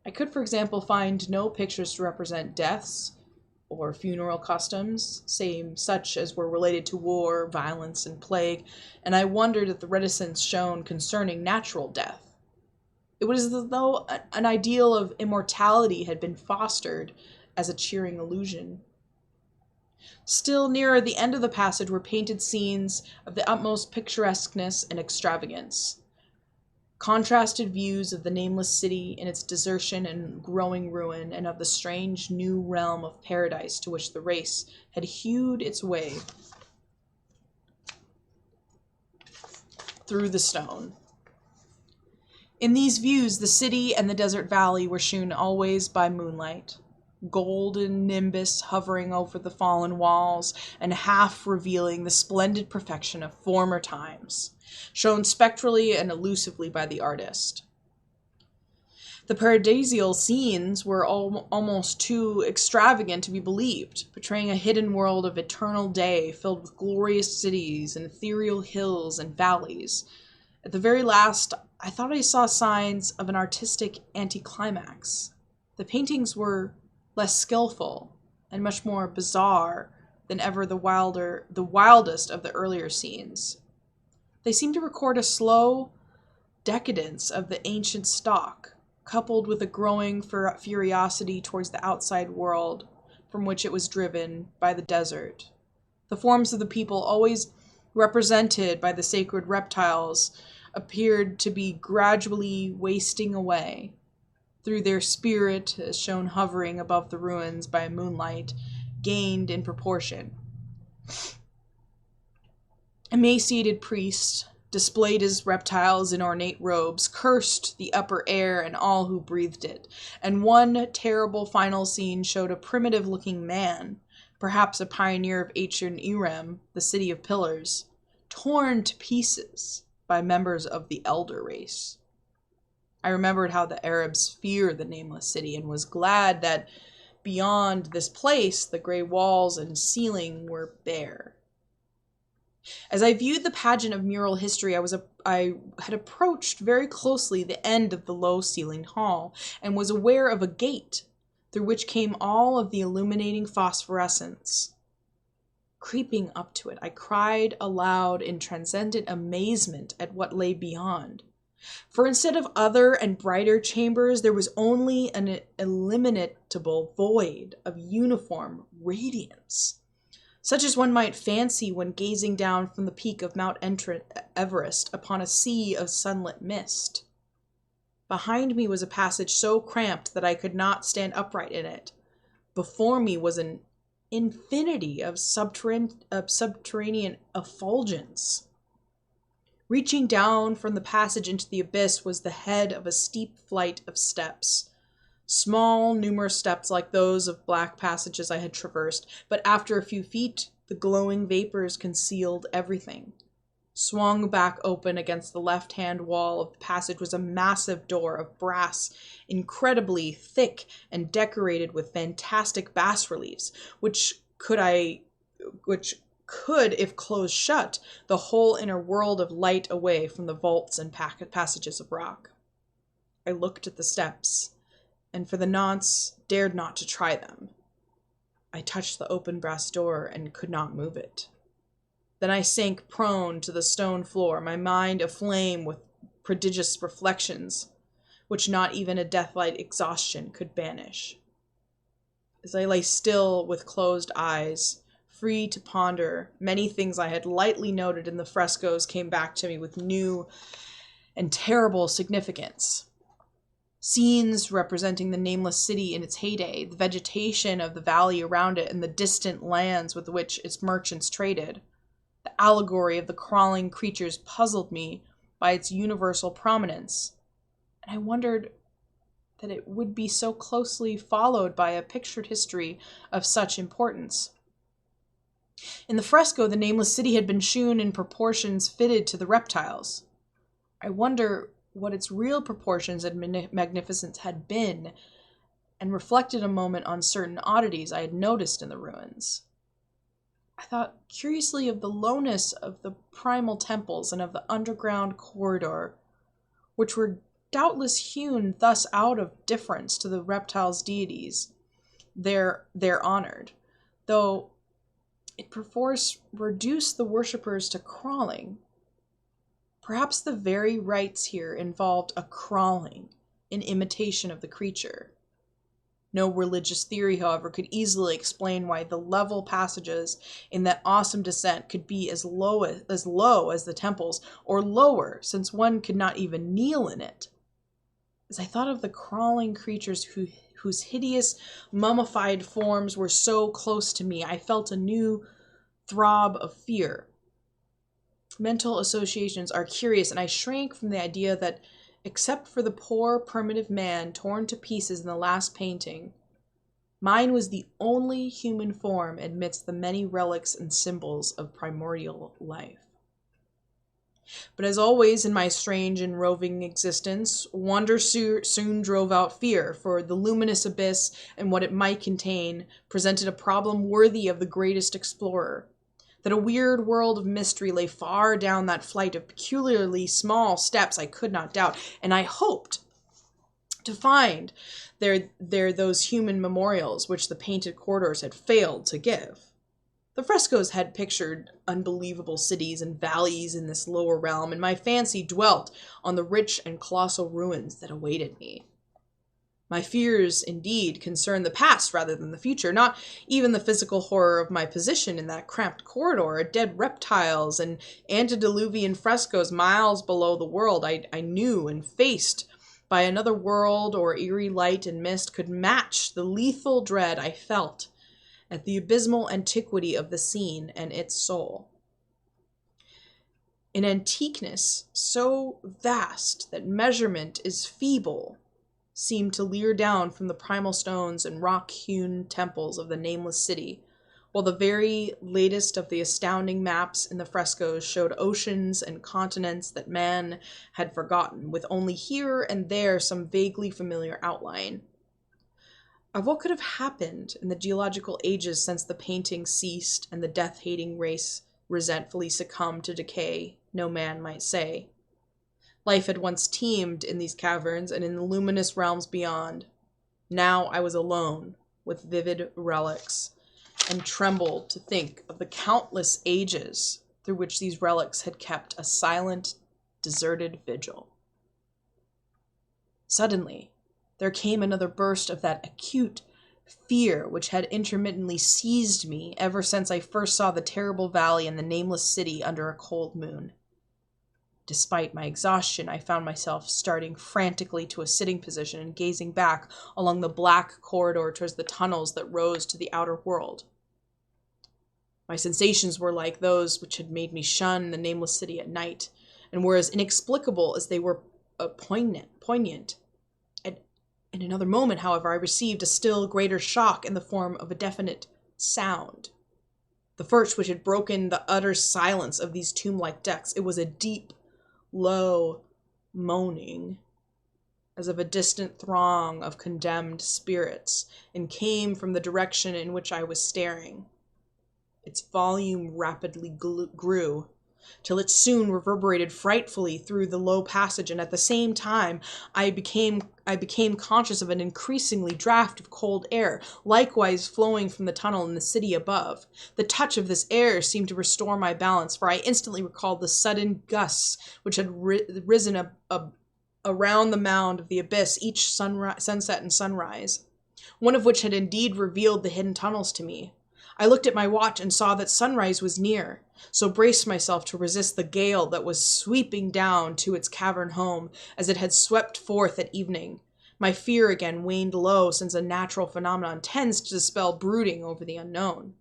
I could, for example, find no pictures to represent deaths or funeral customs, save such as were related to war, violence, and plague, and I wondered at the reticence shown concerning natural death. It was as though an ideal of immortality had been fostered as a cheering illusion. Still nearer the end of the passage were painted scenes of the utmost picturesqueness and extravagance. Contrasted views of the Nameless City in its desertion and growing ruin, and of the strange new realm of paradise to which the race had hewed its way through the stone. In these views, the city and the desert valley were shewn always by moonlight, golden nimbus hovering over the fallen walls and half revealing the splendid perfection of former times, shown spectrally and elusively by the artist. The paradisial scenes were almost too extravagant to be believed, portraying a hidden world of eternal day filled with glorious cities and ethereal hills and valleys. At the very last, I thought I saw signs of an artistic anticlimax. The paintings were less skillful and much more bizarre than ever the wildest of the earlier scenes. They seemed to record a slow decadence of the ancient stock, coupled with a growing furiosity towards the outside world from which it was driven by the desert. The forms of the people, always represented by the sacred reptiles, appeared to be gradually wasting away. Through their spirit, as shown hovering above the ruins by moonlight, gained in proportion. Emaciated priests, displayed as reptiles in ornate robes, cursed the upper air and all who breathed it, and one terrible final scene showed a primitive-looking man, perhaps a pioneer of ancient Irem, the city of pillars, torn to pieces by members of the elder race. I remembered how the Arabs fear the Nameless City and was glad that beyond this place the gray walls and ceiling were bare. As I viewed the pageant of mural history, I had approached very closely the end of the low-ceilinged hall and was aware of a gate through which came all of the illuminating phosphorescence. Creeping up to it, I cried aloud in transcendent amazement at what lay beyond. For instead of other and brighter chambers, there was only an illimitable void of uniform radiance, such as one might fancy when gazing down from the peak of Mount Everest upon a sea of sunlit mist. Behind me was a passage so cramped that I could not stand upright in it. Before me was an infinity of subterranean effulgence. Reaching down from the passage into the abyss was the head of a steep flight of steps. Small, numerous steps like those of black passages I had traversed, but after a few feet, the glowing vapors concealed everything. Swung back open against the left-hand wall of the passage was a massive door of brass, incredibly thick and decorated with fantastic bas-reliefs, which could, if closed shut, the whole inner world of light away from the vaults and passages of rock. I looked at the steps, and for the nonce dared not to try them. I touched the open brass door and could not move it. Then I sank prone to the stone floor, my mind aflame with prodigious reflections, which not even a deathlight exhaustion could banish. As I lay still with closed eyes, free to ponder, many things I had lightly noted in the frescoes came back to me with new and terrible significance. Scenes representing the Nameless City in its heyday, the vegetation of the valley around it, and the distant lands with which its merchants traded. The allegory of the crawling creatures puzzled me by its universal prominence, and I wondered that it would be so closely followed by a pictured history of such importance. In the fresco, the Nameless City had been shewn in proportions fitted to the reptiles. I wonder what its real proportions and magnificence had been, and reflected a moment on certain oddities I had noticed in the ruins. I thought curiously of the lowness of the primal temples and of the underground corridor, which were doubtless hewn thus out of deference to the reptiles' deities there honored, though it perforce reduced the worshippers to crawling. Perhaps the very rites here involved a crawling in imitation of the creature. No religious theory, however, could easily explain why the level passages in that awesome descent could be as low as the temples, or lower, since one could not even kneel in it. As I thought of the crawling creatures whose hideous, mummified forms were so close to me, I felt a new throb of fear. Mental associations are curious, and I shrank from the idea that, except for the poor primitive man torn to pieces in the last painting, mine was the only human form amidst the many relics and symbols of primordial life. But as always in my strange and roving existence, wonder soon drove out fear, for the luminous abyss and what it might contain presented a problem worthy of the greatest explorer. That a weird world of mystery lay far down that flight of peculiarly small steps I could not doubt, and I hoped to find there those human memorials which the painted corridors had failed to give. The frescoes had pictured unbelievable cities and valleys in this lower realm, and my fancy dwelt on the rich and colossal ruins that awaited me. My fears, indeed, concerned the past rather than the future, not even the physical horror of my position in that cramped corridor, dead reptiles and antediluvian frescoes miles below the world I knew and faced by another world or eerie light and mist could match the lethal dread I felt at the abysmal antiquity of the scene and its soul. An antiqueness so vast that measurement is feeble seemed to leer down from the primal stones and rock-hewn temples of the Nameless City, while the very latest of the astounding maps in the frescoes showed oceans and continents that man had forgotten, with only here and there some vaguely familiar outline. Of what could have happened in the geological ages since the painting ceased and the death-hating race resentfully succumbed to decay, no man might say. Life had once teemed in these caverns and in the luminous realms beyond. Now I was alone with vivid relics, and trembled to think of the countless ages through which these relics had kept a silent, deserted vigil. Suddenly, there came another burst of that acute fear which had intermittently seized me ever since I first saw the terrible valley and the Nameless City under a cold moon. Despite my exhaustion, I found myself starting frantically to a sitting position and gazing back along the black corridor towards the tunnels that rose to the outer world. My sensations were like those which had made me shun the Nameless City at night, and were as inexplicable as they were poignant. In another moment, however, I received a still greater shock in the form of a definite sound. The first which had broken the utter silence of these tomb-like depths. It was a deep, low moaning, as of a distant throng of condemned spirits, and came from the direction in which I was staring. Its volume rapidly grew, till it soon reverberated frightfully through the low passage, and at the same time I became conscious of an increasingly draught of cold air, likewise flowing from the tunnel in the city above. The touch of this air seemed to restore my balance, for I instantly recalled the sudden gusts which had risen around the mound of the abyss each sunset and sunrise, one of which had indeed revealed the hidden tunnels to me. I looked at my watch and saw that sunrise was near, so braced myself to resist the gale that was sweeping down to its cavern home as it had swept forth at evening. My fear again waned low, since a natural phenomenon tends to dispel brooding over the unknown.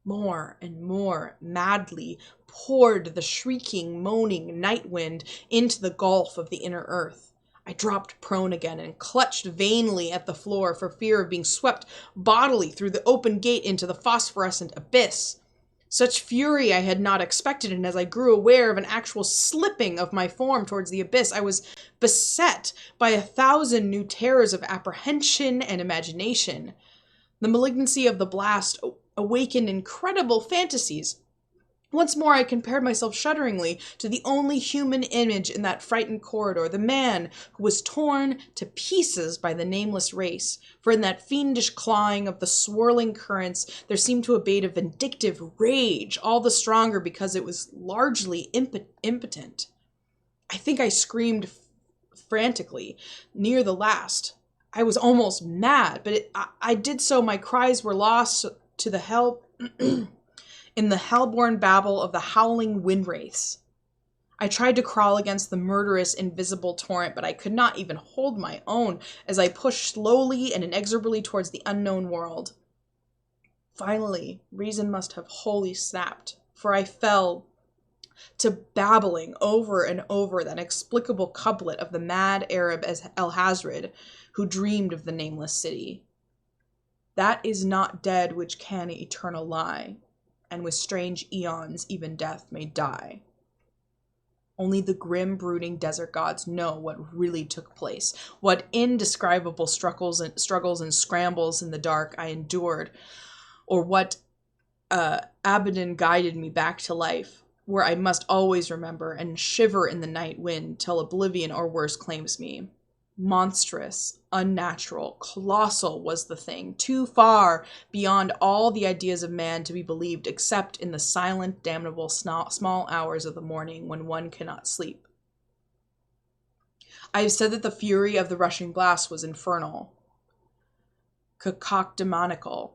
More and more madly poured the shrieking, moaning night wind into the gulf of the inner earth. I dropped prone again and clutched vainly at the floor for fear of being swept bodily through the open gate into the phosphorescent abyss. Such fury I had not expected, and as I grew aware of an actual slipping of my form towards the abyss, I was beset by 1,000 new terrors of apprehension and imagination. The malignancy of the blast awakened incredible fantasies. Once more I compared myself shudderingly to the only human image in that frightened corridor, the man who was torn to pieces by the nameless race. For in that fiendish clawing of the swirling currents there seemed to abate a vindictive rage, all the stronger because it was largely impotent. I think I screamed frantically near the last. I was almost mad, but I did so. My cries were lost to the hell... in the hell-born babble of the howling wind wraiths. I tried to crawl against the murderous, invisible torrent, but I could not even hold my own as I pushed slowly and inexorably towards the unknown world. Finally, reason must have wholly snapped, for I fell to babbling over and over that inexplicable couplet of the mad Arab Alhazred, who dreamed of the Nameless City. That is not dead which can eternal lie, and with strange eons even death may die. Only the grim, brooding desert gods know what really took place, what indescribable struggles and scrambles in the dark I endured, or what Abaddon guided me back to life, where I must always remember and shiver in the night wind till oblivion or worse claims me. Monstrous, unnatural, colossal was the thing, too far beyond all the ideas of man to be believed except in the silent, damnable small hours of the morning when one cannot sleep. I have said that the fury of the rushing blast was infernal, cacodemoniacal,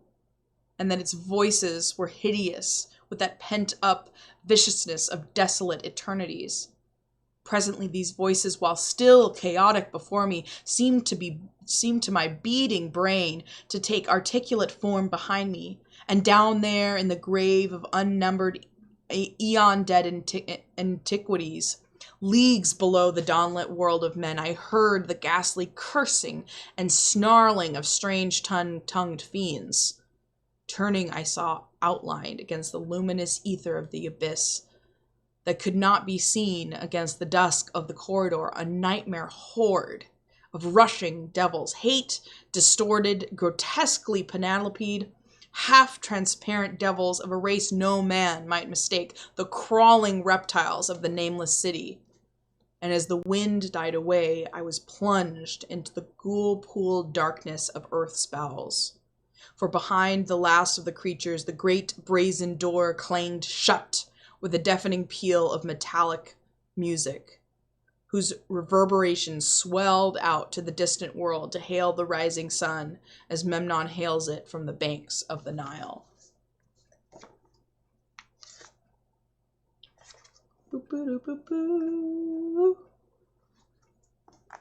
and that its voices were hideous with that pent-up viciousness of desolate eternities. Presently these voices, while still chaotic before me, seemed to my beating brain to take articulate form behind me, and down there in the grave of unnumbered eon-dead antiquities, leagues below the dawnlit world of men, I heard the ghastly cursing and snarling of strange tongued fiends. Turning, I saw outlined against the luminous ether of the abyss, that could not be seen against the dusk of the corridor, a nightmare horde of rushing devils, hate-distorted, grotesquely panoplied, half-transparent devils of a race no man might mistake the crawling reptiles of the Nameless City. And as the wind died away, I was plunged into the ghoul-pooled darkness of Earth's bowels. For behind the last of the creatures, the great brazen door clanged shut, with a deafening peal of metallic music, whose reverberations swelled out to the distant world to hail the rising sun as Memnon hails it from the banks of the Nile. Boop, boop, boop, boop. I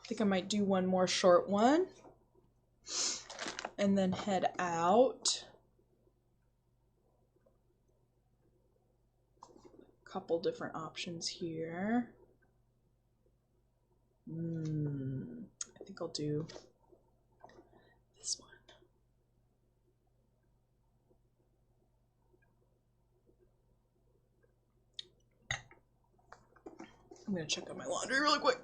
think I might do one more short one and then head out. Couple different options here. I think I'll do this one. I'm gonna check out my laundry really quick.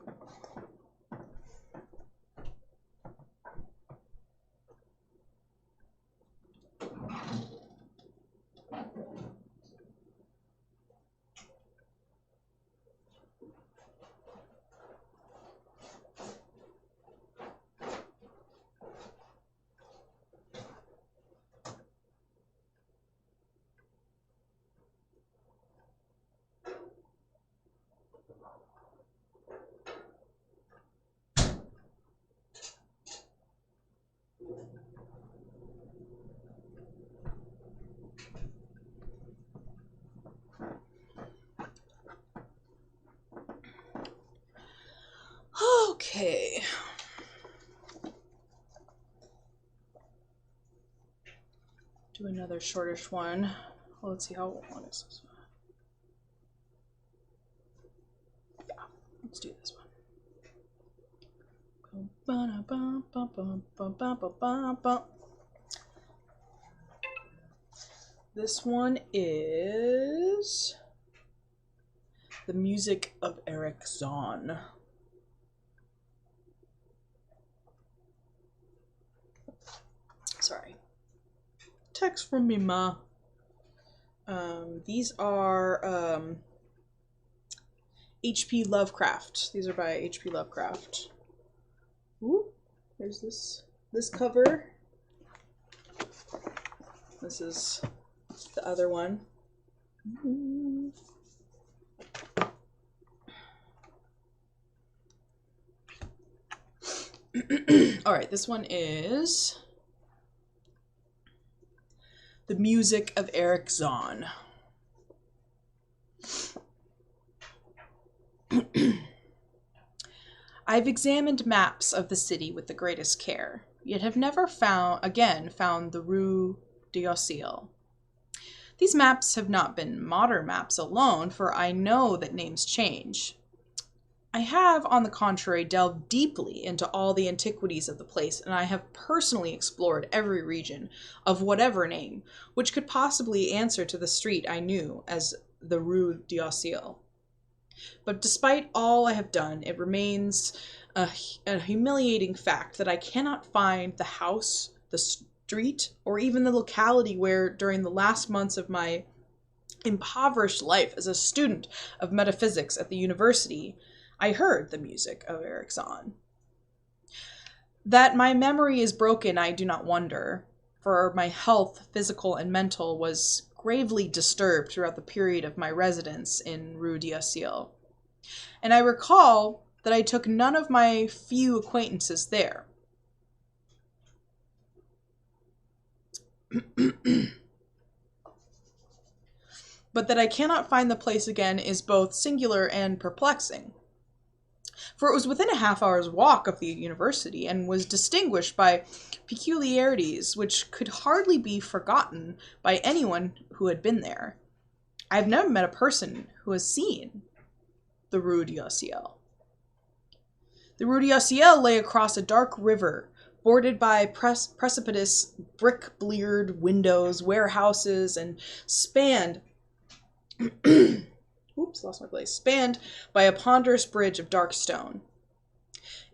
Okay. Do another shortish one. Well, let's see how long is this one. Yeah, let's do this one. This one is The Music of Erich Zann. Sorry. Text from me, ma. These are H.P. Lovecraft. These are by H.P. Lovecraft. Ooh, there's this cover. This is the other one. All right, this one is The Music of Erich Zann. I've examined maps of the city with the greatest care, yet have never found the Read-Aloud. These maps have not been modern maps alone, for I know that names change. I have, on the contrary, delved deeply into all the antiquities of the place, and I have personally explored every region, of whatever name, which could possibly answer to the street I knew as the Read-Aloud. But despite all I have done, it remains a humiliating fact that I cannot find the house, the street, or even the locality where, during the last months of my impoverished life as a student of metaphysics at the university, I heard the music of Erich Zann. That my memory is broken, I do not wonder, for my health, physical and mental, was gravely disturbed throughout the period of my residence in Read-Aloud. And I recall that I took none of my few acquaintances there. But that I cannot find the place again is both singular and perplexing. For it was within a half-hour's walk of the university, and was distinguished by peculiarities which could hardly be forgotten by anyone who had been there. I have never met a person who has seen the Read-Aloud. The Read-Aloud lay across a dark river, bordered by precipitous, brick-bleared windows, warehouses, and spanned spanned by a ponderous bridge of dark stone.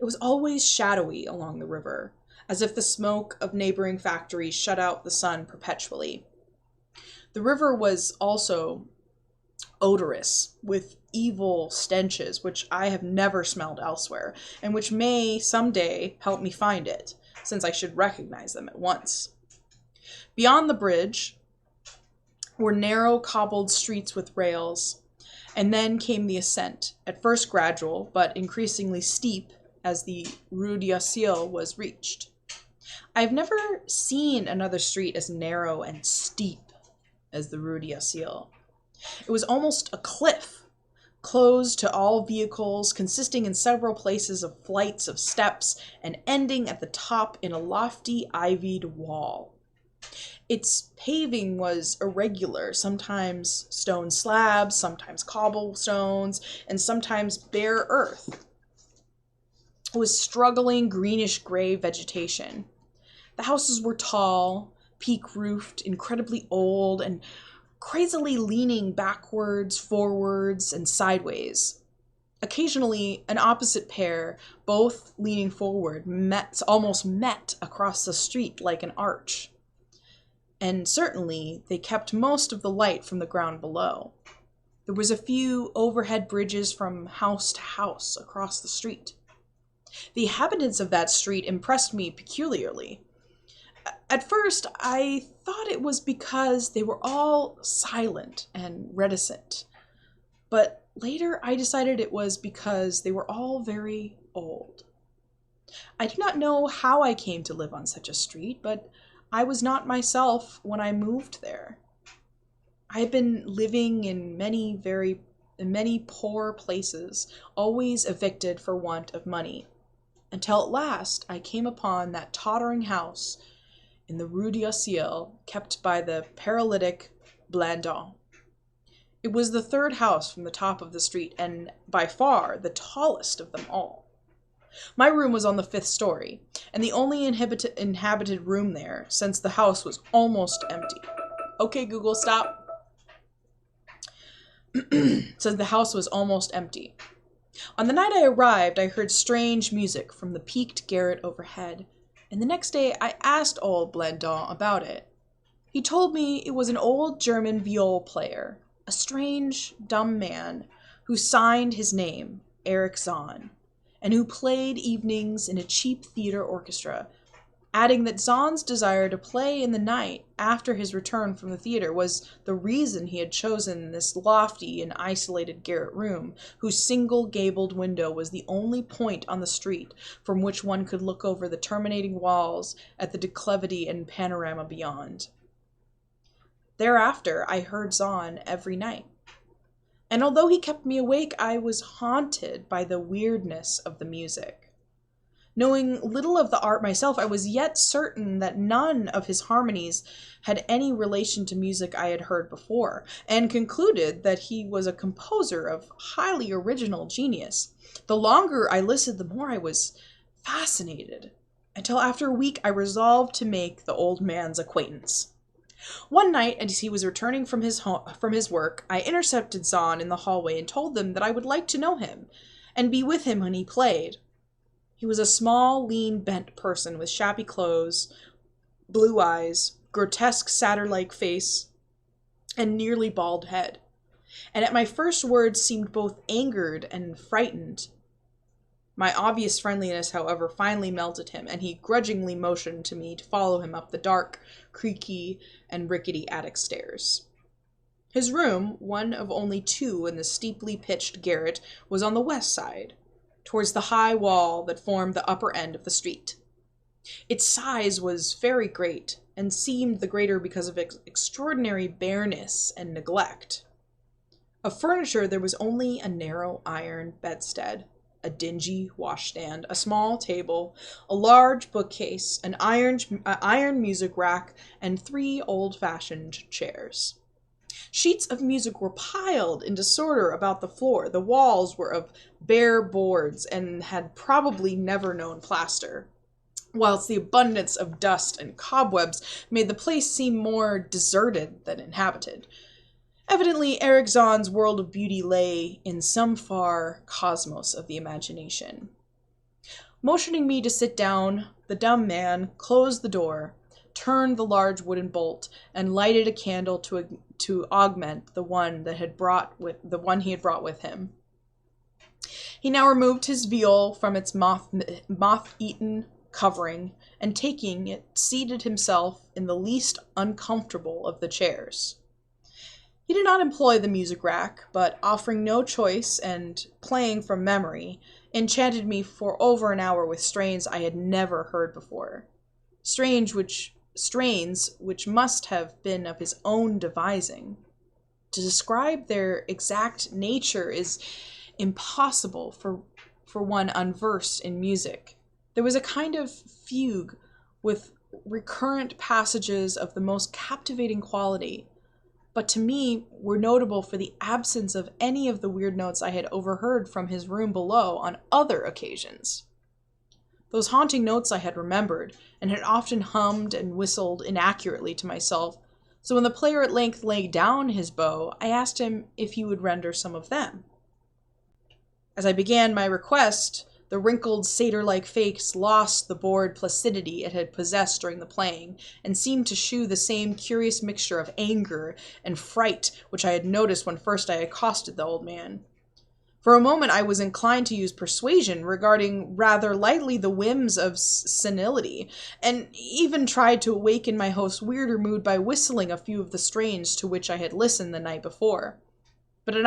It was always shadowy along the river, as if the smoke of neighboring factories shut out the sun perpetually. The river was also odorous, with evil stenches which I have never smelled elsewhere, and which may some day help me find it, since I should recognize them at once. Beyond the bridge were narrow cobbled streets with rails, and then came the ascent, at first gradual, but increasingly steep as the Read-Aloud was reached. I have never seen another street as narrow and steep as the Read-Aloud. It was almost a cliff, closed to all vehicles, consisting in several places of flights of steps, and ending at the top in a lofty ivied wall. Its paving was irregular, sometimes stone slabs, sometimes cobblestones, and sometimes bare earth. It was struggling greenish-gray vegetation. The houses were tall, peak-roofed, incredibly old, and crazily leaning backwards, forwards, and sideways. Occasionally, an opposite pair, both leaning forward, almost met across the street like an arch. And certainly, they kept most of the light from the ground below. There was a few overhead bridges from house to house across the street. The inhabitants of that street impressed me peculiarly. At first, I thought it was because they were all silent and reticent. But later, I decided it was because they were all very old. I do not know how I came to live on such a street, but I was not myself when I moved there. I had been living in many poor places, always evicted for want of money, until at last I came upon that tottering house in the Rue d'Ossiel, kept by the paralytic Blandon. It was the third house from the top of the street, and by far the tallest of them all. My room was on the 5th story, and the only inhabited room there, since the house was almost empty. Okay, Google, stop. Since the house was almost empty. On the night I arrived, I heard strange music from the peaked garret overhead, and the next day I asked old Blandon about it. He told me it was an old German viol player, a strange, dumb man who signed his name, Erich Zann, and who played evenings in a cheap theater orchestra, adding that Zann's desire to play in the night after his return from the theater was the reason he had chosen this lofty and isolated garret room, whose single gabled window was the only point on the street from which one could look over the terminating walls at the declivity and panorama beyond. Thereafter, I heard Zann every night. And although he kept me awake, I was haunted by the weirdness of the music. Knowing little of the art myself, I was yet certain that none of his harmonies had any relation to music I had heard before, and concluded that he was a composer of highly original genius. The longer I listened, the more I was fascinated, until after a week I resolved to make the old man's acquaintance. One night, as he was returning from his work, I intercepted Zann in the hallway and told him that I would like to know him, and be with him when he played. He was a small, lean, bent person with shabby clothes, blue eyes, grotesque satyr-like face, and nearly bald head, and at my first words seemed both angered and frightened. My obvious friendliness, however, finally melted him, and he grudgingly motioned to me to follow him up the dark, creaky, and rickety attic stairs. His room, one of only 2 in the steeply pitched garret, was on the west side, towards the high wall that formed the upper end of the street. Its size was very great, and seemed the greater because of its extraordinary bareness and neglect. Of furniture there was only a narrow iron bedstead, a dingy washstand, a small table, a large bookcase, an iron music rack, and 3 old-fashioned chairs. Sheets of music were piled in disorder about the floor. The walls were of bare boards and had probably never known plaster, whilst the abundance of dust and cobwebs made the place seem more deserted than inhabited. Evidently, Erich Zann's world of beauty lay in some far cosmos of the imagination. Motioning me to sit down, the dumb man closed the door, turned the large wooden bolt, and lighted a candle to augment the one he had brought with him. He now removed his viol from its moth-eaten covering, and taking it, seated himself in the least uncomfortable of the chairs. He did not employ the music rack, but offering no choice and playing from memory, enchanted me for over an hour with strains I had never heard before. Strains which must have been of his own devising. To describe their exact nature is impossible for one unversed in music. There was a kind of fugue with recurrent passages of the most captivating quality, but to me were notable for the absence of any of the weird notes I had overheard from his room below on other occasions. Those haunting notes I had remembered, and had often hummed and whistled inaccurately to myself, so when the player at length laid down his bow, I asked him if he would render some of them. As I began my request, the wrinkled satyr-like face lost the bored placidity it had possessed during the playing, and seemed to shew the same curious mixture of anger and fright which I had noticed when first I accosted the old man. For a moment I was inclined to use persuasion, regarding rather lightly the whims of senility, and even tried to awaken my host's weirder mood by whistling a few of the strains to which I had listened the night before. But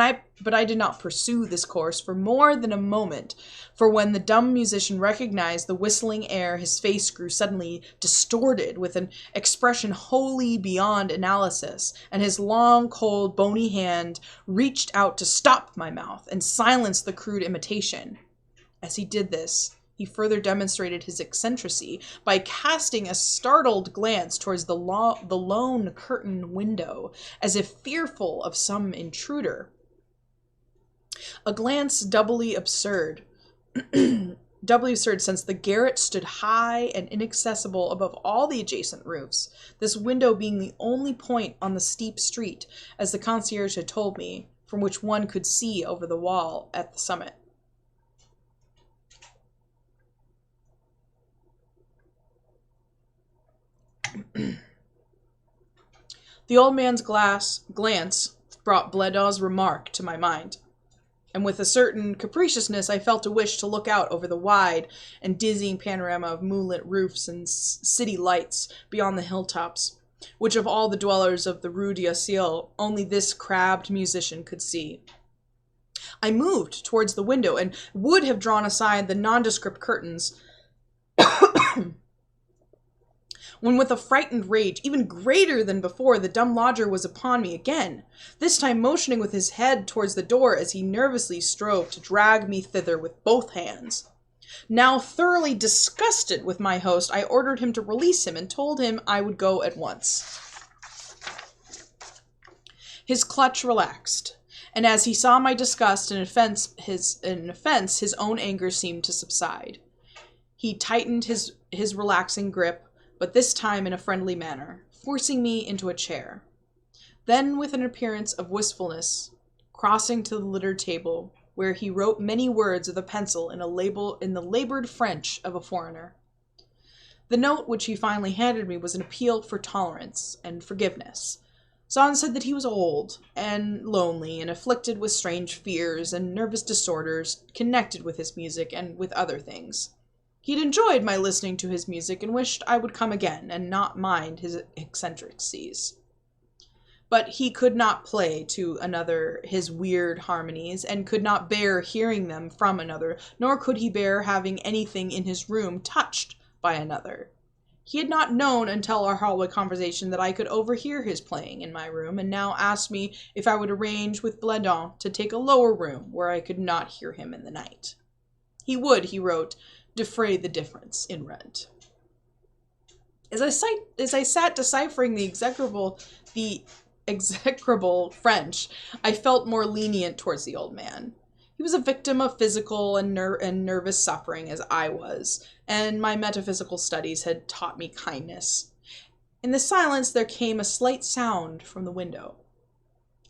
I did not pursue this course for more than a moment, for when the dumb musician recognized the whistling air, his face grew suddenly distorted with an expression wholly beyond analysis, and his long, cold, bony hand reached out to stop my mouth and silence the crude imitation. As he did this, he further demonstrated his eccentricity by casting a startled glance towards the lone curtained window, as if fearful of some intruder. A glance doubly absurd since the garret stood high and inaccessible above all the adjacent roofs, this window being the only point on the steep street, as the concierge had told me, from which one could see over the wall at the summit. The old man's glance brought Bledau's remark to my mind, and with a certain capriciousness I felt a wish to look out over the wide and dizzying panorama of moonlit roofs and city lights beyond the hilltops, which of all the dwellers of the Rue d'Aciel only this crabbed musician could see. I moved towards the window and would have drawn aside the nondescript curtains when with a frightened rage, even greater than before, the dumb lodger was upon me again, this time motioning with his head towards the door as he nervously strove to drag me thither with both hands. Now thoroughly disgusted with my host, I ordered him to release him and told him I would go at once. His clutch relaxed, and as he saw my disgust and offense, his own anger seemed to subside. He tightened his relaxing grip, but this time in a friendly manner, forcing me into a chair. Then, with an appearance of wistfulness, crossing to the littered table, where he wrote many words with a pencil in the labored French of a foreigner. The note which he finally handed me was an appeal for tolerance and forgiveness. Zann said that he was old and lonely and afflicted with strange fears and nervous disorders connected with his music and with other things. He'd enjoyed my listening to his music and wished I would come again and not mind his eccentricities. But he could not play to another his weird harmonies, and could not bear hearing them from another, nor could he bear having anything in his room touched by another. He had not known until our hallway conversation that I could overhear his playing in my room, and now asked me if I would arrange with Bledau to take a lower room where I could not hear him in the night. He would, he wrote, defray the difference in rent. As I sat deciphering the execrable French, I felt more lenient towards the old man. He was a victim of physical and nervous suffering as I was, and my metaphysical studies had taught me kindness. In the silence there came a slight sound from the window.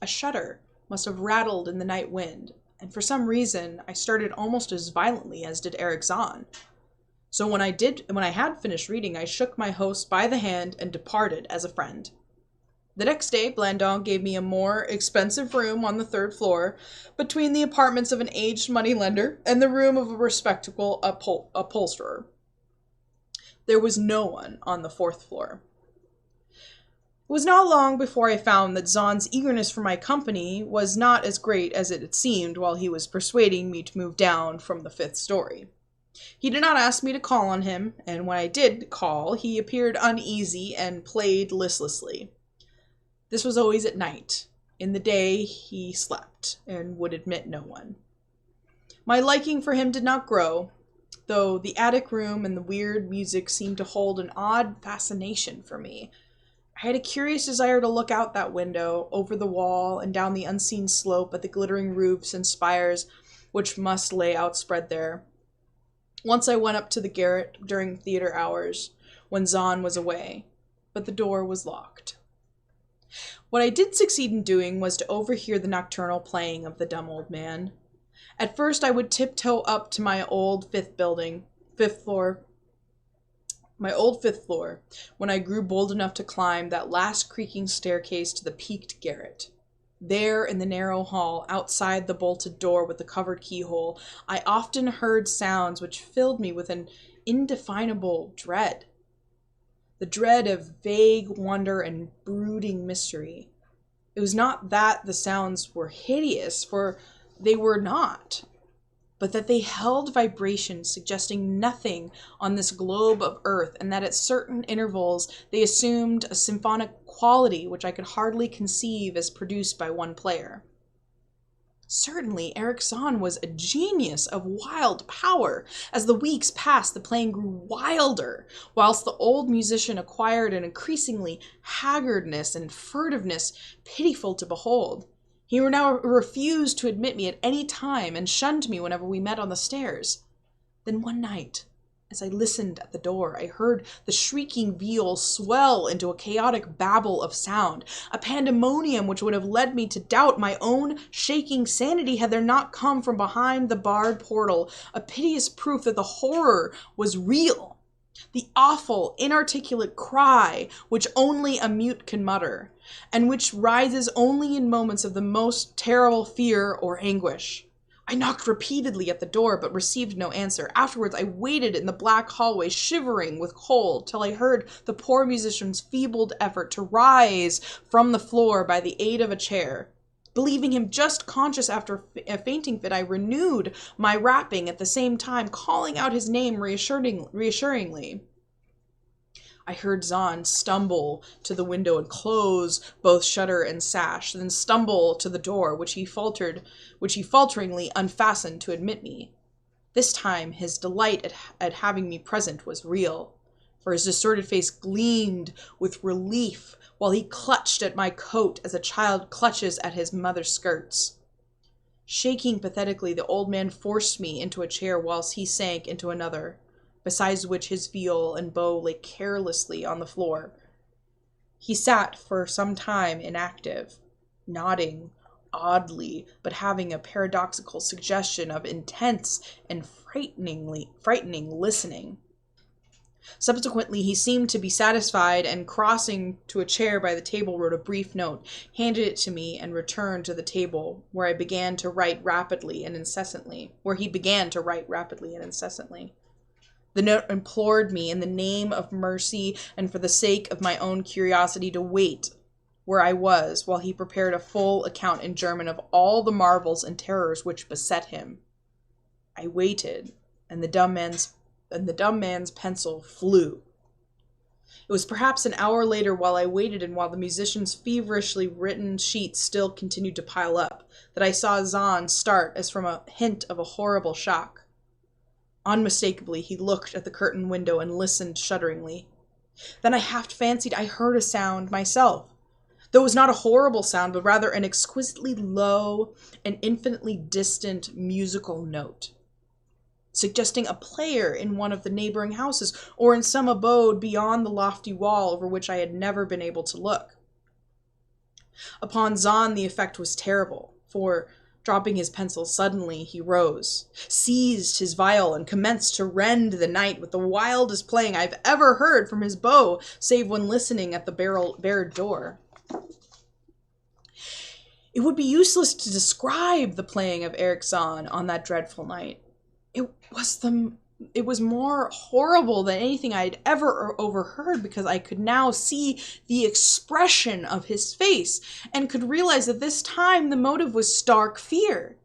A shutter must have rattled in the night wind, and for some reason I started almost as violently as did Erich Zann. So when I had finished reading, I shook my host by the hand and departed as a friend. The next day, Bledau gave me a more expensive room on the 3rd floor, between the apartments of an aged moneylender and the room of a respectable upholsterer. There was no one on the 4th floor. It was not long before I found that Zann's eagerness for my company was not as great as it had seemed while he was persuading me to move down from the 5th story. He did not ask me to call on him, and when I did call, he appeared uneasy and played listlessly. This was always at night. In the day, he slept, and would admit no one. My liking for him did not grow, though the attic room and the weird music seemed to hold an odd fascination for me. I had a curious desire to look out that window, over the wall, and down the unseen slope at the glittering roofs and spires which must lay outspread there. Once I went up to the garret during theater hours, when Zann was away, but the door was locked. What I did succeed in doing was to overhear the nocturnal playing of the dumb old man. At first, I would tiptoe up to my old fifth floor, when I grew bold enough to climb that last creaking staircase to the peaked garret. There, in the narrow hall, outside the bolted door with the covered keyhole, I often heard sounds which filled me with an indefinable dread. The dread of vague wonder and brooding mystery. It was not that the sounds were hideous, for they were not, but that they held vibrations suggesting nothing on this globe of earth, and that at certain intervals they assumed a symphonic quality which I could hardly conceive as produced by one player. Certainly, Erich Zann was a genius of wild power. As the weeks passed, the playing grew wilder, whilst the old musician acquired an increasingly haggardness and furtiveness pitiful to behold. He now refused to admit me at any time and shunned me whenever we met on the stairs. Then one night, as I listened at the door, I heard the shrieking viol swell into a chaotic babble of sound, a pandemonium which would have led me to doubt my own shaking sanity had there not come from behind the barred portal a piteous proof that the horror was real. The awful, inarticulate cry which only a mute can mutter, and which rises only in moments of the most terrible fear or anguish. I knocked repeatedly at the door, but received no answer. Afterwards, I waited in the black hallway, shivering with cold, till I heard the poor musician's feeble effort to rise from the floor by the aid of a chair. Believing him just conscious after a fainting fit, I renewed my rapping at the same time, calling out his name reassuringly. I heard Zann stumble to the window and close both shutter and sash, then stumble to the door, which he falteringly unfastened to admit me. This time his delight at having me present was real, for his distorted face gleamed with relief while he clutched at my coat as a child clutches at his mother's skirts. Shaking pathetically, the old man forced me into a chair whilst he sank into another, besides which his viol and bow lay carelessly on the floor. He sat for some time inactive, nodding oddly, but having a paradoxical suggestion of intense and frightening listening. Subsequently, he seemed to be satisfied, and crossing to a chair by the table, wrote a brief note, handed it to me, and returned to the table, where he began to write rapidly and incessantly. The note implored me, in the name of mercy and for the sake of my own curiosity, to wait where I was while he prepared a full account in German of all the marvels and terrors which beset him. I waited, and the dumb man's pencil flew. It was perhaps an hour later, while I waited and while the musician's feverishly written sheets still continued to pile up, that I saw Zann start as from a hint of a horrible shock. Unmistakably, he looked at the curtained window and listened shudderingly. Then I half fancied I heard a sound myself, though it was not a horrible sound, but rather an exquisitely low and infinitely distant musical note, suggesting a player in one of the neighboring houses, or in some abode beyond the lofty wall over which I had never been able to look. Upon Zann the effect was terrible, for, dropping his pencil suddenly, he rose, seized his viol, and commenced to rend the night with the wildest playing I have ever heard from his bow, save when listening at the barred door. It would be useless to describe the playing of Erich Zann on that dreadful night. It was more horrible than anything I had ever overheard, because I could now see the expression of his face and could realize that this time the motive was stark fear.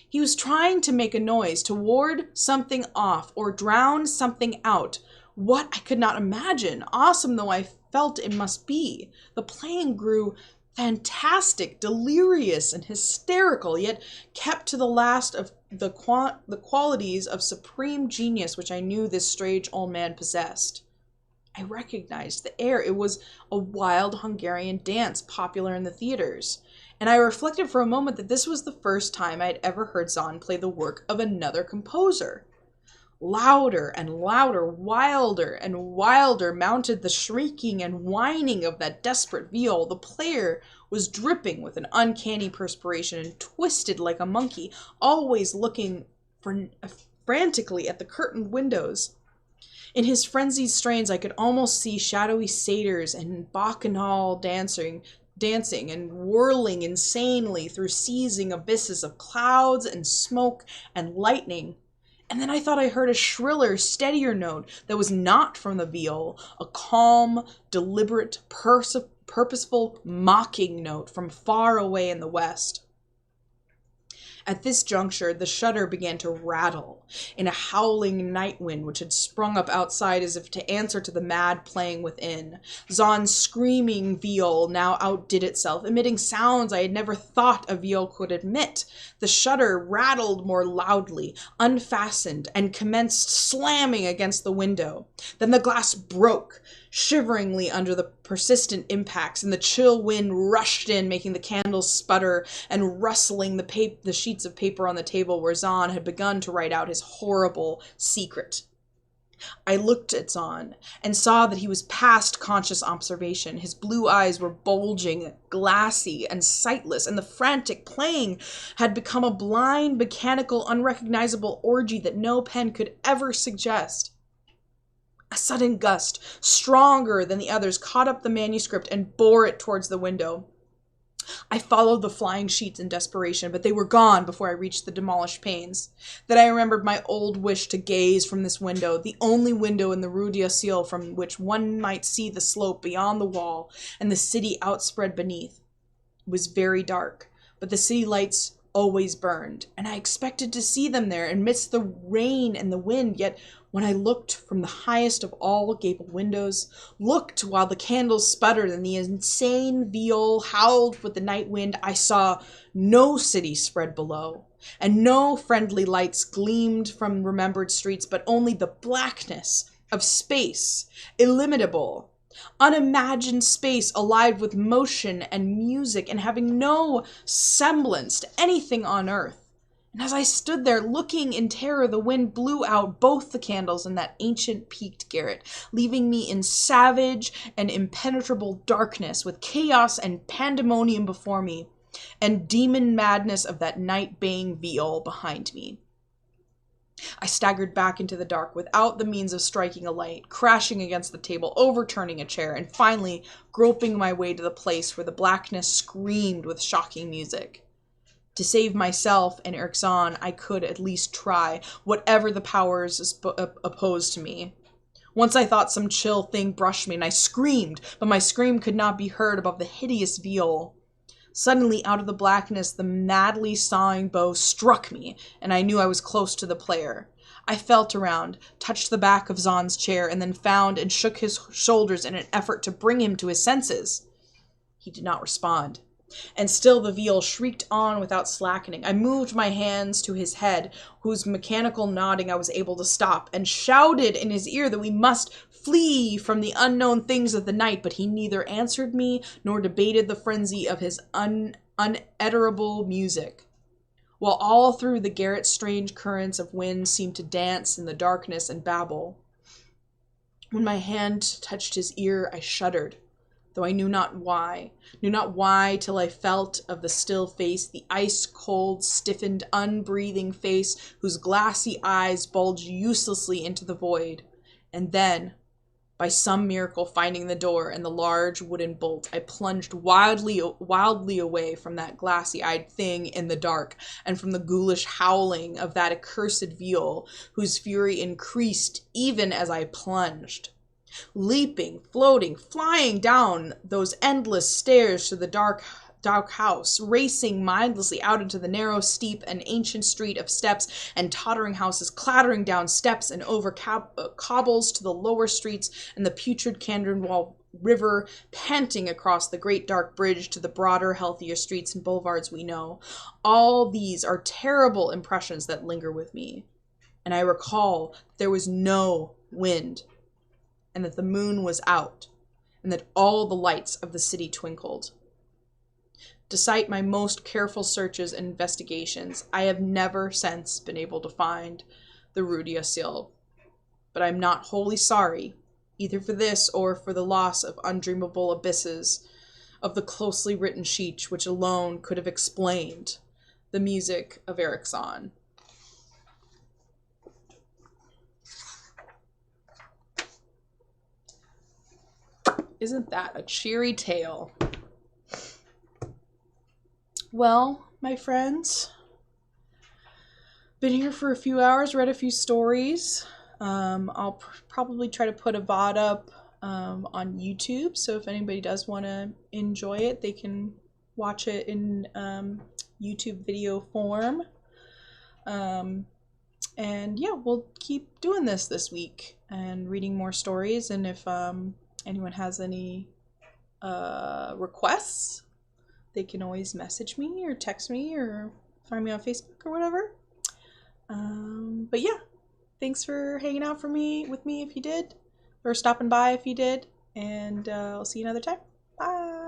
He was trying to make a noise, to ward something off or drown something out. What, I could not imagine, awesome though I felt it must be. The playing grew fantastic, delirious, and hysterical, yet kept to the last of the qualities of supreme genius which I knew this strange old man possessed. I recognized the air. It was a wild Hungarian dance popular in the theaters, and I reflected for a moment that this was the first time I had ever heard Zann play the work of another composer. Louder and louder, wilder and wilder mounted the shrieking and whining of that desperate viol. The player was dripping with an uncanny perspiration and twisted like a monkey, always looking frantically at the curtained windows. In his frenzied strains, I could almost see shadowy satyrs and bacchanal dancing and whirling insanely through seething abysses of clouds and smoke and lightning. And then I thought I heard a shriller, steadier note that was not from the viol, a calm, deliberate, purposeful, mocking note from far away in the west. At this juncture, the shutter began to rattle in a howling night wind which had sprung up outside as if to answer to the mad playing within. Zann's screaming viol now outdid itself, emitting sounds I had never thought a viol could emit. The shutter rattled more loudly, unfastened, and commenced slamming against the window. Then the glass broke, shiveringly under the persistent impacts, and the chill wind rushed in, making the candles sputter and rustling the sheets of paper on the table where Zann had begun to write out his horrible secret. I looked at Zann and saw that he was past conscious observation. His blue eyes were bulging, glassy, and sightless, and the frantic playing had become a blind, mechanical, unrecognizable orgy that no pen could ever suggest. A sudden gust, stronger than the others, caught up the manuscript and bore it towards the window. I followed the flying sheets in desperation, but they were gone before I reached the demolished panes. Then I remembered my old wish to gaze from this window, the only window in the Rue d'Aciel from which one might see the slope beyond the wall and the city outspread beneath. It was very dark, but the city lights always burned, and I expected to see them there amidst the rain and the wind, yet when I looked from the highest of all gabled windows, looked while the candles sputtered and the insane viol howled with the night wind, I saw no city spread below, and no friendly lights gleamed from remembered streets, but only the blackness of space, illimitable, unimagined space alive with motion and music and having no semblance to anything on earth. And as I stood there looking in terror, the wind blew out both the candles in that ancient peaked garret, leaving me in savage and impenetrable darkness with chaos and pandemonium before me, and demon madness of that night-baying viol behind me. I staggered back into the dark without the means of striking a light, crashing against the table, overturning a chair, and finally groping my way to the place where the blackness screamed with shocking music. To save myself and Erich Zann, I could at least try, whatever the powers opposed to me. Once I thought some chill thing brushed me, and I screamed, but my scream could not be heard above the hideous viol. Suddenly, out of the blackness, the madly sawing bow struck me, and I knew I was close to the player. I felt around, touched the back of Zann's chair, and then found and shook his shoulders in an effort to bring him to his senses. He did not respond. And still the viol shrieked on without slackening. I moved my hands to his head, whose mechanical nodding I was able to stop, and shouted in his ear that we must flee from the unknown things of the night, but he neither answered me nor debated the frenzy of his unutterable music. While all through the garret strange currents of wind seemed to dance in the darkness and babble. When my hand touched his ear, I shuddered, though I knew not why till I felt of the still face, the ice-cold, stiffened, unbreathing face whose glassy eyes bulged uselessly into the void. And then, by some miracle finding the door and the large wooden bolt, I plunged wildly away from that glassy-eyed thing in the dark, and from the ghoulish howling of that accursed viol, whose fury increased even as I plunged. Leaping, floating, flying down those endless stairs to the dark house, racing mindlessly out into the narrow, steep, and ancient street of steps and tottering houses, clattering down steps and over cobbles to the lower streets and the putrid Candrenwall River, panting across the great dark bridge to the broader, healthier streets and boulevards we know. All these are terrible impressions that linger with me, and I recall that there was no wind, and that the moon was out, and that all the lights of the city twinkled. Despite my most careful searches and investigations, I have never since been able to find the Read-Aloud. But I'm not wholly sorry, either for this or for the loss of undreamable abysses of the closely written sheet which alone could have explained the music of Erich Zann. Isn't that a cheery tale? Well, my friends, been here for a few hours, read a few stories. I'll probably try to put a VOD up on YouTube, so if anybody does want to enjoy it, they can watch it in YouTube video form. And yeah, we'll keep doing this week and reading more stories, and if anyone has any requests, they can always message me or text me or find me on Facebook or whatever. But yeah, thanks for hanging out with me if you did, or stopping by if you did, and I'll see you another time. Bye!